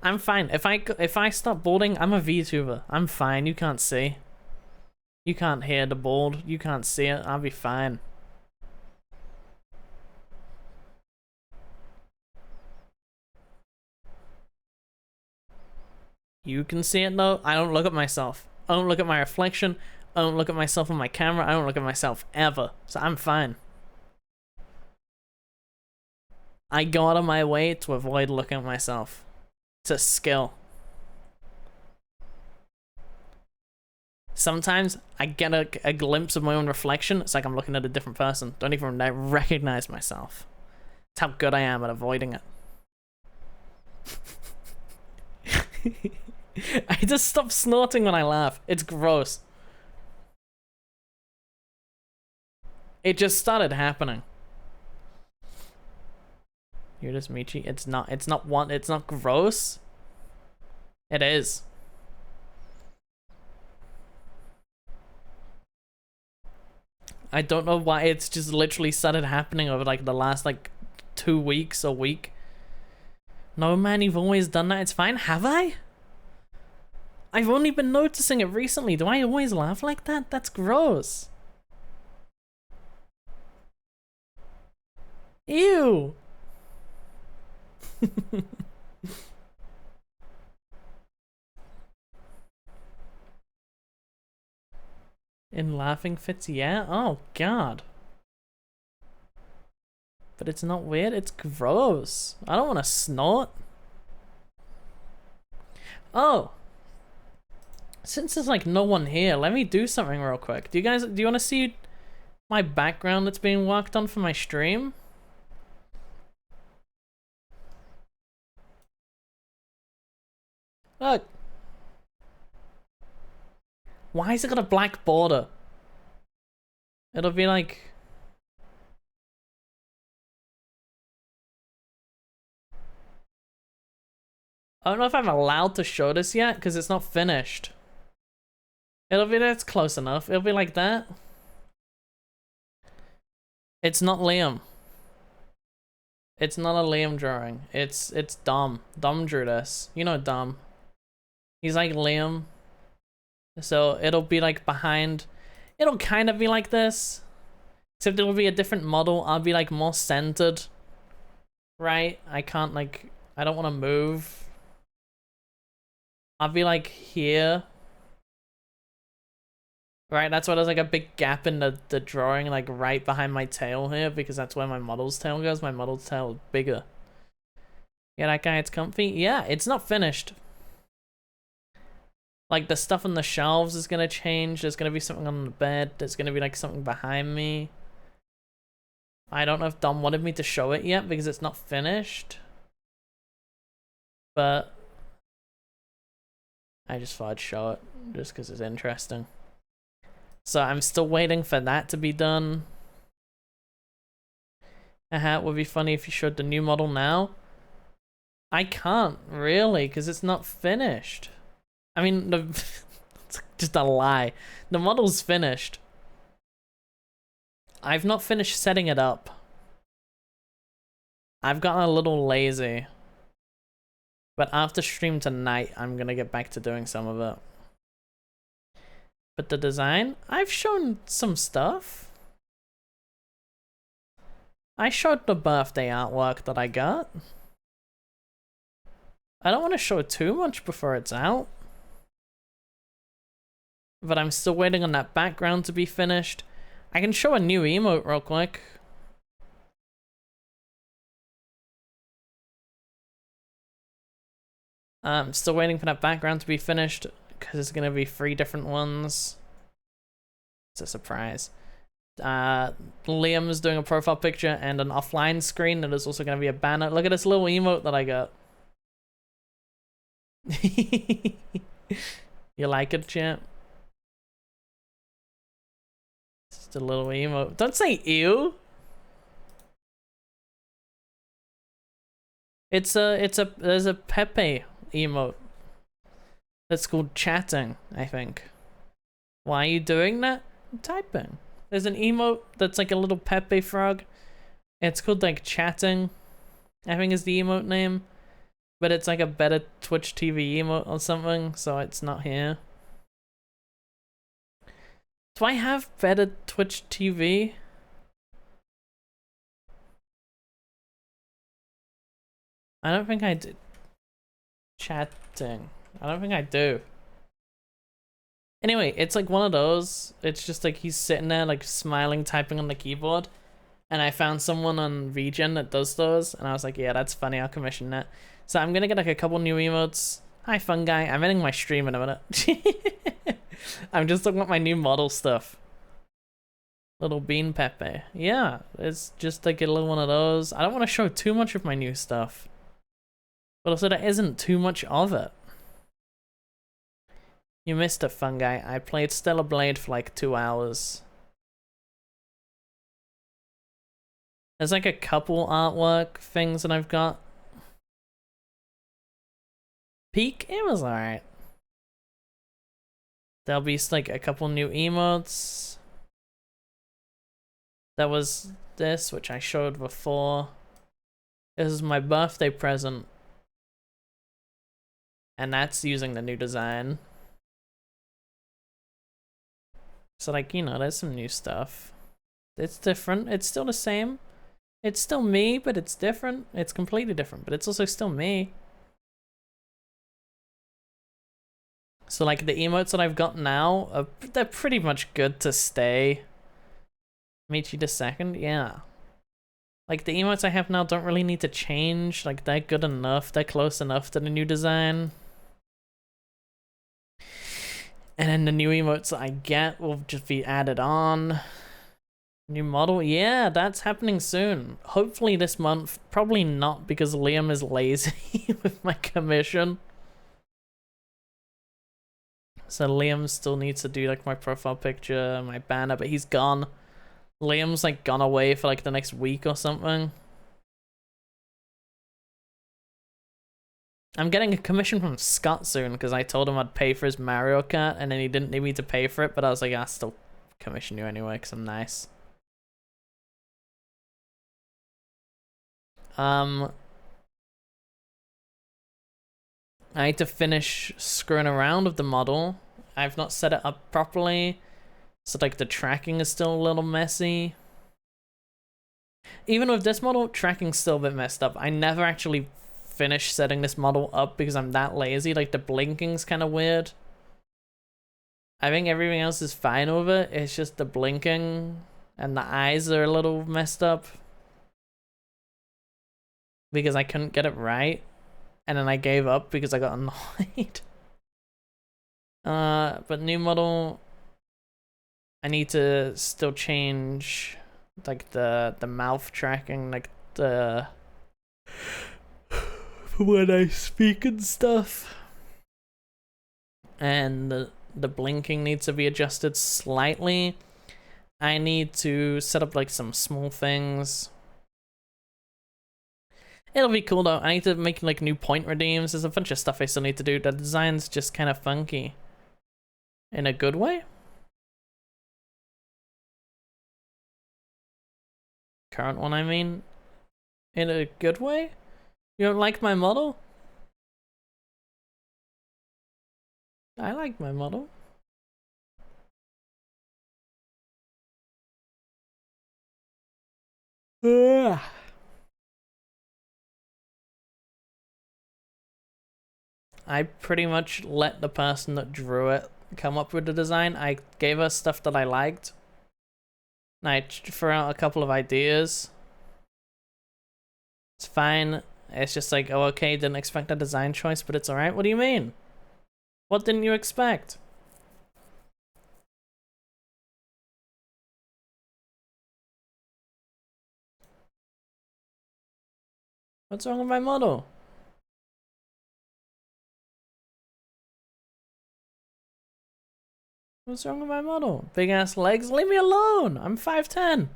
I'm fine. If I stop balding, I'm a VTuber. I'm fine. You can't see. You can't hear the bald. You can't see it. I'll be fine. You can see it though. I don't look at myself. I don't look at my reflection. I don't look at myself on my camera. I don't look at myself ever. So I'm fine. I go out of my way to avoid looking at myself. It's a skill. Sometimes I get a glimpse of my own reflection. It's like I'm looking at a different person. Don't even recognize myself. It's how good I am at avoiding it. I just stop snorting when I laugh. It's gross. It just started happening. You're just Michi. It's not gross. It is. I don't know why it's just literally started happening over like the last like 2 weeks or week. No man, you've always done that. It's fine. Have I? I've only been noticing it recently. Do I always laugh like that? That's gross. Ew. In laughing fits, yeah? Oh god. But it's not weird, it's gross. I don't want to snort. Oh. Since there's like no one here, let me do something real quick. Do you want to see my background that's being worked on for my stream? Look. Why is it got a black border? It'll be like... I don't know if I'm allowed to show this yet, because it's not finished. It'll be, that's close enough. It'll be like that. It's not Liam. It's not a Liam drawing. It's Dom. Dom drew this. You know Dom. He's like Liam. So it'll be like behind. It'll kind of be like this. Except it'll be a different model. I'll be like more centered. Right? I can't like, I don't want to move. I'll be like here. Right, that's why there's like a big gap in the drawing, like right behind my tail here, because that's where my model's tail goes. My model's tail is bigger. Yeah, that guy, it's comfy. Yeah, it's not finished. Like, the stuff on the shelves is gonna change. There's gonna be something on the bed. There's gonna be like something behind me. I don't know if Dom wanted me to show it yet because it's not finished. But I just thought I'd show it just because it's interesting. So I'm still waiting for that to be done. It would be funny if you showed the new model now. I can't really because it's not finished. I mean, it's just a lie. The model's finished. I've not finished setting it up. I've gotten a little lazy. But after stream tonight, I'm gonna get back to doing some of it. But the design, I've shown some stuff. I showed the birthday artwork that I got. I don't want to show too much before it's out. But I'm still waiting on that background to be finished. I can show a new emote real quick. I'm still waiting for that background to be finished because it's gonna be 3 different ones. It's a surprise. Liam is doing a profile picture and an offline screen, and there's also gonna be a banner. Look at this little emote that I got. You like it, champ? It's just a little emote. Don't say ew. There's a Pepe emote. That's called chatting, I think. Why are you doing that? I'm typing. There's an emote that's like a little Pepe frog. It's called like chatting, I think is the emote name. But it's like a better Twitch TV emote or something, so it's not here. Do I have better Twitch TV? I don't think I do. Chatting. I don't think I do. Anyway, it's like one of those. It's just like he's sitting there like smiling, typing on the keyboard. And I found someone on VGen that does those. And I was like, yeah, that's funny. I'll commission that. So I'm gonna get like a couple new emotes. Hi, fun guy. I'm ending my stream in a minute. I'm just looking at my new model stuff. Little bean Pepe. Yeah, it's just like a little one of those. I don't want to show too much of my new stuff. But also there isn't too much of it. You missed it, fun guy. I played Stellar Blade for like 2 hours. There's like a couple artwork things that I've got. Peak, it was alright. There'll be like a couple new emotes. There was this, which I showed before. This is my birthday present. And that's using the new design. So like, you know, there's some new stuff. It's different. It's still the same. It's still me, but it's different. It's completely different, but it's also still me. So like the emotes that I've got now, they're pretty much good to stay. Meet you the second, yeah. Like the emotes I have now don't really need to change. Like they're good enough. They're close enough to the new design. And then the new emotes that I get will just be added on. New model, yeah, that's happening soon. Hopefully this month. Probably not because Liam is lazy with my commission. So Liam still needs to do like my profile picture, my banner, but he's gone. Liam's like gone away for like the next week or something. I'm getting a commission from Scott soon because I told him I'd pay for his Mario Kart and then he didn't need me to pay for it, but I was like, I'll still commission you anyway because I'm nice. I need to finish screwing around with the model. I've not set it up properly, so like the tracking is still a little messy. Even with this model, tracking's still a bit messed up. I never actually finished setting this model up because I'm that lazy. Like the blinking's kind of weird. I think everything else is fine with it. It's just the blinking and the eyes are a little messed up. Because I couldn't get it right. And then I gave up because I got annoyed. But new model, I need to still change like the mouth tracking, like the for when I speak and stuff. And the blinking needs to be adjusted slightly. I need to set up like some small things. It'll be cool though. I need to make like new point redeems. There's a bunch of stuff I still need to do. The design's just kind of funky. In a good way? Current one, I mean. In a good way? You don't like my model? I like my model. Ugh. I pretty much let the person that drew it come up with the design. I gave her stuff that I liked. And I threw out a couple of ideas. It's fine. It's just like, oh, okay, didn't expect a design choice, but it's alright. What do you mean? What didn't you expect? What's wrong with my model? What's wrong with my model? Big ass legs? Leave me alone! I'm 5'10".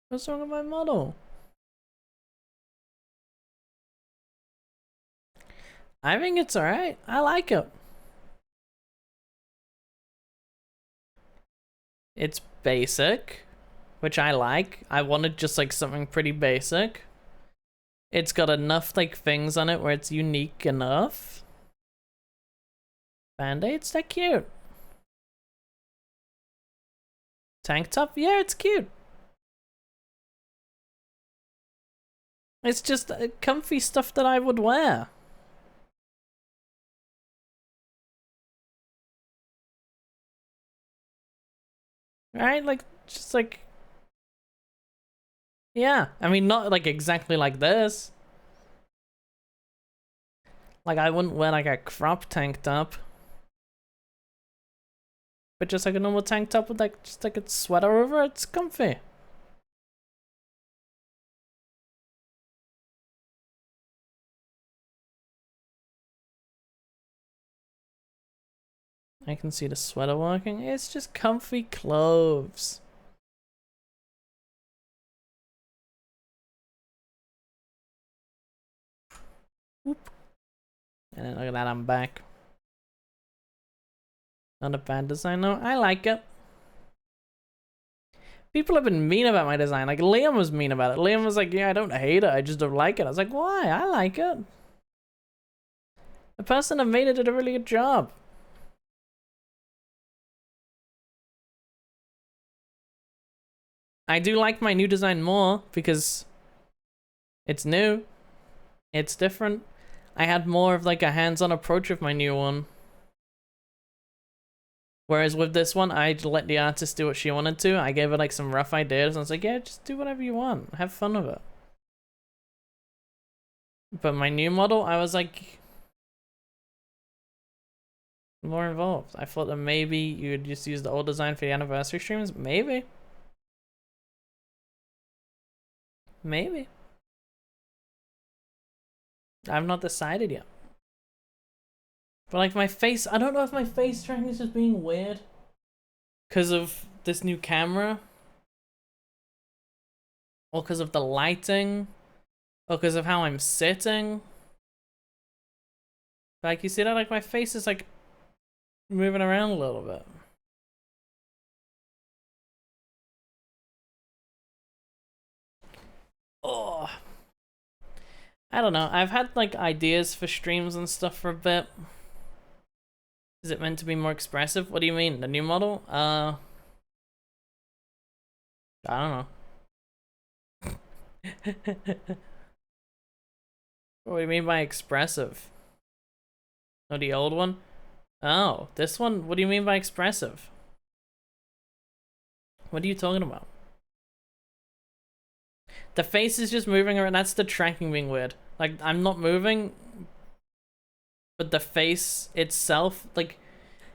What's wrong with my model? I think it's alright. I like it. It's basic, which I like. I wanted just like something pretty basic. It's got enough like things on it where it's unique enough. Band-aids, they're cute. Tank top, yeah, it's cute. It's just comfy stuff that I would wear. Right? Like, just like... Yeah, I mean, not like exactly like this. Like, I wouldn't wear like a crop tank top. But just like a normal tank top with like, just like a sweater over it, it's comfy. I can see the sweater working. It's just comfy clothes. Whoop. And then look at that, I'm back. Not a bad design, no. I like it. People have been mean about my design. Like, Liam was mean about it. Liam was like, yeah, I don't hate it. I just don't like it. I was like, why? I like it. The person that made it did a really good job. I do like my new design more because it's new. It's different. I had more of like a hands-on approach with my new one. Whereas with this one, I let the artist do what she wanted to. I gave her like some rough ideas and I was like, yeah, just do whatever you want. Have fun with it. But my new model, I was like more involved. I thought that maybe you would just use the old design for the anniversary streams. Maybe. Maybe. I've not decided yet. But like my face, I don't know if my face tracking is just being weird because of this new camera, or because of the lighting, or because of how I'm sitting. Like, you see that? Like, my face is like moving around a little bit. Oh, I don't know. I've had like ideas for streams and stuff for a bit. Is it meant to be more expressive? What do you mean? The new model? I don't know. What do you mean by expressive? Oh, the old one? Oh, this one? What do you mean by expressive? What are you talking about? The face is just moving around. That's the tracking being weird. Like, I'm not moving, but the face itself, like,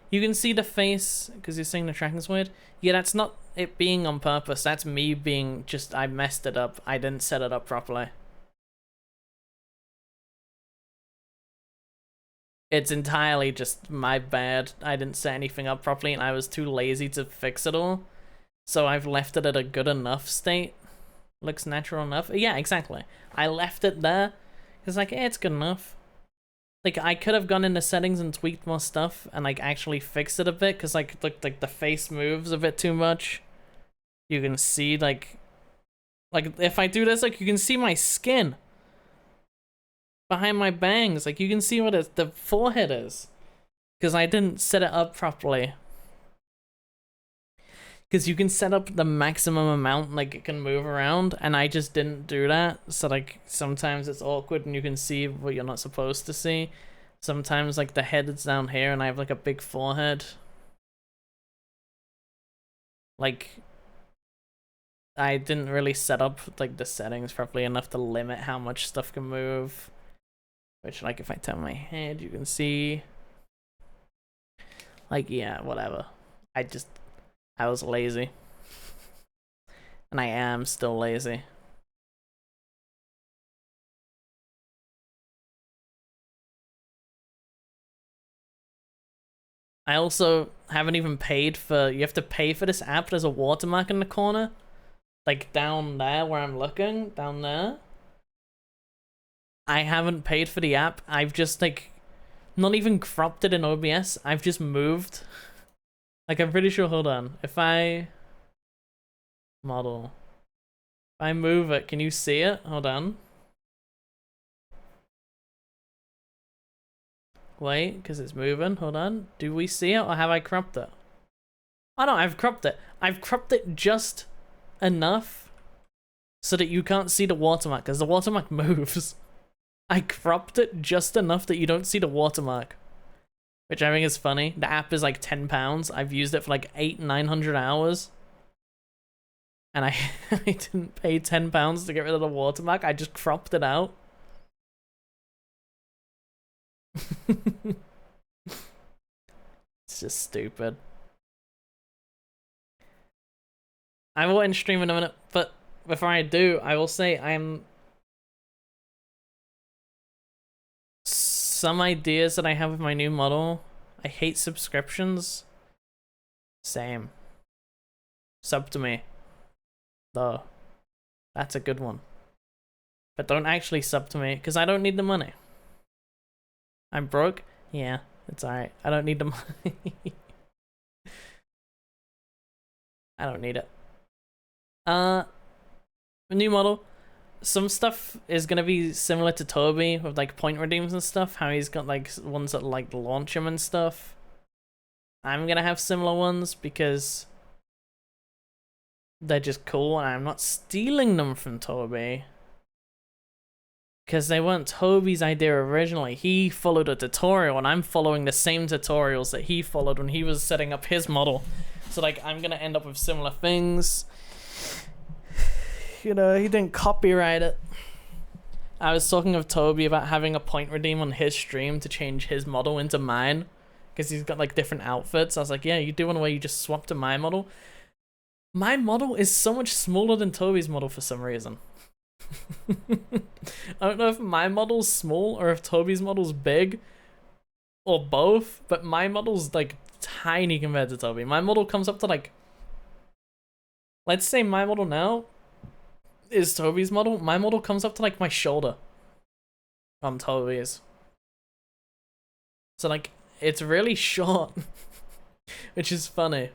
you can see the face because you're saying the tracking's weird. Yeah, that's not it being on purpose. That's me being just, I messed it up. I didn't set it up properly. It's entirely just my bad. I didn't set anything up properly and I was too lazy to fix it all. So I've left it at a good enough state. Looks natural enough. Yeah, exactly. I left it there because, like, it's good enough. Like, I could have gone into settings and tweaked more stuff and, like, actually fixed it a bit because, like, look, like the face moves a bit too much. You can see, like, if I do this, like, you can see my skin behind my bangs. Like, you can see what the forehead is because I didn't set it up properly. Because you can set up the maximum amount, like, it can move around, and I just didn't do that. So, like, sometimes it's awkward and you can see what you're not supposed to see. Sometimes, like, the head is down here and I have, like, a big forehead. Like, I didn't really set up, like, the settings properly enough to limit how much stuff can move. Which, like, if I turn my head, you can see. Like, yeah, whatever. I was lazy. And I am still lazy. I also haven't even paid for... You have to pay for this app. There's a watermark in the corner. Like, down there where I'm looking. Down there. I haven't paid for the app. I've just, like... Not even cropped it in OBS. I've just moved. Like, I'm pretty sure... Hold on. If I... Model. If I move it, can you see it? Hold on. Wait, because it's moving. Hold on. Do we see it or have I cropped it? Oh no, I've cropped it. I've cropped it just enough so that you can't see the watermark because the watermark moves. I cropped it just enough that you don't see the watermark. Which I think is funny. The app is like £10. I've used it for like 900 hours. And I didn't pay £10 to get rid of the watermark. I just cropped it out. It's just stupid. I will end stream in a minute, but before I do, I will say some ideas that I have with my new model. I hate subscriptions. Same. Sub to me. Though. That's a good one. But don't actually sub to me, because I don't need the money. I'm broke? Yeah, it's alright. I don't need the money. I don't need it. New model. Some stuff is gonna be similar to Toby with like point redeems and stuff. How he's got like ones that like launch him and stuff. I'm gonna have similar ones because they're just cool and I'm not stealing them from Toby. Because they weren't Toby's idea originally. He followed a tutorial and I'm following the same tutorials that he followed when he was setting up his model. So like I'm gonna end up with similar things. You know, he didn't copyright it. I was talking of Toby about having a point redeem on his stream to change his model into mine. Because he's got like different outfits. I was like, yeah, you do one where you just swap to my model. My model is so much smaller than Toby's model for some reason. I don't know if my model's small or if Toby's model's big. Or both. But my model's like tiny compared to Toby. My model comes up to like... Let's say my model now is Toby's model. My model comes up to like my shoulder on Toby's. So like, it's really short. Which is funny.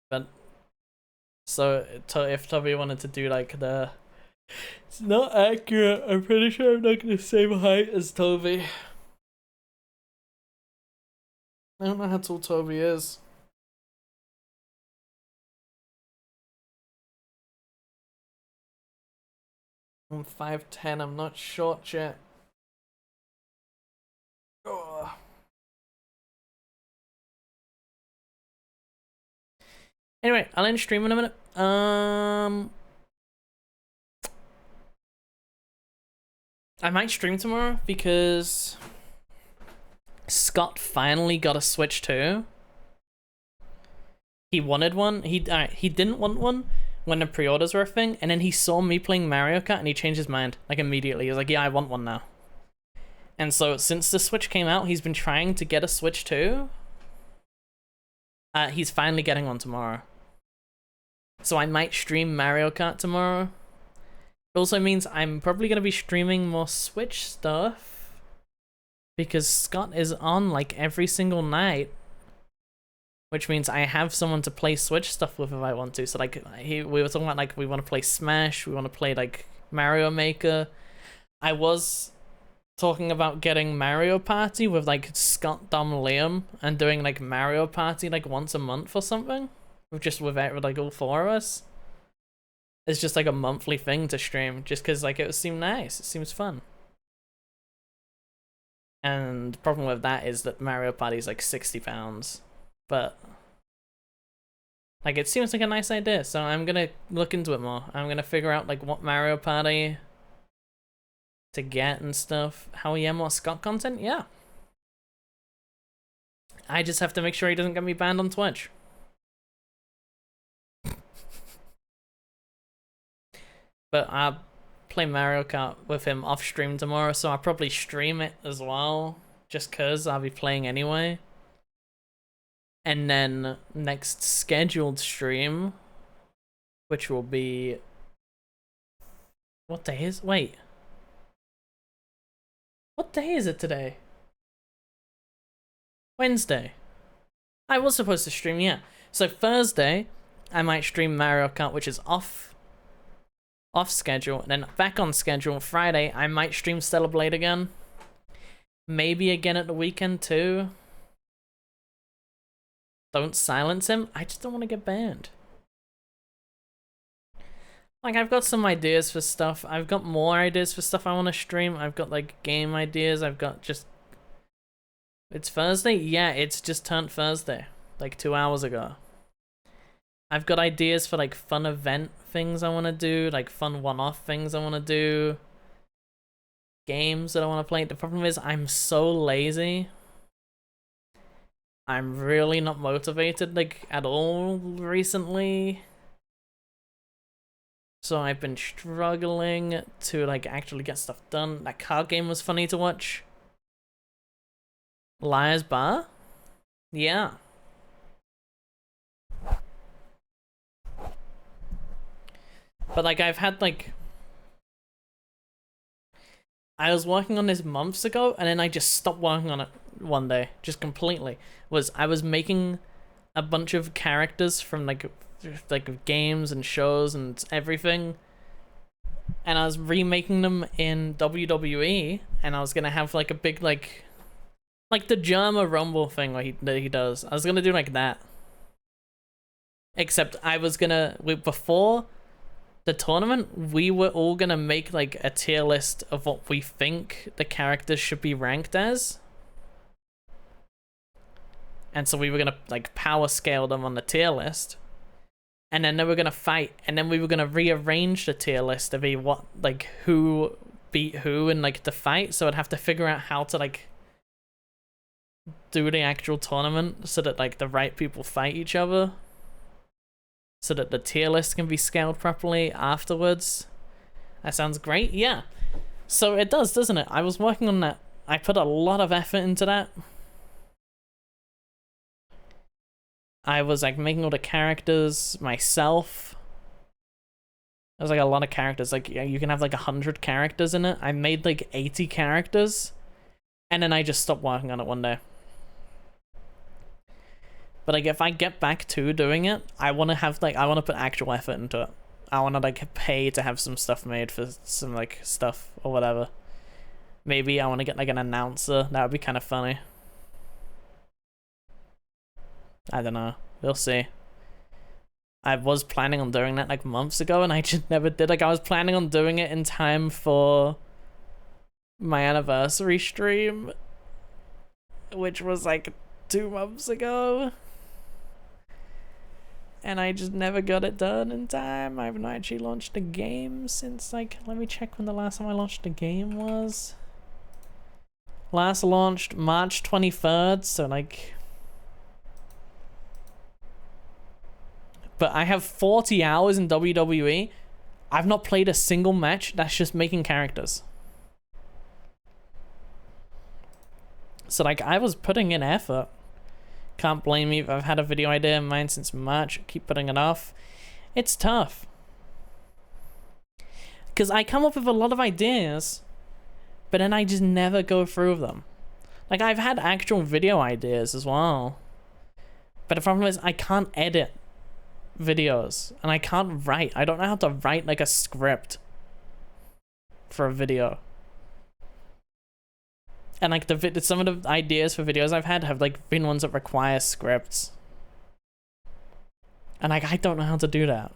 But so if Toby wanted to do like the... It's not accurate. I'm pretty sure I'm not the same height as Toby. I don't know how tall Toby is. I'm 5'10", I'm not short yet. Ugh. Anyway, I'll end stream in a minute. I might stream tomorrow because Scott finally got a Switch too. He wanted one. He didn't want one when the pre-orders were a thing, and then he saw me playing Mario Kart and he changed his mind like immediately. He was like, "Yeah, I want one now." And so since the Switch came out, he's been trying to get a Switch too. He's finally getting one tomorrow. So I might stream Mario Kart tomorrow. It also means I'm probably gonna be streaming more Switch stuff because Scott is on like every single night, which means I have someone to play Switch stuff with if I want to. So like we were talking about like we want to play Smash, we want to play like Mario Maker. I was talking about getting Mario Party with like Scott, Dom, Liam, and doing like Mario Party like once a month or something, with like all four of us. It's just like a monthly thing to stream, just because like it would seem nice. It seems fun. And the problem with that is that Mario Party is like £60, but like it seems like a nice idea. So I'm gonna look into it more. I'm gonna figure out like what Mario Party to get and stuff. How yeah, more Scott content? Yeah. I just have to make sure he doesn't get me banned on Twitch. But I'll play Mario Kart with him off stream tomorrow, so I'll probably stream it as well, just cause I'll be playing anyway. And then next scheduled stream, which will be... What day is... Wait. What day is it today? Wednesday. I was supposed to stream, yeah. So Thursday, I might stream Mario Kart, which is off schedule, and then back on schedule. Friday, I might stream Stellar Blade again. Maybe again at the weekend too. Don't silence him. I just don't want to get banned. Like, I've got some ideas for stuff. I've got more ideas for stuff I want to stream. I've got like game ideas. I've got just... It's Thursday? Yeah, it's just turned Thursday. Like 2 hours ago. I've got ideas for like fun event things I want to do, like fun one-off things I want to do, games that I want to play. The problem is I'm so lazy. I'm really not motivated like at all recently. So I've been struggling to like actually get stuff done. That card game was funny to watch. Liar's Bar? Yeah. But like I've had like... I was working on this months ago and then I just stopped working on it one day. Just completely. I was making a bunch of characters from like games and shows and everything. And I was remaking them in WWE and I was gonna have like a big like the Germa Rumble thing that he does. I was gonna do like that. Except I was gonna... Before the tournament, we were all gonna make like a tier list of what we think the characters should be ranked as, and so we were gonna like power scale them on the tier list, and then they were gonna fight, and then we were gonna rearrange the tier list to be what like who beat who in like the fight. So I'd have to figure out how to like do the actual tournament so that like the right people fight each other, so that the tier list can be scaled properly afterwards. That sounds great, yeah. So it does, doesn't it? I was working on that. I put a lot of effort into that. I was like making all the characters myself. There's like a lot of characters. Like you can have like 100 characters in it. I made like 80 characters, and then I just stopped working on it one day. But like if I get back to doing it, I want to put actual effort into it. I want to like pay to have some stuff made for some like stuff or whatever. Maybe I want to get like an announcer. That would be kind of funny. I don't know. We'll see. I was planning on doing that like months ago, and I just never did. Like, I was planning on doing it in time for my anniversary stream, which was like 2 months ago, and I just never got it done in time. I haven't actually launched a game since, like, let me check when the last time I launched a game was. Last launched March 23rd, so like, but I have 40 hours in WWE. I've not played a single match. That's just making characters. So like, I was putting in effort. Can't blame me if I've had a video idea in mind since March. Keep putting it off. It's tough. Because I come up with a lot of ideas, but then I just never go through with them. Like, I've had actual video ideas as well. But the problem is I can't edit videos. And I can't write. I don't know how to write like a script for a video. And like some of the ideas for videos I've had have like been ones that require scripts. And like, I don't know how to do that.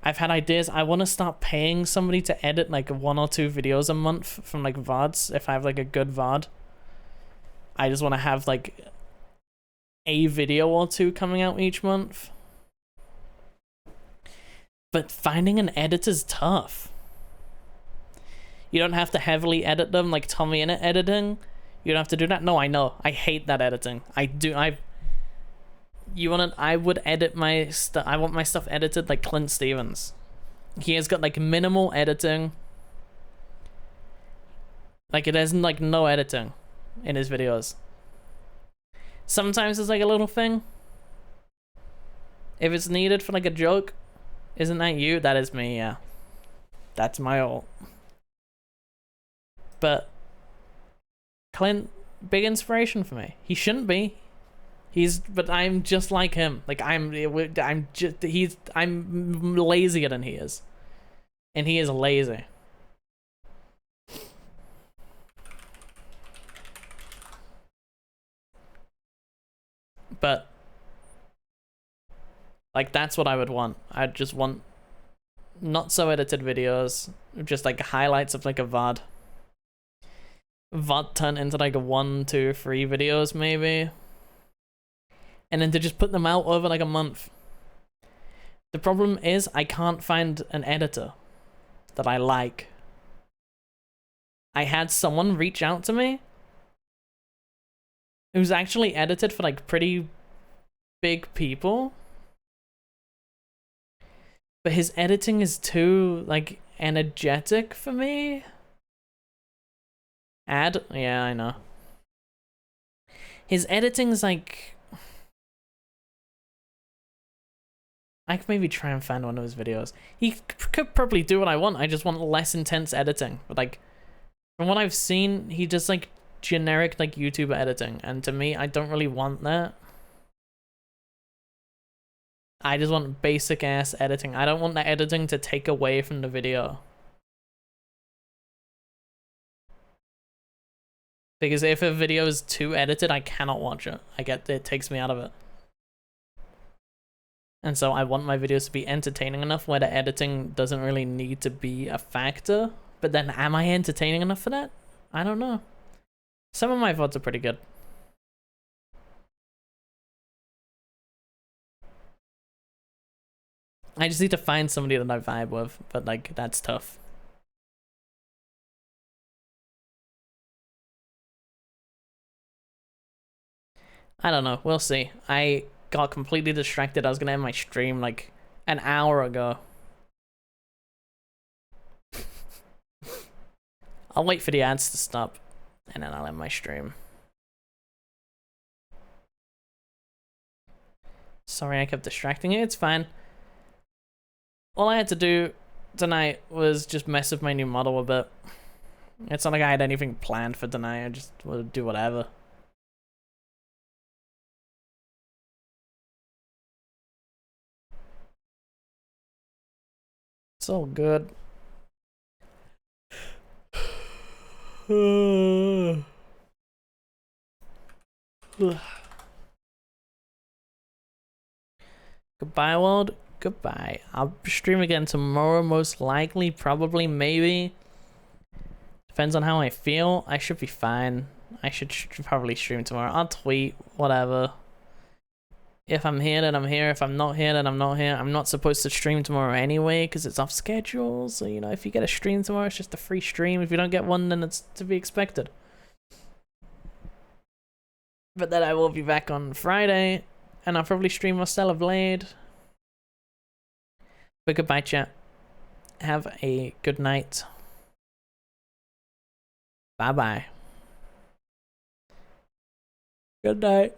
I've had ideas. I want to start paying somebody to edit like 1 or 2 videos a month from like VODs if I have like a good VOD. I just want to have like a video or 2 coming out each month. But finding an editor's tough. You don't have to heavily edit them like Tommy Innit editing. You don't have to do that. No, I know. I hate that editing. I would edit my stuff. I want my stuff edited like Clint Stevens. He has got like minimal editing. Like, it has like no editing in his videos. Sometimes there's like a little thing. If it's needed for like a joke. Isn't that you? That is me, yeah. That's my ult. But Clint, big inspiration for me. He shouldn't be. But I'm just like him. Like, I'm lazier than he is. And he is lazy. But like, that's what I would want. I'd just want not so edited videos, just like highlights of like a VOD. VOD turn into like a 1, 2, 3 videos maybe. And then to just put them out over like a month. The problem is I can't find an editor that I like. I had someone reach out to me who's actually edited for like pretty big people. But his editing is too like energetic for me. Yeah, I know. His editing's like, I could maybe try and find one of his videos. He could probably do what I want. I just want less intense editing. But like, from what I've seen, he does like generic like YouTuber editing, and to me, I don't really want that. I just want basic ass editing. I don't want the editing to take away from the video. Because if a video is too edited, I cannot watch it. It takes me out of it. And so I want my videos to be entertaining enough where the editing doesn't really need to be a factor. But then, am I entertaining enough for that? I don't know. Some of my VODs are pretty good. I just need to find somebody that I vibe with, but like, that's tough. I don't know. We'll see. I got completely distracted. I was gonna end my stream like an hour ago. I'll wait for the ads to stop, and then I'll end my stream. Sorry I kept distracting you. It's fine. All I had to do tonight was just mess with my new model a bit. It's not like I had anything planned for tonight. I just would do whatever. It's all good. Goodbye, world. Goodbye. I'll stream again tomorrow, most likely, probably, maybe. Depends on how I feel. I should be fine. I should probably stream tomorrow. I'll tweet, whatever. If I'm here, then I'm here. If I'm not here, then I'm not here. I'm not supposed to stream tomorrow anyway, because it's off schedule. So, you know, if you get a stream tomorrow, it's just a free stream. If you don't get one, then it's to be expected. But then I will be back on Friday, and I'll probably stream more Stellar Blade. But goodbye, chat. Have a good night. Bye-bye. Good night.